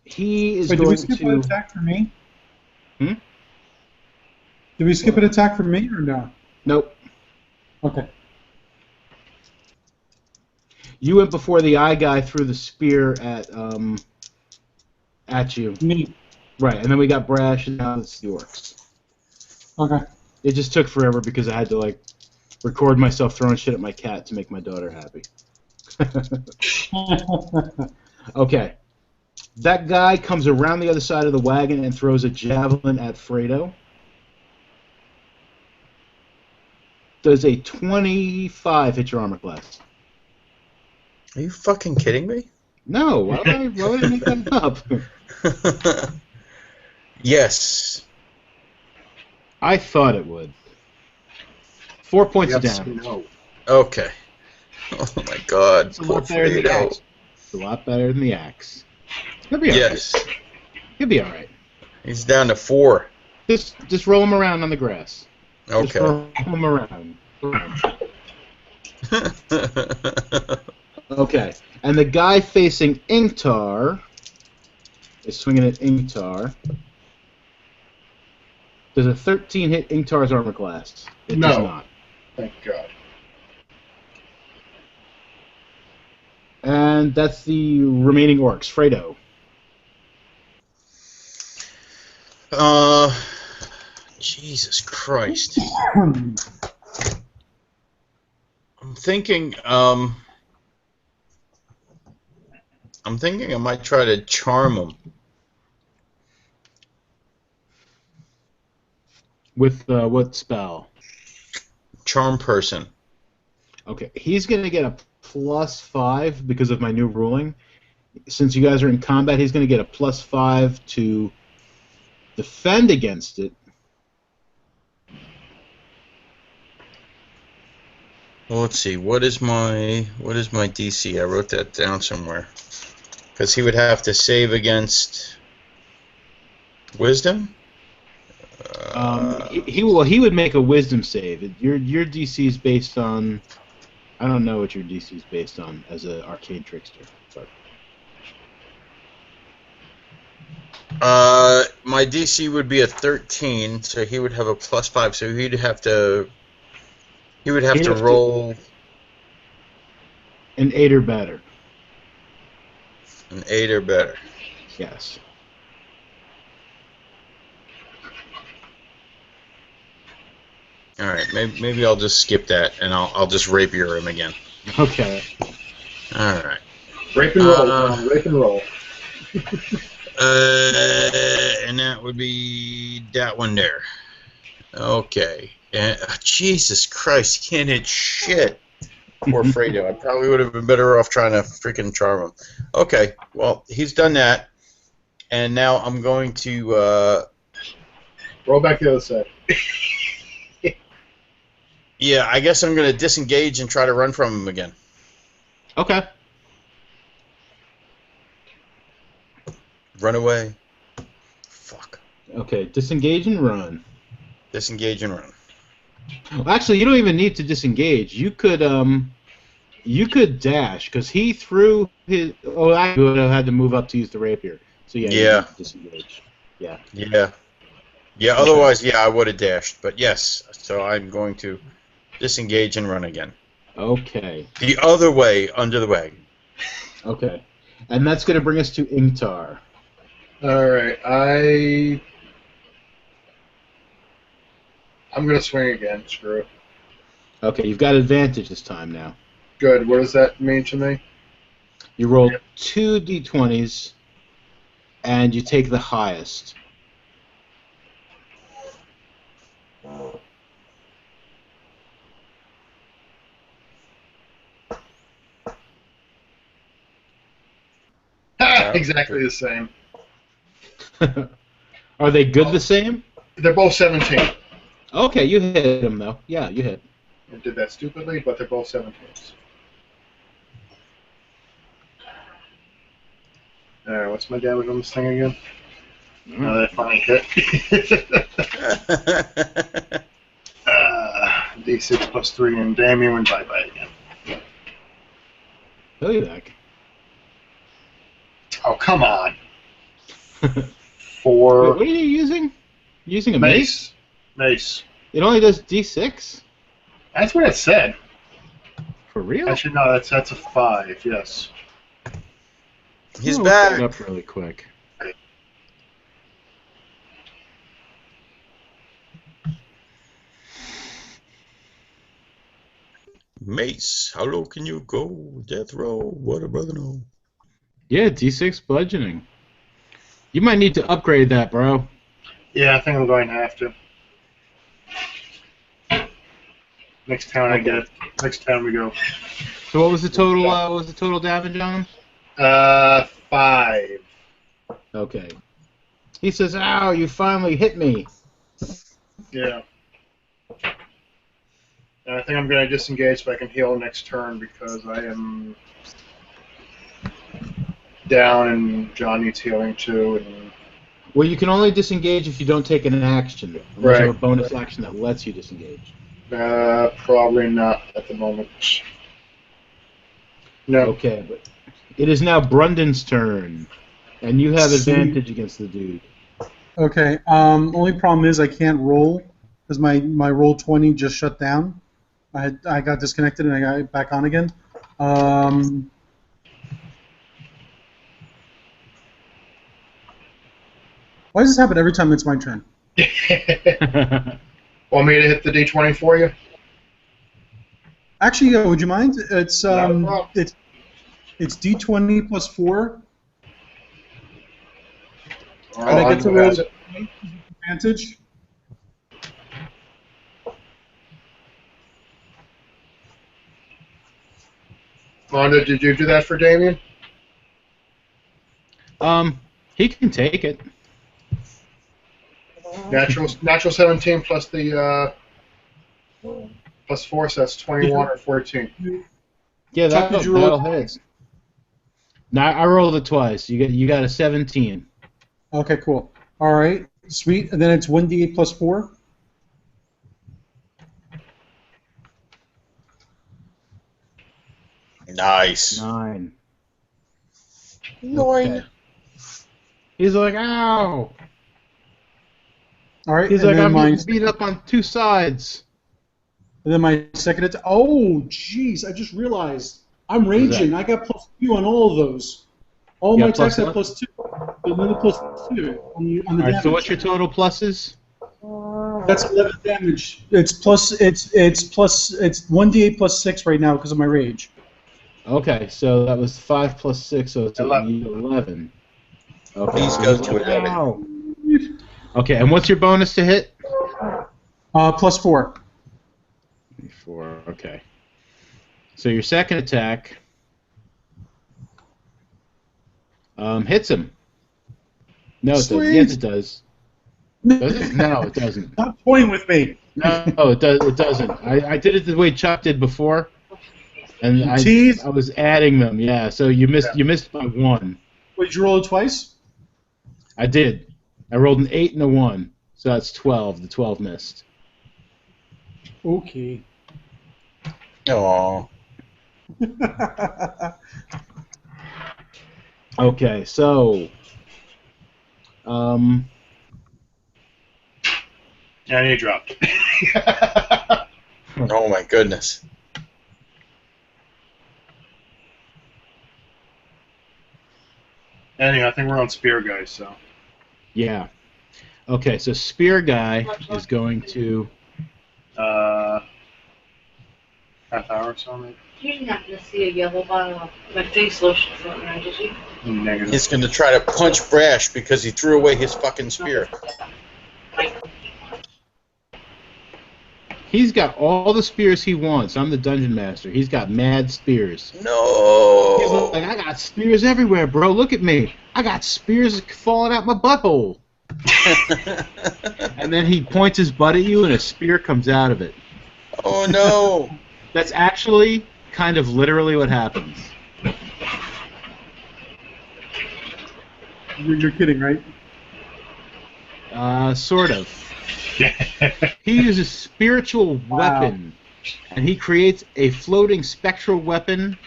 He is Wait, did going we skip an to. attack for me? Hmm? Did we skip an attack for me or no? Nope. Okay. You went before the eye guy threw the spear at you. Me. Right, and then we got Brash, and now it's the orcs. Okay. It just took forever because I had to like record myself throwing shit at my cat to make my daughter happy. Okay. That guy comes around the other side of the wagon and throws a javelin at Fredo. Does a 25 hit your armor class? Are you fucking kidding me? No. Why would I make that up? Yes. I thought it would. 4 points of Yes, damage. no. Okay. Oh my God. It's a lot better than the Fredo. axe. It's a lot better than the axe. He'll be alright. Yes. He'll be alright. He's down to 4. Just roll him around on the grass. Just Okay. roll him around. Okay. And the guy facing Ingtar is swinging at Ingtar. Does a 13 hit Ingtar's armor class? It does No. not. Thank God. And that's the remaining orcs. Fredo. Jesus Christ. I'm thinking I might try to charm him. With what spell? Charm person. Okay, he's going to get a +5 because of my new ruling. Since you guys are in combat, he's going to get a +5 to defend against it. Well, let's see. What is my DC? I wrote that down somewhere. Because he would have to save against Wisdom. He would make a Wisdom save. Your DC is based on, I don't know what your DC is based on as an arcane trickster. But. My DC would be a 13, so he would have a +5. So he'd have to roll an 8 or better. an 8 or better. Yes. All right, maybe I'll just skip that and I'll just rapier him again. Okay. All right. Rape and roll, Tom. Rape and roll. And that would be that one there. Okay. Jesus Christ, he can't hit shit. Poor Fredo. I probably would have been better off trying to freaking charm him. Okay, well, he's done that. And now I'm going to... Roll back the other side. yeah, I guess I'm going to disengage and try to run from him again. Okay. Run away. Fuck. Okay, disengage and run. Disengage and run. Well, actually, you don't even need to disengage. You could dash because he threw his. Oh, I would have had to move up to use the rapier. So yeah. You need to disengage. Yeah. Yeah. Yeah. Otherwise, yeah, I would have dashed. But yes, so I'm going to disengage and run again. Okay. The other way, under the wagon. Okay. And that's going to bring us to Ingtar. All right, I'm gonna swing again. Screw it. Okay, you've got advantage this time now. Good. What does that mean to me? You roll 2 d20s, and you take the highest. Exactly the same. Are they good the same? They're both 17. Okay, you hit them though. Yeah, you hit. I did that stupidly, but they're both 17s. Alright, what's my damage on this thing again? Oh, that finally hit. D6 plus 3, and damn you, and bye-bye again. Tell you that. Oh, come on. Wait, 4. what are you using? Using a mace? Mace. It only does d6? That's what it said. For real? Actually, no, that's a 5, yes. He's I'll back. look it up really quick. Mace, how low can you go? Death row, what a brother no. Yeah, d6 bludgeoning. You might need to upgrade that, bro. Yeah, I think I'm going to have to. Next town I get. Next town we go. So what was the total? What was the total damage on him? 5. Okay. He says, "Ow! You finally hit me." Yeah. And I think I'm going to disengage so I can heal next turn because I am down and John needs healing too. And Well, you can only disengage if you don't take an action. Unless you have a Right. bonus action that lets you disengage. probably not at the moment. No. Okay, but it is now Brundon's turn, and you have Sweet. advantage against the dude. Okay. Only problem is I can't roll because my roll 20 just shut down. I got disconnected and I got it back on again. Why does this happen every time it's my turn? Want me to hit the D20 for you? Actually, would you mind? It's Not a problem. it's D20 plus 4. All And I get to roll has it. advantage. Rhonda, did you do that for Damien? He can take it. Natural 17 plus the plus 4, so that's 21 or 14. Yeah, Chuck, did you roll that'll hit. Now I rolled it twice. You got a 17. Okay, cool. All right, sweet. And then it's 1d8 plus 4. Nice. 9. Nine. Okay. He's like, ow! All right, He's and like, then I'm my getting beat up on 2 sides. and then my second attack. Oh, jeez! I just realized I'm raging. I got +2 on all of those. All You my got plus attacks have what? +2. Another +2 on the All right, damage. so what's your total pluses? That's 11 damage. It's 1d8 plus 6 right now because of my rage. Okay, so that was 5 plus 6, so it's 11. 11. Okay. Please go to 11. Ow. Okay, and what's your bonus to hit? Plus 4. 4, okay. So your second attack hits him. No, it doesn't. Sweet. Yes, it does. Does it? No, it doesn't. Stop toying with me. No, it does. It doesn't. I did it the way Chuck did before, and I Tease. was adding them. Yeah, so you missed. Yeah. You missed by 1. Wait, did you roll it twice? I did. I rolled an 8 and a 1, so that's 12. The 12 missed. Okay. Aww. Okay, so And he dropped. Oh my goodness. Anyway, I think we're on spear guys, so. yeah. Okay, so Spear Guy is going to. Half hour or so, maybe? You didn't happen to see a yellow bottle of my face lotion floating around, did you? Negative. He's going to try to punch Brash because he threw away his fucking spear. He's got all the spears he wants. I'm the dungeon master. He's got mad spears. He's No. like, I got spears everywhere, bro. Look at me. I got spears falling out my butthole. And then he points his butt at you, and a spear comes out of it. Oh no. That's actually kind of literally what happens. You're kidding, right? Sort of. He uses spiritual weapon, and he creates a floating spectral weapon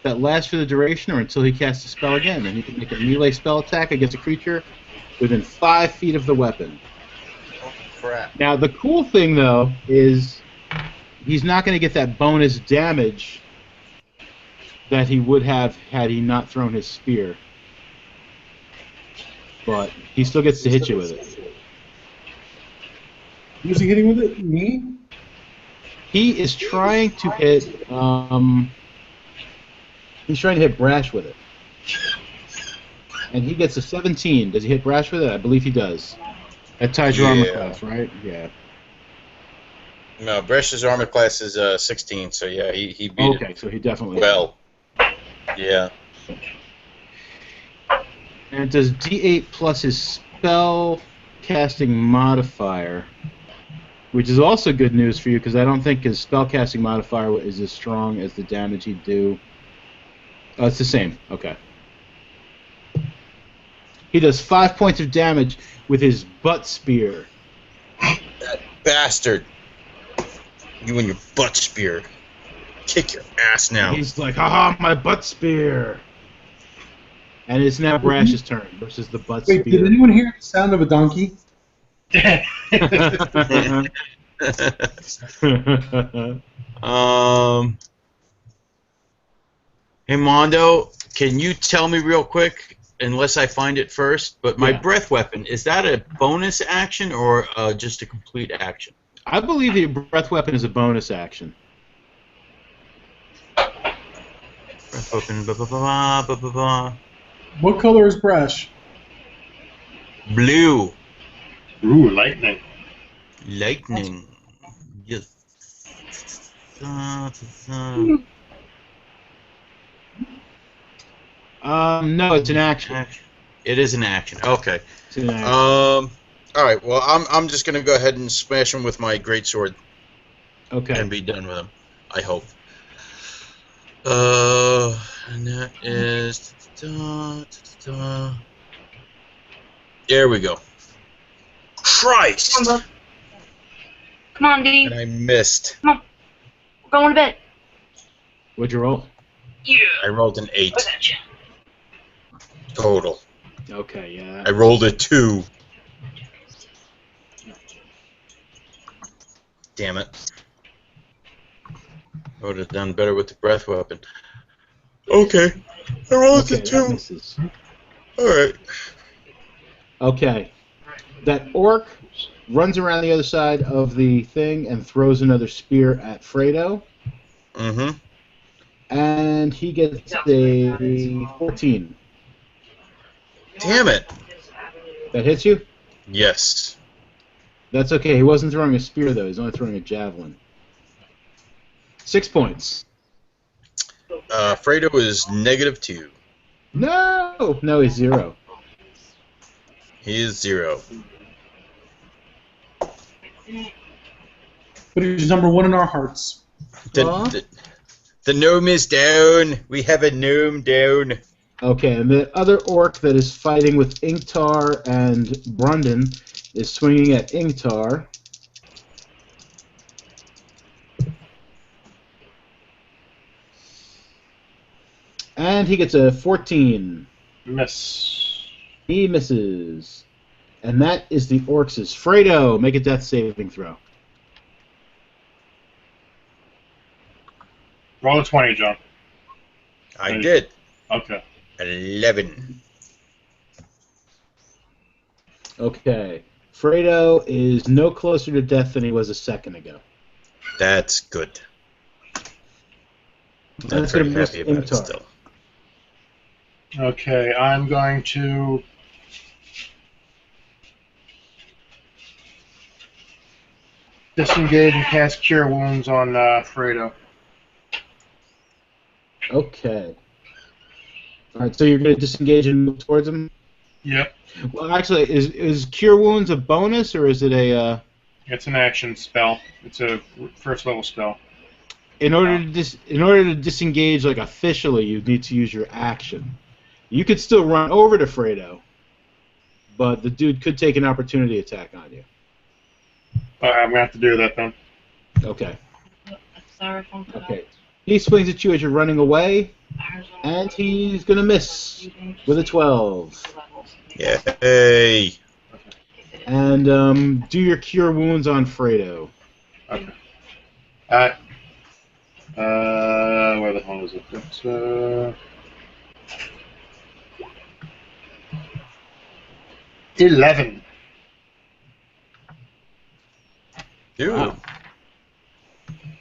that lasts for the duration or until he casts a spell again. And he can make a melee spell attack against a creature within 5 feet of the weapon. Oh, crap. Now, the cool thing, though, is he's not going to get that bonus damage that he would have had he not thrown his spear. But he still gets to hit you with it. Who's he hitting with it? Me? He is trying to hit. He's trying to hit Brash with it, and he gets a 17. Does he hit Brash with it? I believe he does. That ties your armor Yeah. class, right? Yeah. No, Bresh's armor class is 16, so yeah, he beat Okay, so he definitely. it well. Yeah. And it does D8 plus his spell casting modifier, which is also good news for you because I don't think his spell casting modifier is as strong as the damage he'd do. Oh, it's the same. Okay. He does 5 points of damage with his butt spear. That bastard. You and your butt spear. Kick your ass now. He's like, haha, my butt spear. And it's now Brash's turn versus the butt Wait, spear. did anyone hear the sound of a donkey? Hey, Mondo, can you tell me real quick, unless I find it first, but my Yeah. breath weapon, is that a bonus action or just a complete action? I believe the breath weapon is a bonus action. Breath weapon, ba ba ba ba ba ba. What color is Brash? Blue. Ooh, lightning. Lightning. Yes. No, it's an action. It is an action. Okay. It's an action. All right. Well, I'm just gonna go ahead and smash him with my greatsword Okay. and be done with him. I hope. And that is. There we go. Christ! Come on, bud. Come on, D. And I missed. We're going to bed. What'd you roll? Yeah. I rolled an 8 Look at you. total. Okay, yeah. I rolled a 2. Damn it. I would have done better with the breath weapon. Okay. I rolled Okay, a that 2. misses. Alright. Okay. That orc runs around the other side of the thing and throws another spear at Fredo. Mm-hmm. And he gets a 14. Damn it. That hits you? Yes. That's okay. He wasn't throwing a spear, though. He's only throwing a javelin. 6 points. Fredo is -2. No! No, he's 0. He is 0. But he's number 1 in our hearts. The gnome is down. We have a gnome down. Okay, and the other orc that is fighting with Inktar and Brundon is swinging at Inktar. And he gets a 14. Miss. He misses. And that is the orcs' Fredo. Make a death saving throw. Roll a 20, John. I did. Okay. 11. Okay. Fredo is no closer to death than he was a second ago. That's good. I'm That's pretty gonna miss happy about it Inktar. still. Okay, I'm going to disengage and cast Cure Wounds on Fredo. Okay. Alright, so you're going to disengage and move towards him? Yep. Well, actually, is Cure Wounds a bonus, or is it a... It's an action spell. It's a first level spell. In order to disengage, like, officially, you need to use your action. You could still run over to Fredo, but the dude could take an opportunity attack on you. I'm going to have to do that then. Okay. Styrofoam cut Okay. He swings at you as you're running away, and he's going to miss with a 12. Yay! And do your Cure Wounds on Fredo. Okay. Where the hell is it? It's, 11. Dude. Wow.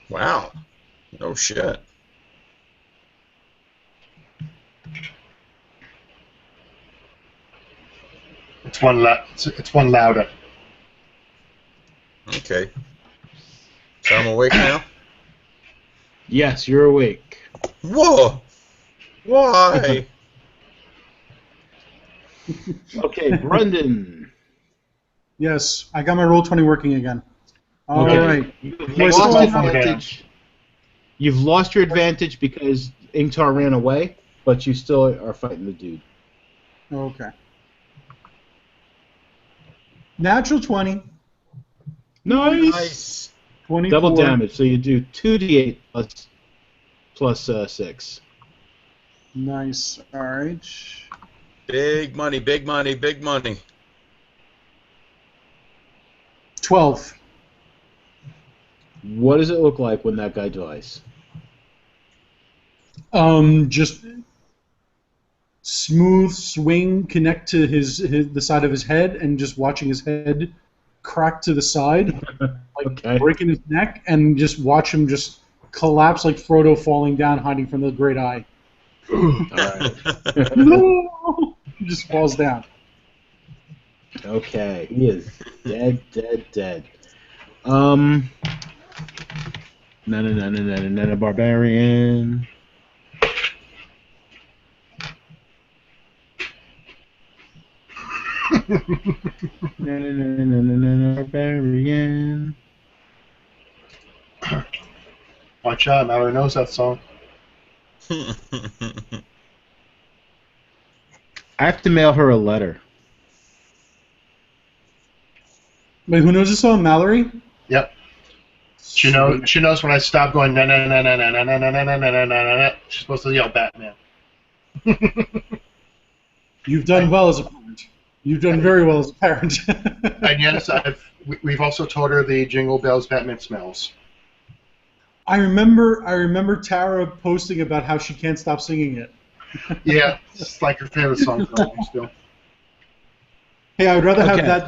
Wow. No shit. It's one louder. Okay. So I'm awake now? Yes, you're awake. Whoa! Why? Okay, Brendan. Yes, I got my Roll20 working again. All Okay. right. You've Where's lost the advantage. You've lost your advantage because Ingtar ran away, but you still are fighting the dude. Okay. Natural 20. Nice. 24. Double damage, so you do 2d8 plus 6. Nice. All right. Big money, big money, big money. 12. What does it look like when that guy dies? Just smooth swing, connect to the side of his head, and just watching his head crack to the side, like Okay. breaking his neck, and just watch him just collapse like Frodo falling down, hiding from the Great Eye. Alright. No! He just falls down. Okay, he is dead. No, barbarian. No, barbarian. Watch out, Mallory knows that song. I have to mail her a letter. Wait, who knows the song? Mallory? Yep. She knows when I stop going na na na na na na na na na na na na na. She's supposed to yell Batman. You've done well as a parent. You've done very well as a parent. And yes, we've also taught her the Jingle Bells Batman smells. I remember Tara posting about how she can't stop singing it. Yeah, it's like her favorite song still. Hey, I would rather have Okay. that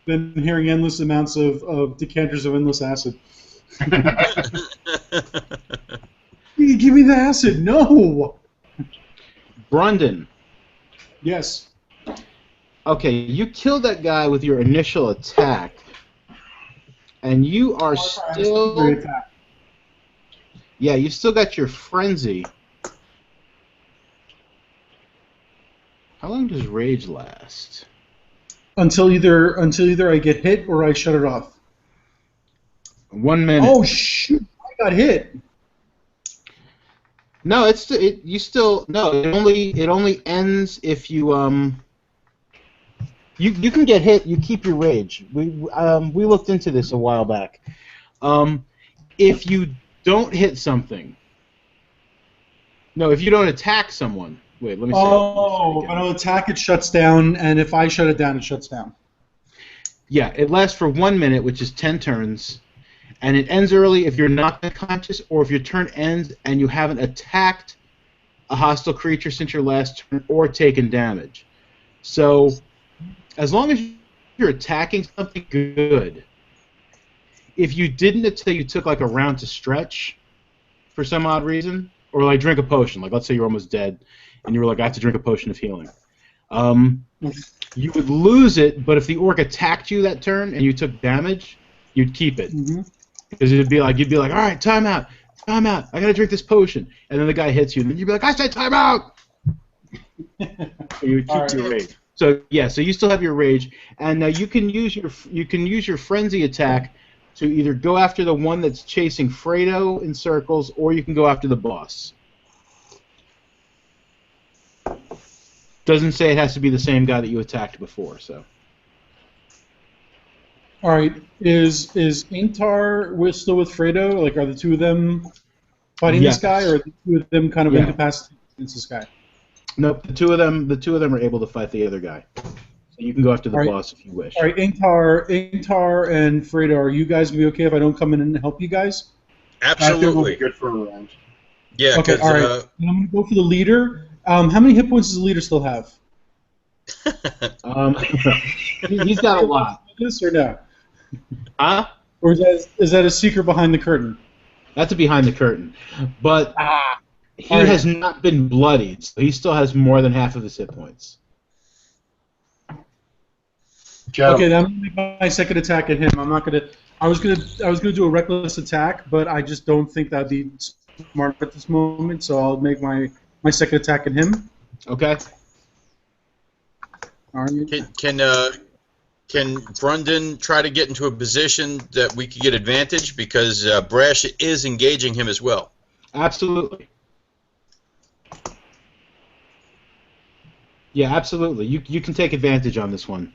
than hearing endless amounts of decanters of endless acid. Give me the acid! No! Brendan. Yes. Okay, you killed that guy with your initial attack, and you are still... Great attack. Yeah, you still got your frenzy. How long does rage last? Until either I get hit or I shut it off. 1 minute. Oh shoot! I got hit. No, it only ends if you you can get hit. You keep your rage. We looked into this a while back. If you don't hit something, no, if you don't attack someone. Wait, let me see. Oh, if I don't attack, it shuts down, and if I shut it down, it shuts down. Yeah, it lasts for 1 minute, which is 10 turns, and it ends early if you're knocked unconscious or if your turn ends and you haven't attacked a hostile creature since your last turn or taken damage. So, as long as you're attacking something, good. If you didn't until you took like a round to stretch for some odd reason, or like drink a potion, like let's say you're almost dead and you were like, I have to drink a potion of healing. You would lose it, but if the orc attacked you that turn and you took damage, you'd keep it. Because you'd be like, all right, time out, I gotta drink this potion, and then the guy hits you, and then you'd be like, I said time out. So you would keep your rage. So yeah, so you still have your rage, and you can use your frenzy attack to either go after the one that's chasing Fredo in circles, or you can go after the boss. Doesn't say it has to be the same guy that you attacked before, so. All right, is Ingtar still with Fredo? Like, are the two of them fighting Yes. this guy, or are the two of them kind of Yeah. incapacitated against this guy? Nope, the two of them are able to fight the other guy. So you can go after the All right. boss if you wish. All right, Ingtar and Fredo, are you guys gonna be okay if I don't come in and help you guys? I think we'll be Absolutely. good for a round. Yeah, Okay, 'cause, all right. I'm gonna go for the leader. How many hit points does the leader still have? He's got a lot. This or no? Huh? Or is that a secret behind the curtain? That's a behind the curtain. But he All right. has not been bloodied, so he still has more than half of his hit points. Joe. Okay, then I'm gonna make my second attack at him. I'm I was gonna do a reckless attack, but I just don't think that'd be smart at this moment. So I'll make my second attack at him. Okay. All right. Can Brundon try to get into a position that we could get advantage because Brash is engaging him as well? Absolutely. Yeah, absolutely. You can take advantage on this one.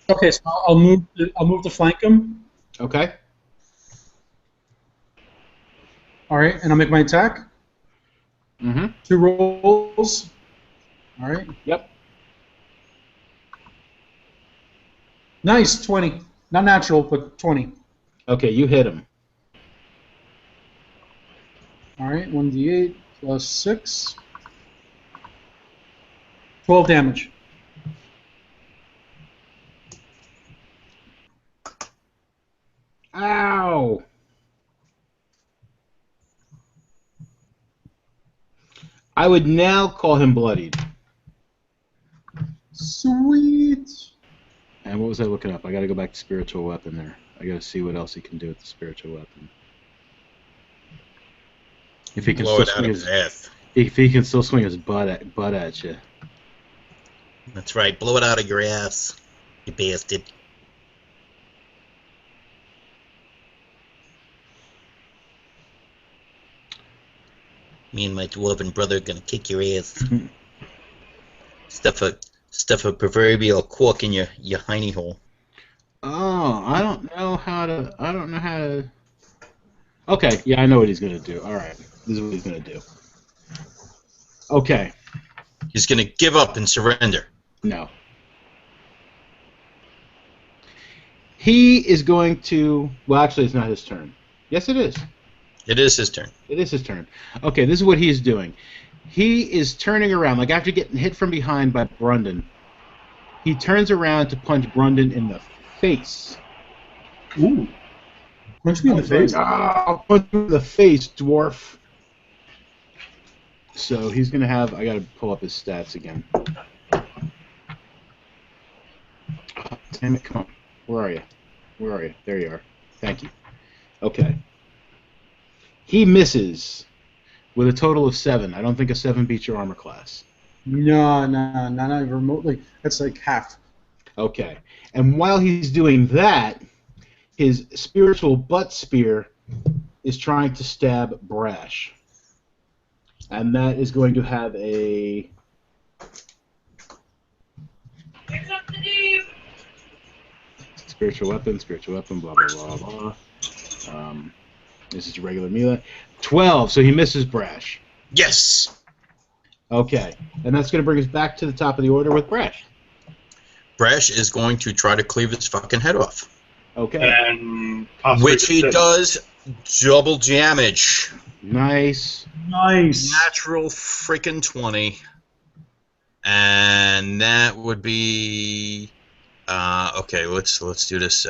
Okay, so I'll move to flank him. Okay. All right, and I'll make my attack. Mm-hmm. 2 rolls. All right. Yep. Nice, 20. Not natural, but 20. Okay, you hit him. All right, 1d8 plus 6. 12 damage. Ow! I would now call him bloodied. Sweet. And what was I looking up? I got to go back to spiritual weapon there. I got to see what else he can do with the spiritual weapon. If he can Blow still it out swing of his ass. if he can still swing his butt at you. That's right. Blow it out of your ass, you bastard. Me and my dwarven brother are gonna kick your ass. Stuff a proverbial cork in your hiney hole. Oh, I don't know how to. Okay, yeah, I know what he's gonna do. All right, this is what he's gonna do. Okay. He's gonna give up and surrender. No. He is going to. Well, actually, it's not his turn. Yes, it is. It is his turn. It is his turn. Okay, this is what he's doing. He is turning around, like after getting hit from behind by Brundon. He turns around to punch Brundon in the face. Ooh. Punch me in the face. I'll punch you in the face, dwarf. So he's going to have... I got to pull up his stats again. Oh, damn it, come on. Where are you? Where are you? There you are. Thank you. Okay. He misses with a total of 7. I don't think a 7 beats your armor class. No, not even remotely. That's like half. Okay. And while he's doing that, his spiritual butt spear is trying to stab Brash. And that is going to have a... Spiritual weapon, blah, blah, blah, blah. This is regular melee. 12, so he misses Brash. Yes! Okay. And that's going to bring us back to the top of the order with Brash. Brash is going to try to cleave its fucking head off. Okay. And possibly Which he does double damage. Nice. Nice. Natural freaking 20. And that would be... okay, let's do this.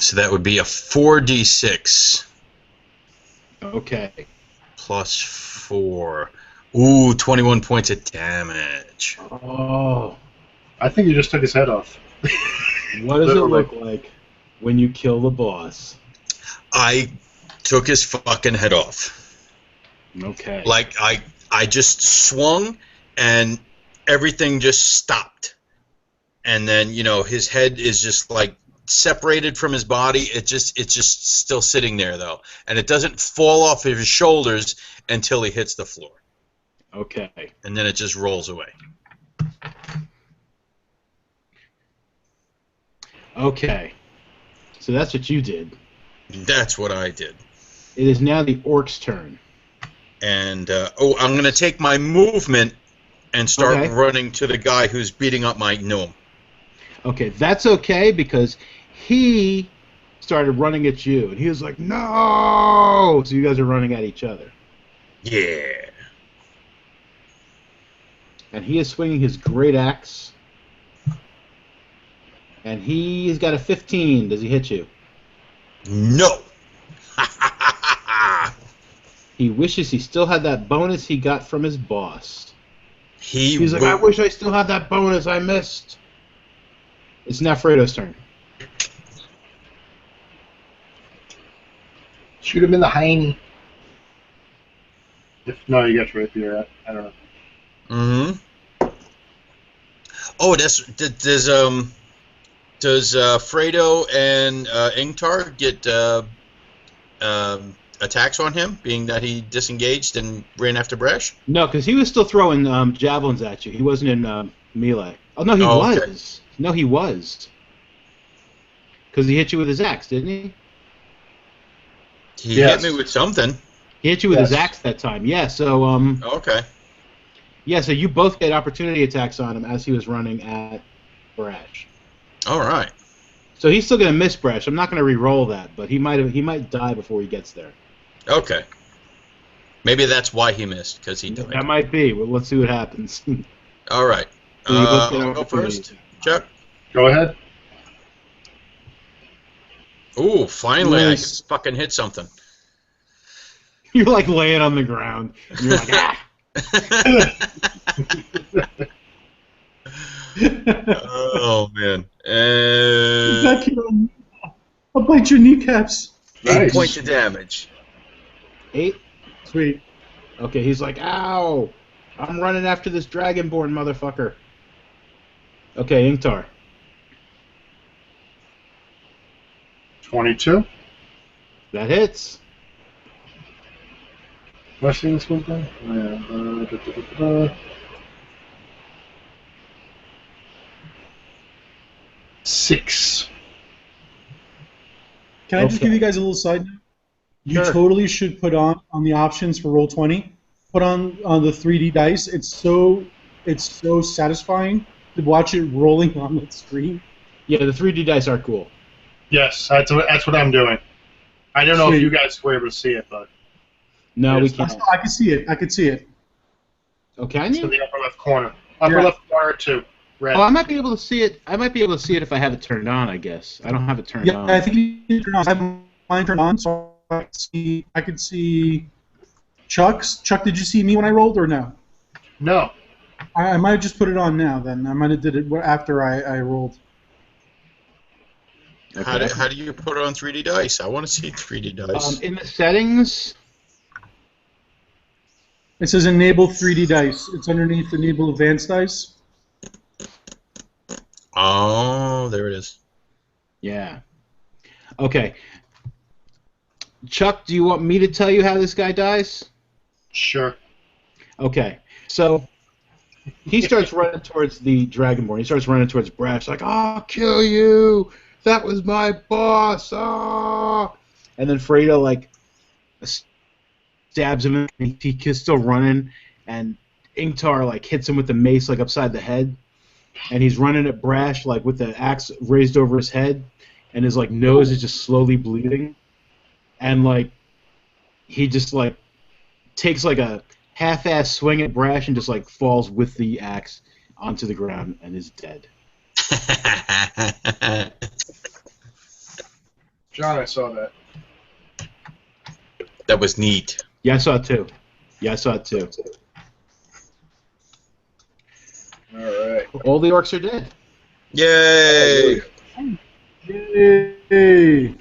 So that would be a 4d6 Okay. plus 4. Ooh, 21 points of damage. Oh. I think you just took his head off. What does it look like when you kill the boss? I took his fucking head off. Okay. Like, I just swung, and everything just stopped. And then, you know, his head is just, like, separated from his body. It's just still sitting there, though. And it doesn't fall off of his shoulders until he hits the floor. Okay. And then it just rolls away. Okay. So that's what you did. That's what I did. It is now the orc's turn. And, I'm going to take my movement and start Okay. running to the guy who's beating up my gnome. Okay, that's okay because he started running at you, and he was like, no! So you guys are running at each other. Yeah. And he is swinging his great axe. And he's got a 15. Does he hit you? No. He wishes he still had that bonus he got from his boss. He's like, I wish I still had that bonus I missed. It's now Fredo's turn. Shoot him in the hiney. No, you got rapier. I don't know. Mm-hmm. Oh, does Fredo and Ingtar get attacks on him, being that he disengaged and ran after Brash? No, because he was still throwing javelins at you. He wasn't in melee. Oh, no, he was. Okay. No, he was. Because he hit you with his axe, didn't he? He Yes. hit me with something. He hit you with his axe that time. Yeah, so Okay. yeah, so you both get opportunity attacks on him as he was running at Brash. All right. So he's still gonna miss Brash. I'm not gonna re-roll that, but he might die before he gets there. Okay. Maybe that's why he missed, because he died. That might be. Well, let's see what happens. All right. So you both get I'll go opportunity first. attacks. Chuck. Go ahead. Ooh, finally Nice. I fucking hit something. You're like laying on the ground. And you're like, ah. Oh, man. Back here, I'll bite your kneecaps. 8 points of damage. 8? Sweet. Okay, he's like, ow! I'm running after this Dragonborn motherfucker. Okay, Ingtar. 22. That hits. Am I seeing this one thing? Yeah. 6. Can I just Okay. give you guys a little side note? You Sure. totally should put on the options for Roll20. Put on the 3D dice. It's so satisfying to watch it rolling on the screen. Yeah, the 3D dice are cool. Yes, that's what I'm doing. I don't know if Sweet. you guys were able to see it, but No, we Yes, can't. I can see it. I can see it. Oh, can it's in you? the upper left corner. Upper Yeah. left corner 2. Red. Oh, I might be able to see it. I might be able to see it if I have it turned on, I guess. I don't have it turned Yeah, on. I think you can turn on. I have mine turned on, so I could see Chuck's. Chuck, did you see me when I rolled or no? No. I might have just put it on now. Then I might have did it after I rolled. Okay. How do you put it on 3D dice? I want to see 3D dice. In the settings, It says enable 3D dice. It's underneath enable advanced dice. Oh, there it is. yeah. Okay. Chuck, do you want me to tell you how this guy dies? Sure. Okay. So he starts running towards the Dragonborn. He starts running towards Brash, like, "I'll kill you! That was my boss! Ah!" And then Fredo like stabs him, and he's still running. And Ingtar like hits him with the mace like upside the head, and he's running at Brash like with the axe raised over his head, and his like nose is just slowly bleeding, and like he just like takes like a half-ass swing at Brash and just like falls with the axe onto the ground and is dead. John, I saw that. That was neat. Yeah, I saw it too. Yeah, I saw it too. All right. All the orcs are dead. Yay! Yay!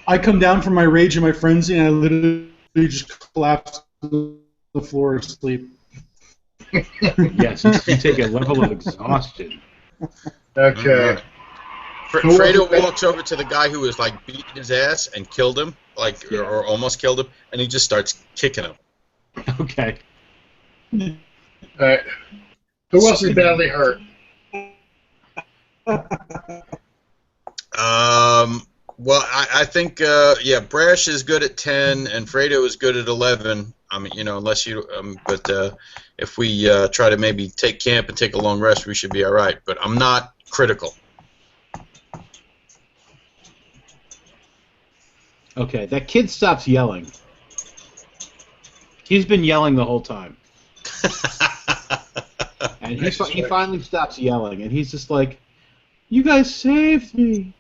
I come down from my rage and my frenzy, and I literally just collapse to the floor asleep. Yes, you take a level of exhaustion. Okay. Fredo walks over to the guy who was like beating his ass and killed him, like or almost killed him, and he just starts kicking him. Okay. All right. Who else is badly hurt? Well, I think Brash is good at 10 and Fredo is good at 11. I mean, unless you, but if we try to maybe take camp and take a long rest, we should be all right. But I'm not critical. Okay, that kid stops yelling. He's been yelling the whole time. And he finally stops yelling, and he's just like, "You guys saved me."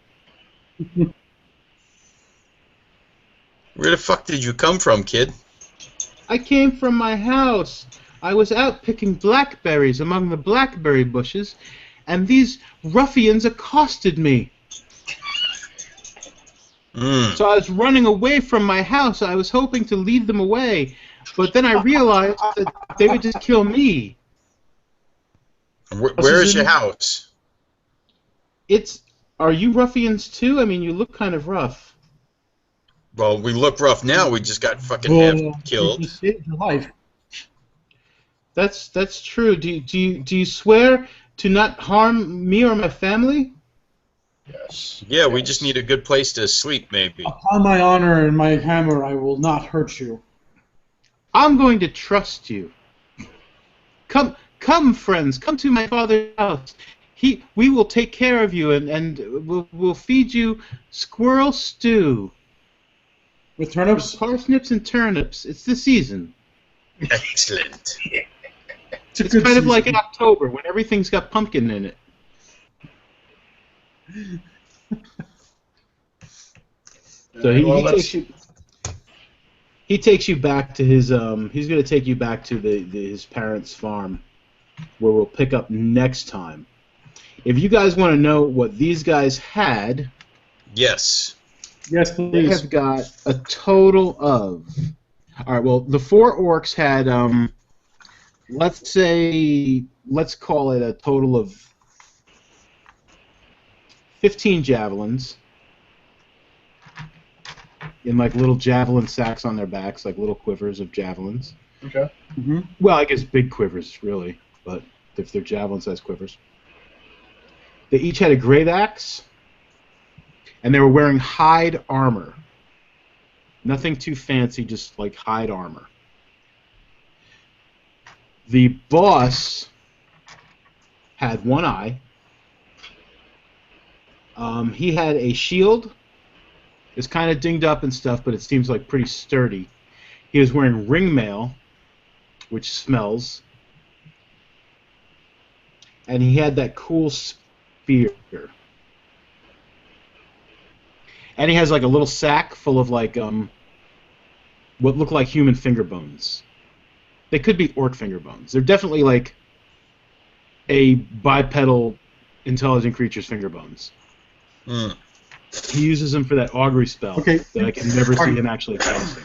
Where the fuck did you come from, kid? I came from my house. I was out picking blackberries among the blackberry bushes, and these ruffians accosted me. So I was running away from my house. I was hoping to lead them away, but then I realized that they would just kill me. Where is your house? Are you ruffians too? I mean, you look kind of rough. Well, we look rough now. We just got fucking half killed. You saved your life. That's true. Do you swear to not harm me or my family? Yes. Yeah, we just need a good place to sleep, maybe. Upon my honor and my hammer, I will not hurt you. I'm going to trust you. Come, friends. Come to my father's house. We will take care of you, and we'll feed you squirrel stew. With turnips? With parsnips and turnips. It's the season. Excellent. It's kind of like in October when everything's got pumpkin in it. So he takes you back to his he's going to take you back to his parents' farm, where we'll pick up next time. If you guys want to know what these guys had, yes, please. They have got a total of. All right. Well, the 4 orcs had let's call it a total of 15 javelins in like little javelin sacks on their backs, like little quivers of javelins. Okay. Mm-hmm. Well, I guess big quivers, really, but if they're javelin-sized quivers. They each had a great axe, and they were wearing hide armor. Nothing too fancy, just like hide armor. The boss had one eye. He had a shield. It's kind of dinged up and stuff, but it seems like pretty sturdy. He was wearing ringmail, which smells. And he had that cool spear. And he has like a little sack full of like what look like human finger bones. They could be orc finger bones. They're definitely like a bipedal intelligent creature's finger bones. He uses them for that augury spell that I can never see him actually casting.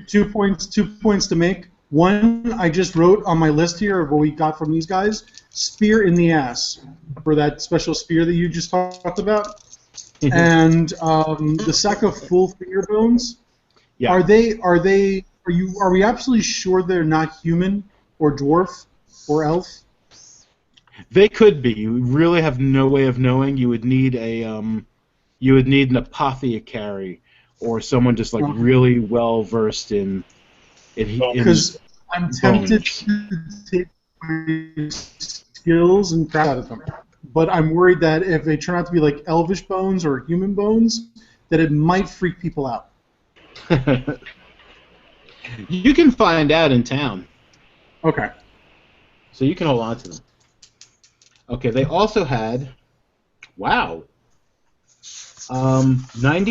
2 points to make. One, I just wrote on my list here of what we got from these guys. Spear in the ass for that special spear that you just talked about. And the sack of full finger bones. Yeah. Are we absolutely sure they're not human or dwarf or elf? They could be. You really have no way of knowing. You would need an apothecary or someone just like really well versed in because I'm tempted to take my skills and crap out of them, but I'm worried that if they turn out to be like elvish bones or human bones, that it might freak people out. You can find out in town. Okay. So you can hold on to them. Okay, they also had, 90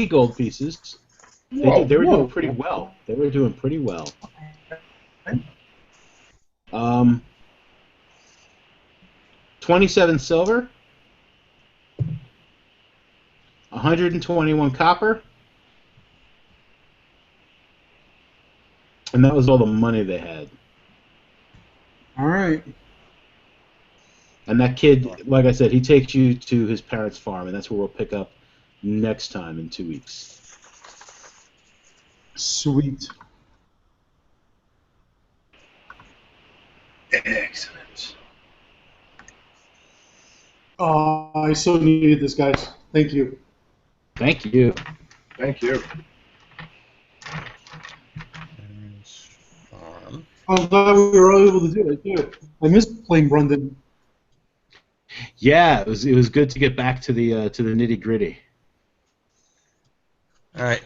gold pieces. They were doing pretty well. 27 silver, 121 copper, and that was all the money they had. All right. And that kid, like I said, he takes you to his parents' farm, and that's where we'll pick up next time in 2 weeks. Sweet. Excellent. Oh, I so needed this, guys. Thank you. Thank you. Thank you. I'm glad we were all able to do it, too. I missed playing Brendan. Yeah, it was good to get back to the nitty gritty. All right.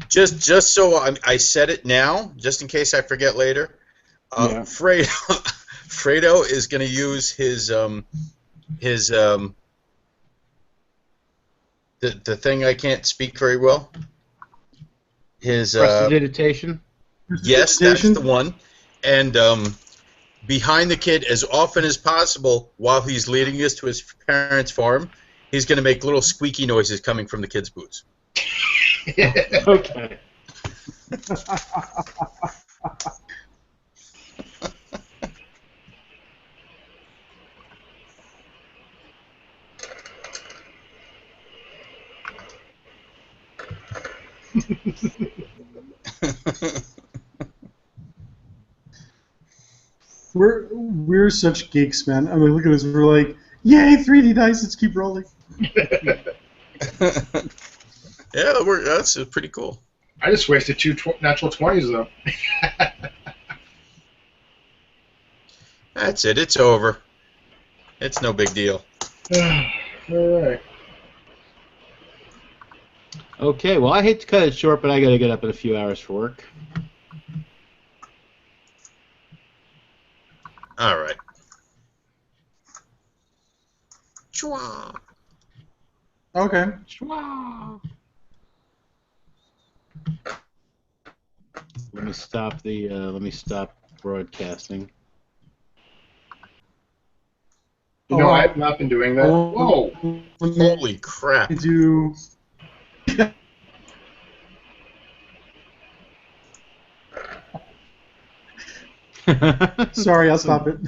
Just so I said it now, just in case I forget later. Fredo is going to use his the thing I can't speak very well. His prestidigitation. Yes, that's the one. And behind the kid as often as possible while he's leading us to his parents' farm, he's going to make little squeaky noises coming from the kid's boots. Okay. We're such geeks, man. I mean, look at us. We're like, yay, 3D dice. Let's keep rolling. Yeah, that's pretty cool. I just wasted two natural 20s, though. That's it. It's over. It's no big deal. All right. Okay, well, I hate to cut it short, but I got to get up in a few hours for work. All right. Chua. Okay. Let me stop the. Let me stop broadcasting. You know, I have not been doing that. Whoa! Holy crap. Do. Sorry, I'll stop it.